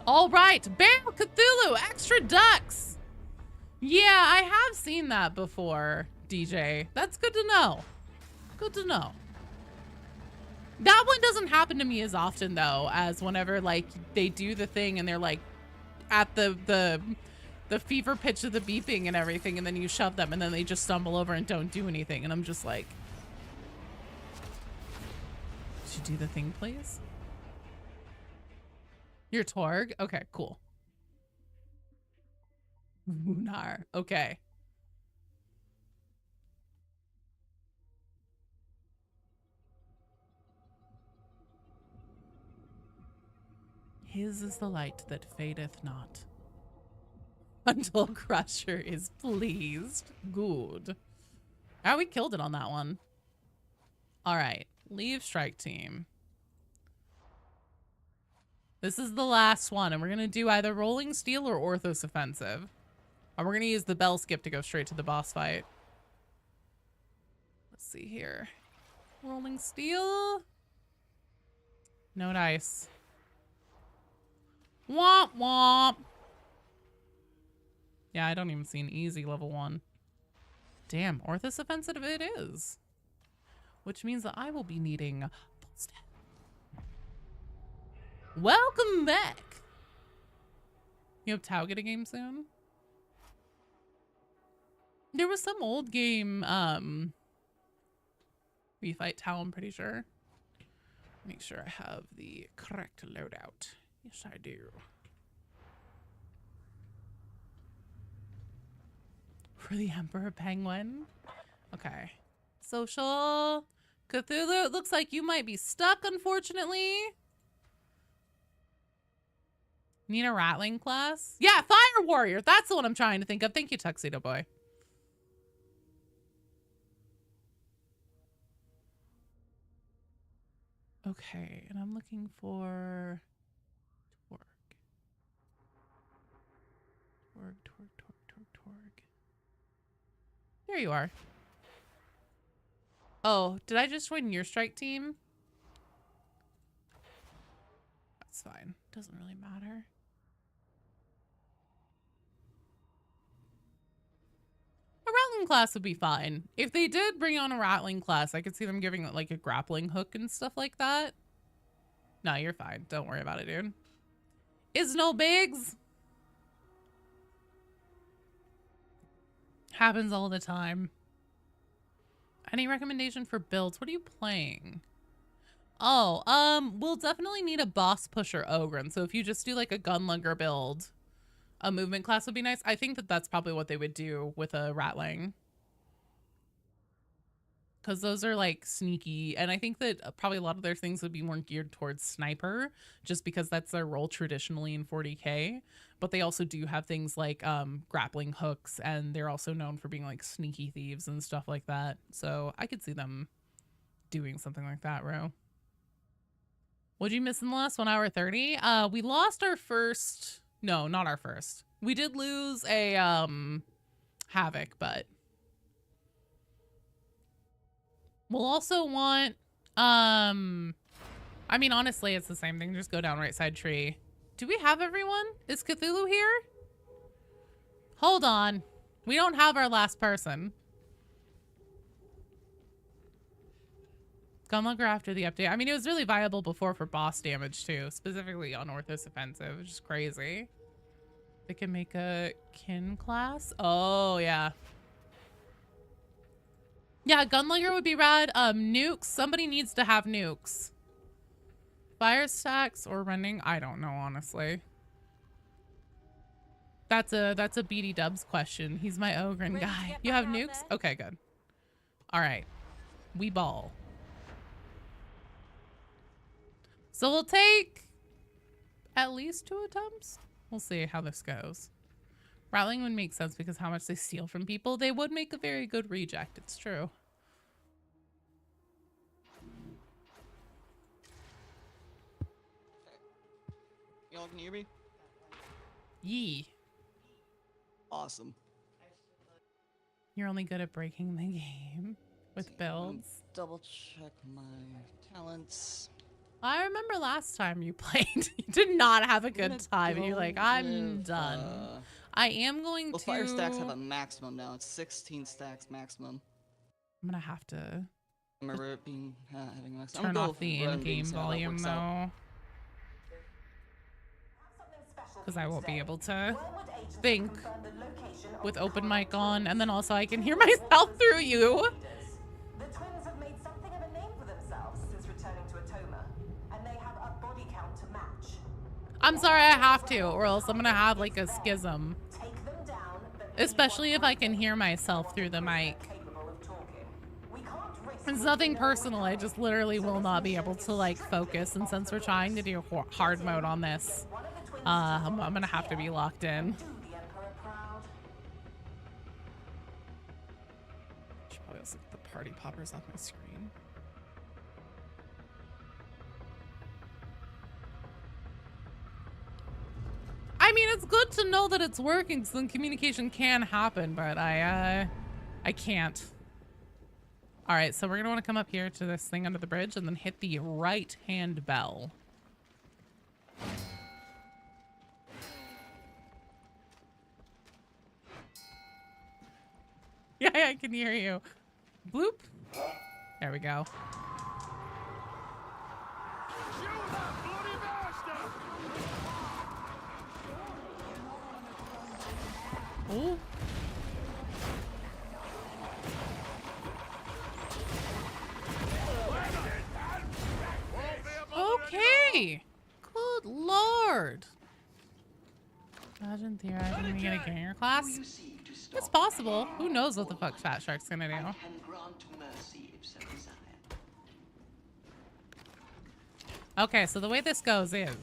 All right, Bear Cthulhu, extra ducks. Yeah, I have seen that before, DJ. That's good to know. Good to know. That one doesn't happen to me as often though, as whenever like they do the thing and they're like at the fever pitch of the beeping and everything, and then you shove them and then they just stumble over and don't do anything, and I'm just like, should you do the thing, please? Your Torg? Okay, cool. Lunar. Okay. His is the light that fadeth not. Until Crusher is pleased. Good. Oh, we killed it on that one. All right. Leave strike team. This is the last one, and we're going to do either Rolling Steel or Orthos Offensive. And we're going to use the bell skip to go straight to the boss fight. Let's see here. Rolling Steel. No dice. Womp womp. Yeah, I don't even see an easy level 1. Damn, Orthos Offensive it is. Which means that I will be needing full step. Welcome back. You have Tau get a game soon? There was some old game, we fight Tau, I'm pretty sure. Make sure I have the correct loadout. Yes, I do. For the Emperor Penguin. Okay. Social. Cthulhu, it looks like you might be stuck, unfortunately. Need a Rattling class? Yeah, Fire Warrior. That's the one I'm trying to think of. Thank you, Tuxedo Boy. Okay, and I'm looking for Torg. Torg. There you are. Oh, did I just join your strike team? That's fine. Doesn't really matter. A Rattling class would be fine. If they did bring on a Rattling class, I could see them giving it like a grappling hook and stuff like that. No, you're fine. Don't worry about it, dude. It's no bigs. Happens all the time. Any recommendation for builds? What are you playing? Oh, we'll definitely need a boss pusher Ogren. So if you just do like a gunlugger build, a movement class would be nice. I think that that's probably what they would do with a Rattling. Because those are like sneaky. And I think that probably a lot of their things would be more geared towards sniper, just because that's their role traditionally in 40k. But they also do have things like grappling hooks, and they're also known for being like sneaky thieves and stuff like that. So I could see them doing something like that, Ro. What'd you miss in the last 1 hour 30? We lost our first No, not our first. We did lose a Havoc, but we'll also want I mean, honestly, it's the same thing. Just go down right side tree. Do we have everyone? Is Cthulhu here? Hold on. We don't have our last person. Gunlugger after the update. I mean, it was really viable before for boss damage too, specifically on Orthos Offensive, which is crazy. They can make a kin class. Oh, yeah. Yeah, Gunlugger would be rad. Nukes. Somebody needs to have nukes. Fire stacks or running? I don't know, honestly. That's a BD Dubs question. He's my Ogren guy. You have nukes? Okay, good. All right. We ball. So we'll take at least 2 attempts. We'll see how this goes. Rattling would make sense because how much they steal from people. They would make a very good reject. It's true. Y'all can hear me? Yee. Awesome. You're only good at breaking the game with builds. Double check my talents. I remember last time you played, you did not have a good time. And you're like, I'm done. I am going to... Fire stacks have a maximum now. It's 16 stacks maximum. I'm going to have to... I remember it being having a maximum. Turn off the in-game volume, though. Because I won't be able to think with open mic on. And then also I can hear myself through you. The twins have made something of a name for themselves since returning to Atoma. And they have a body count to match. I'm sorry, I have to, or else I'm gonna have like a schism. Especially if I can hear myself through the mic. It's nothing personal, I just literally will not be able to like focus, and since we're trying to do hard mode on this, I'm gonna have to be locked in. Should probably also get the party poppers off my screen. I mean, it's good to know that it's working, so then communication can happen, but I can't. All right, so we're gonna want to come up here to this thing under the bridge and then hit the right-hand bell. Yeah, I can hear you. Bloop. There we go. Ooh. Okay. Good lord. Imagine theorizing we get a ganger class. It's possible. Who knows what the fuck Fat Shark's gonna do? Okay, so the way this goes is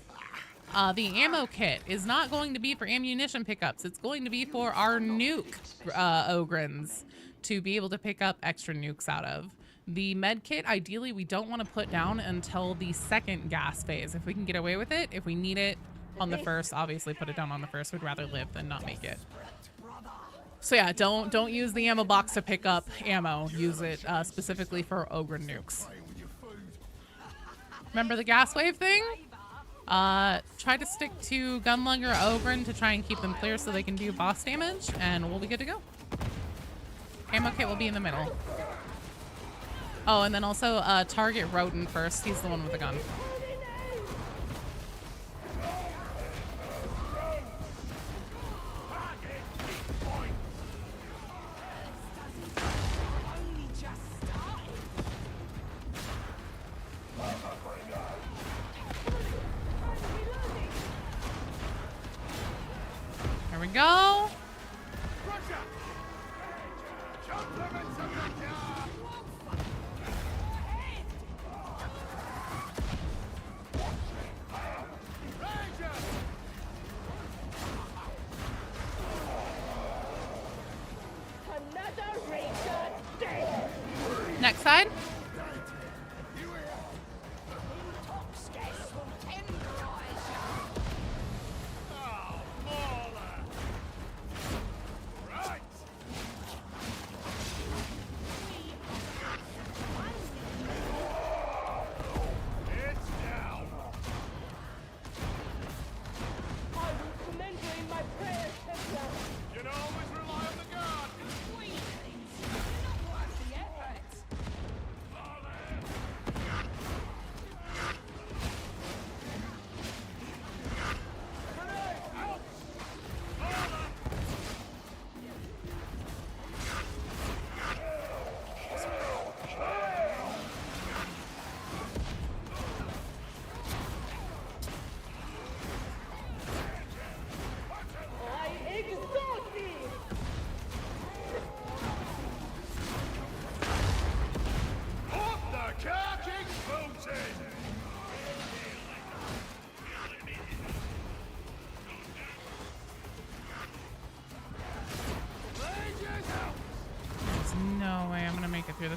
the ammo kit is not going to be for ammunition pickups. It's going to be for our nuke ogrins to be able to pick up extra nukes out of. The med kit, ideally, we don't want to put down until the second gas phase. If we can get away with it, if we need it on the first, obviously put it down on the first. We'd rather live than not make it. So yeah, don't use the ammo box to pick up ammo. Use it specifically for ogre nukes. Remember the gas wave thing? Try to stick to Gunlugger Ogren to try and keep them clear so they can do boss damage, and we'll be good to go. Ammo kit will be in the middle. Oh, and then also target Rodent first. He's the one with the gun. There we go. Next side.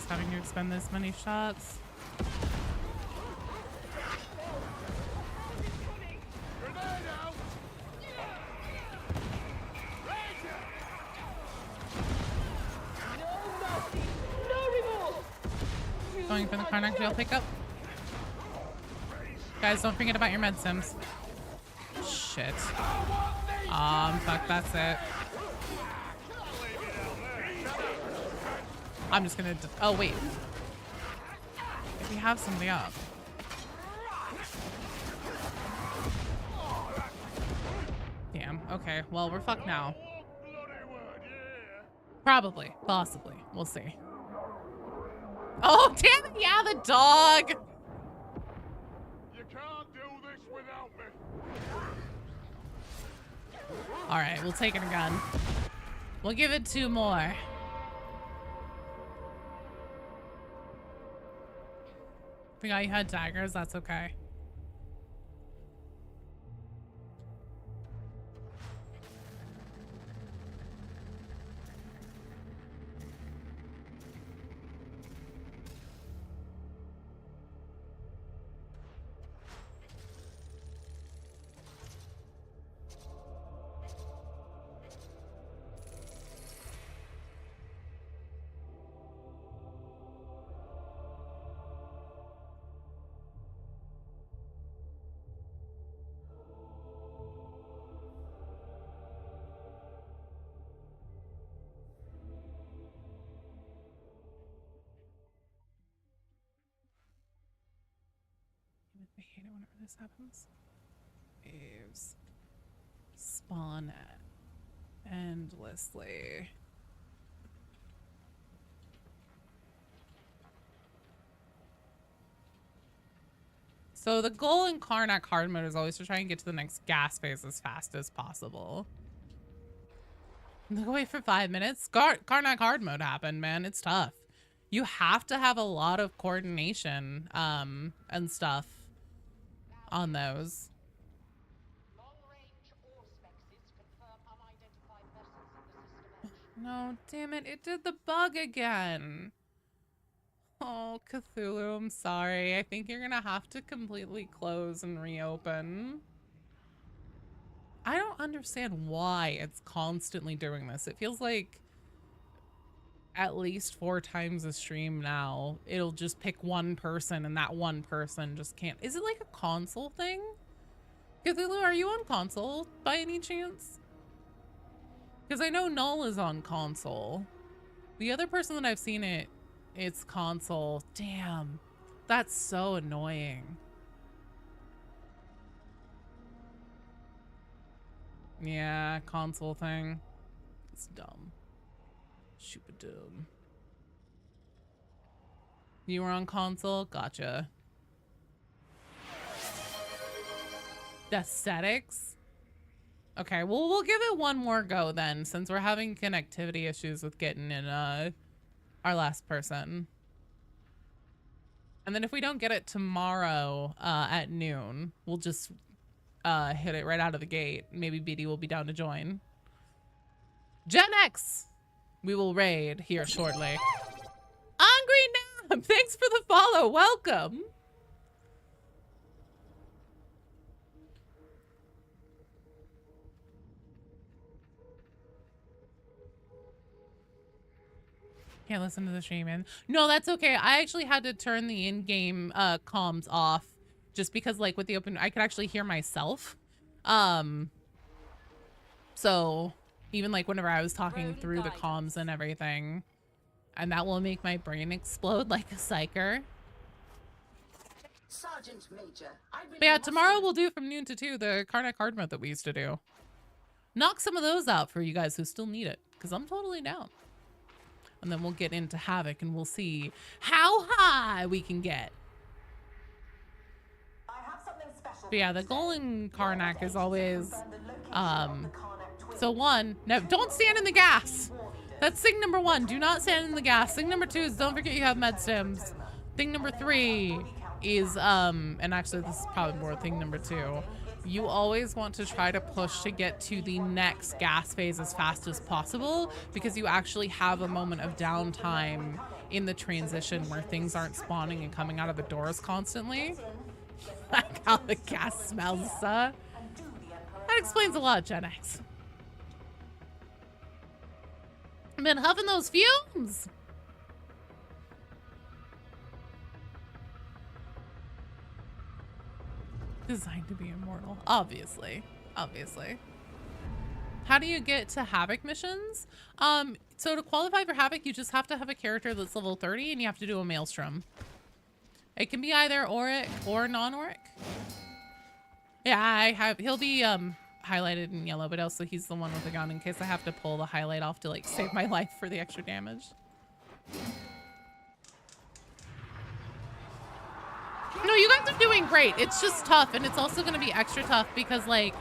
just having to expend this many shots. Going for the Karnak jail pickup. Guys, don't forget about your med sims. Shit. Fuck, that's it. I'm just gonna... Oh, wait. If we have somebody up. Damn. Okay. Well, we're fucked now. Probably. Possibly. We'll see. Oh, damn it. Yeah, the dog. You can't do this without me. All right. We'll take it again. We'll give it 2 more. Forgot you had daggers. That's okay. I hate it whenever this happens. Thieves. Spawn endlessly. So the goal in Karnak hard mode is always to try and get to the next gas phase as fast as possible. Look away for 5 minutes. Karnak hard mode happened, man. It's tough. You have to have a lot of coordination and stuff on those. No, damn it. It did the bug again. Oh, Cthulhu, I'm sorry. I think you're gonna have to completely close and reopen. I don't understand why it's constantly doing this. It feels like at least 4 times a stream now, it'll just pick one person and that one person just can't. Is it like a console thing? Cthulhu, are you on console by any chance? Because I know Null is on console. The other person that I've seen it's console. Damn, that's so annoying. Yeah, console thing. It's dumb. Super dumb. You were on console? Gotcha. Aesthetics? Okay, well, we'll give it one more go then, since we're having connectivity issues with getting in our last person. And then if we don't get it tomorrow at noon, we'll just hit it right out of the gate. Maybe BD will be down to join. Gen X! We will raid here shortly. Angry Nab! Thanks for the follow. Welcome. Can't listen to the stream, man. No, that's okay. I actually had to turn the in-game comms off just because, like, with the open, I could actually hear myself. So even like whenever I was talking through the comms and everything, and that will make my brain explode like a psyker. Sergeant Major, But yeah, tomorrow we'll do from noon to 2 the Karnak hard mode that we used to do. Knock some of those out for you guys who still need it, because I'm totally down. And then we'll get into Havoc and we'll see how high we can get. But yeah, the goal in Karnak is always, so one, no, don't stand in the gas. That's thing number 1. Do not stand in the gas. Thing number 2 is don't forget you have med stims. Thing number 3 is, and actually this is probably more thing number 2. You always want to try to push to get to the next gas phase as fast as possible, because you actually have a moment of downtime in the transition where things aren't spawning and coming out of the doors constantly. Like how the gas smells, that explains a lot, Gen X. I've been huffing those fumes. Designed to be immortal, obviously. How do you get to Havoc missions? So to qualify for Havoc, you just have to have a character that's level 30 and you have to do a Maelstrom. It can be either Auric or non-Auric. Yeah, he'll be highlighted in yellow, but also he's the one with the gun in case I have to pull the highlight off to like save my life for the extra damage. No, you guys are doing great. It's just tough, and it's also going to be extra tough because like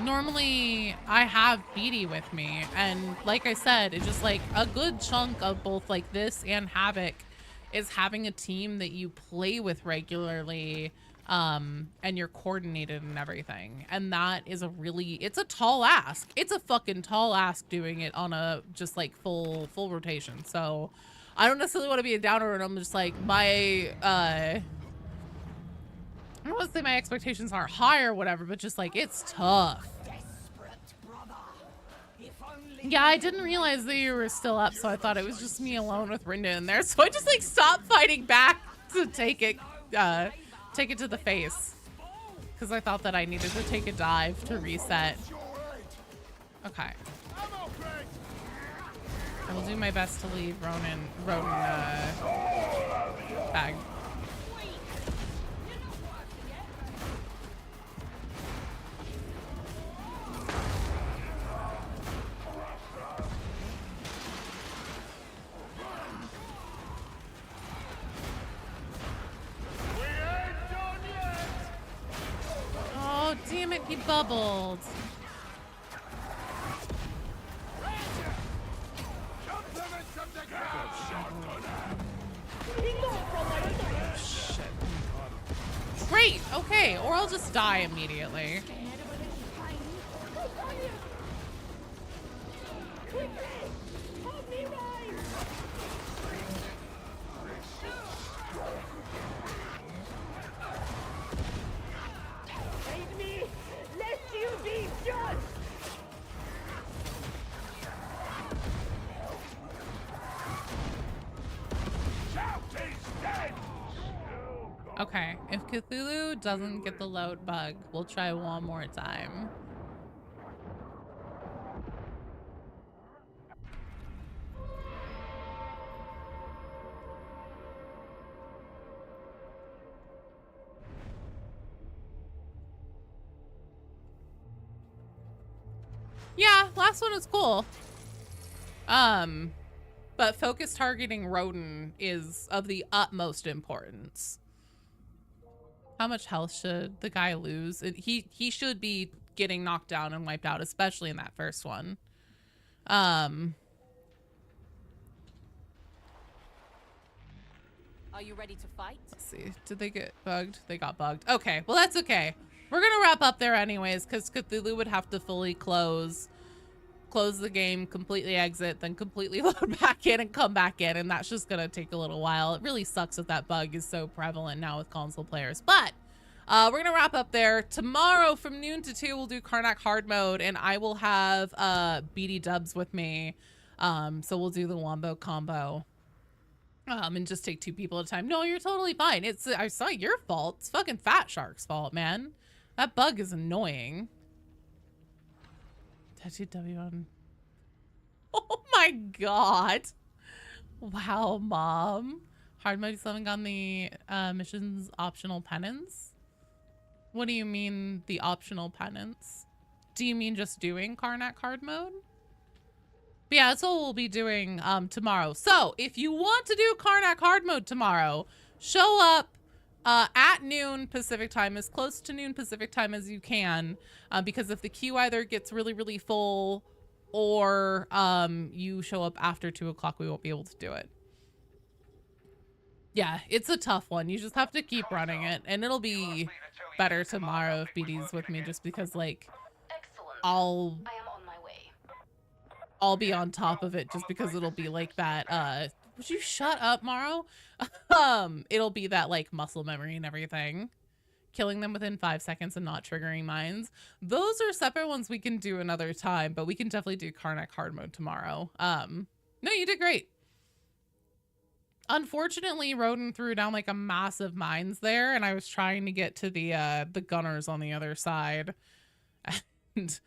normally I have Beatty with me, and like I said, it's just like a good chunk of both like this and Havoc is having a team that you play with regularly, and you're coordinated and everything. And that is it's a tall ask. It's a fucking tall ask doing it on a just like full rotation. So I don't necessarily want to be a downer, and I'm just like I don't want to say my expectations are high or whatever, but just like it's tough. Yeah, I didn't realize that you were still up, so I thought it was just me alone with Rinda in there. So I just like stopped fighting back to take it to the face, because I thought that I needed to take a dive to reset. Okay. I will do my best to leave Rodin bag. Oh, damn it, he bubbled. Shit. Great, okay, or I'll just die immediately. Okay, if Cthulhu doesn't get the load bug, we'll try one more time. Yeah, last one was cool. But focus targeting Rodin is of the utmost importance. How much health should the guy lose? He should be getting knocked down and wiped out, especially in that first one. Are you ready to fight? Let's see. Did they get bugged? They got bugged. Okay, well that's okay. We're gonna wrap up there anyways, because Cthulhu would have to fully close the game, completely exit, then completely load back in and come back in, and that's just gonna take a little while. It really sucks that that bug is so prevalent now with console players, but we're gonna wrap up there. Tomorrow from noon to 2 we'll do Karnak hard mode, and I will have BD Dubs with me, so we'll do the wombo combo and just take 2 people at a time. No, you're totally fine. It's not your fault. It's fucking Fat Shark's fault, man. That bug is annoying. Tattoo W on. Oh my god. Wow, Mom. Hard mode, you still haven't gotten the missions optional penance? What do you mean the optional penance? Do you mean just doing Karnak hard mode? But yeah, that's what we'll be doing tomorrow. So if you want to do Karnak hard mode tomorrow, show up at noon Pacific time, as close to noon Pacific time as you can, because if the queue either gets really, really full or you show up after 2 o'clock, we won't be able to do it. Yeah, it's a tough one. You just have to keep running it, and it'll be better tomorrow if BD's with me, just because like I'll be on top of it, just because it'll be like that Would you shut up, Morrow? It'll be that like muscle memory and everything. Killing them within 5 seconds and not triggering mines. Those are separate ones we can do another time, but we can definitely do Karnak hard mode tomorrow. No, you did great. Unfortunately, Rodin threw down like a massive mines there, and I was trying to get to the gunners on the other side, and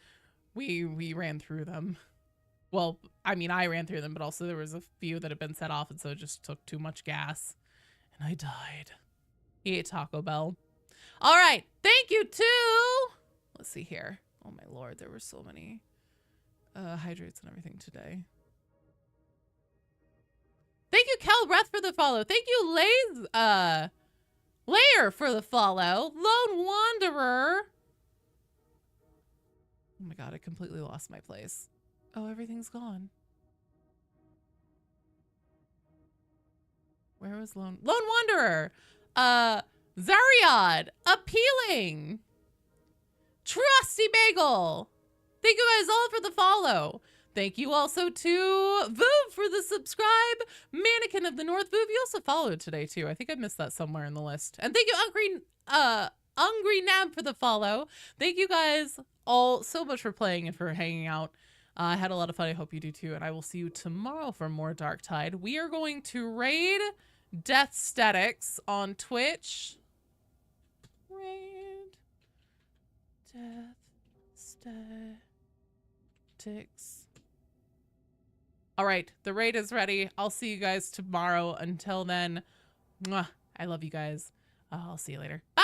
we ran through them. Well, I mean, I ran through them, but also there was a few that had been set off, and so it just took too much gas, and I died. He ate Taco Bell. All right, thank you too. Let's see here. Oh my lord, there were so many hydrates and everything today. Thank you, Kel Breath, for the follow. Thank you, Layer, for the follow. Lone Wanderer. Oh my god, I completely lost my place. Oh, everything's gone. Where was Lone Wanderer? Zariad, Appealing, Trusty Bagel. Thank you guys all for the follow. Thank you also to Voov for the subscribe. Mannequin of the North. Voov, you also followed today too. I think I missed that somewhere in the list. And thank you, Hungry Nab, for the follow. Thank you guys all so much for playing and for hanging out. I had a lot of fun. I hope you do too. And I will see you tomorrow for more Darktide. We are going to raid Death Statics on Twitch. Raid Death Statics. All right, the raid is ready. I'll see you guys tomorrow. Until then, mwah, I love you guys. I'll see you later. Bye.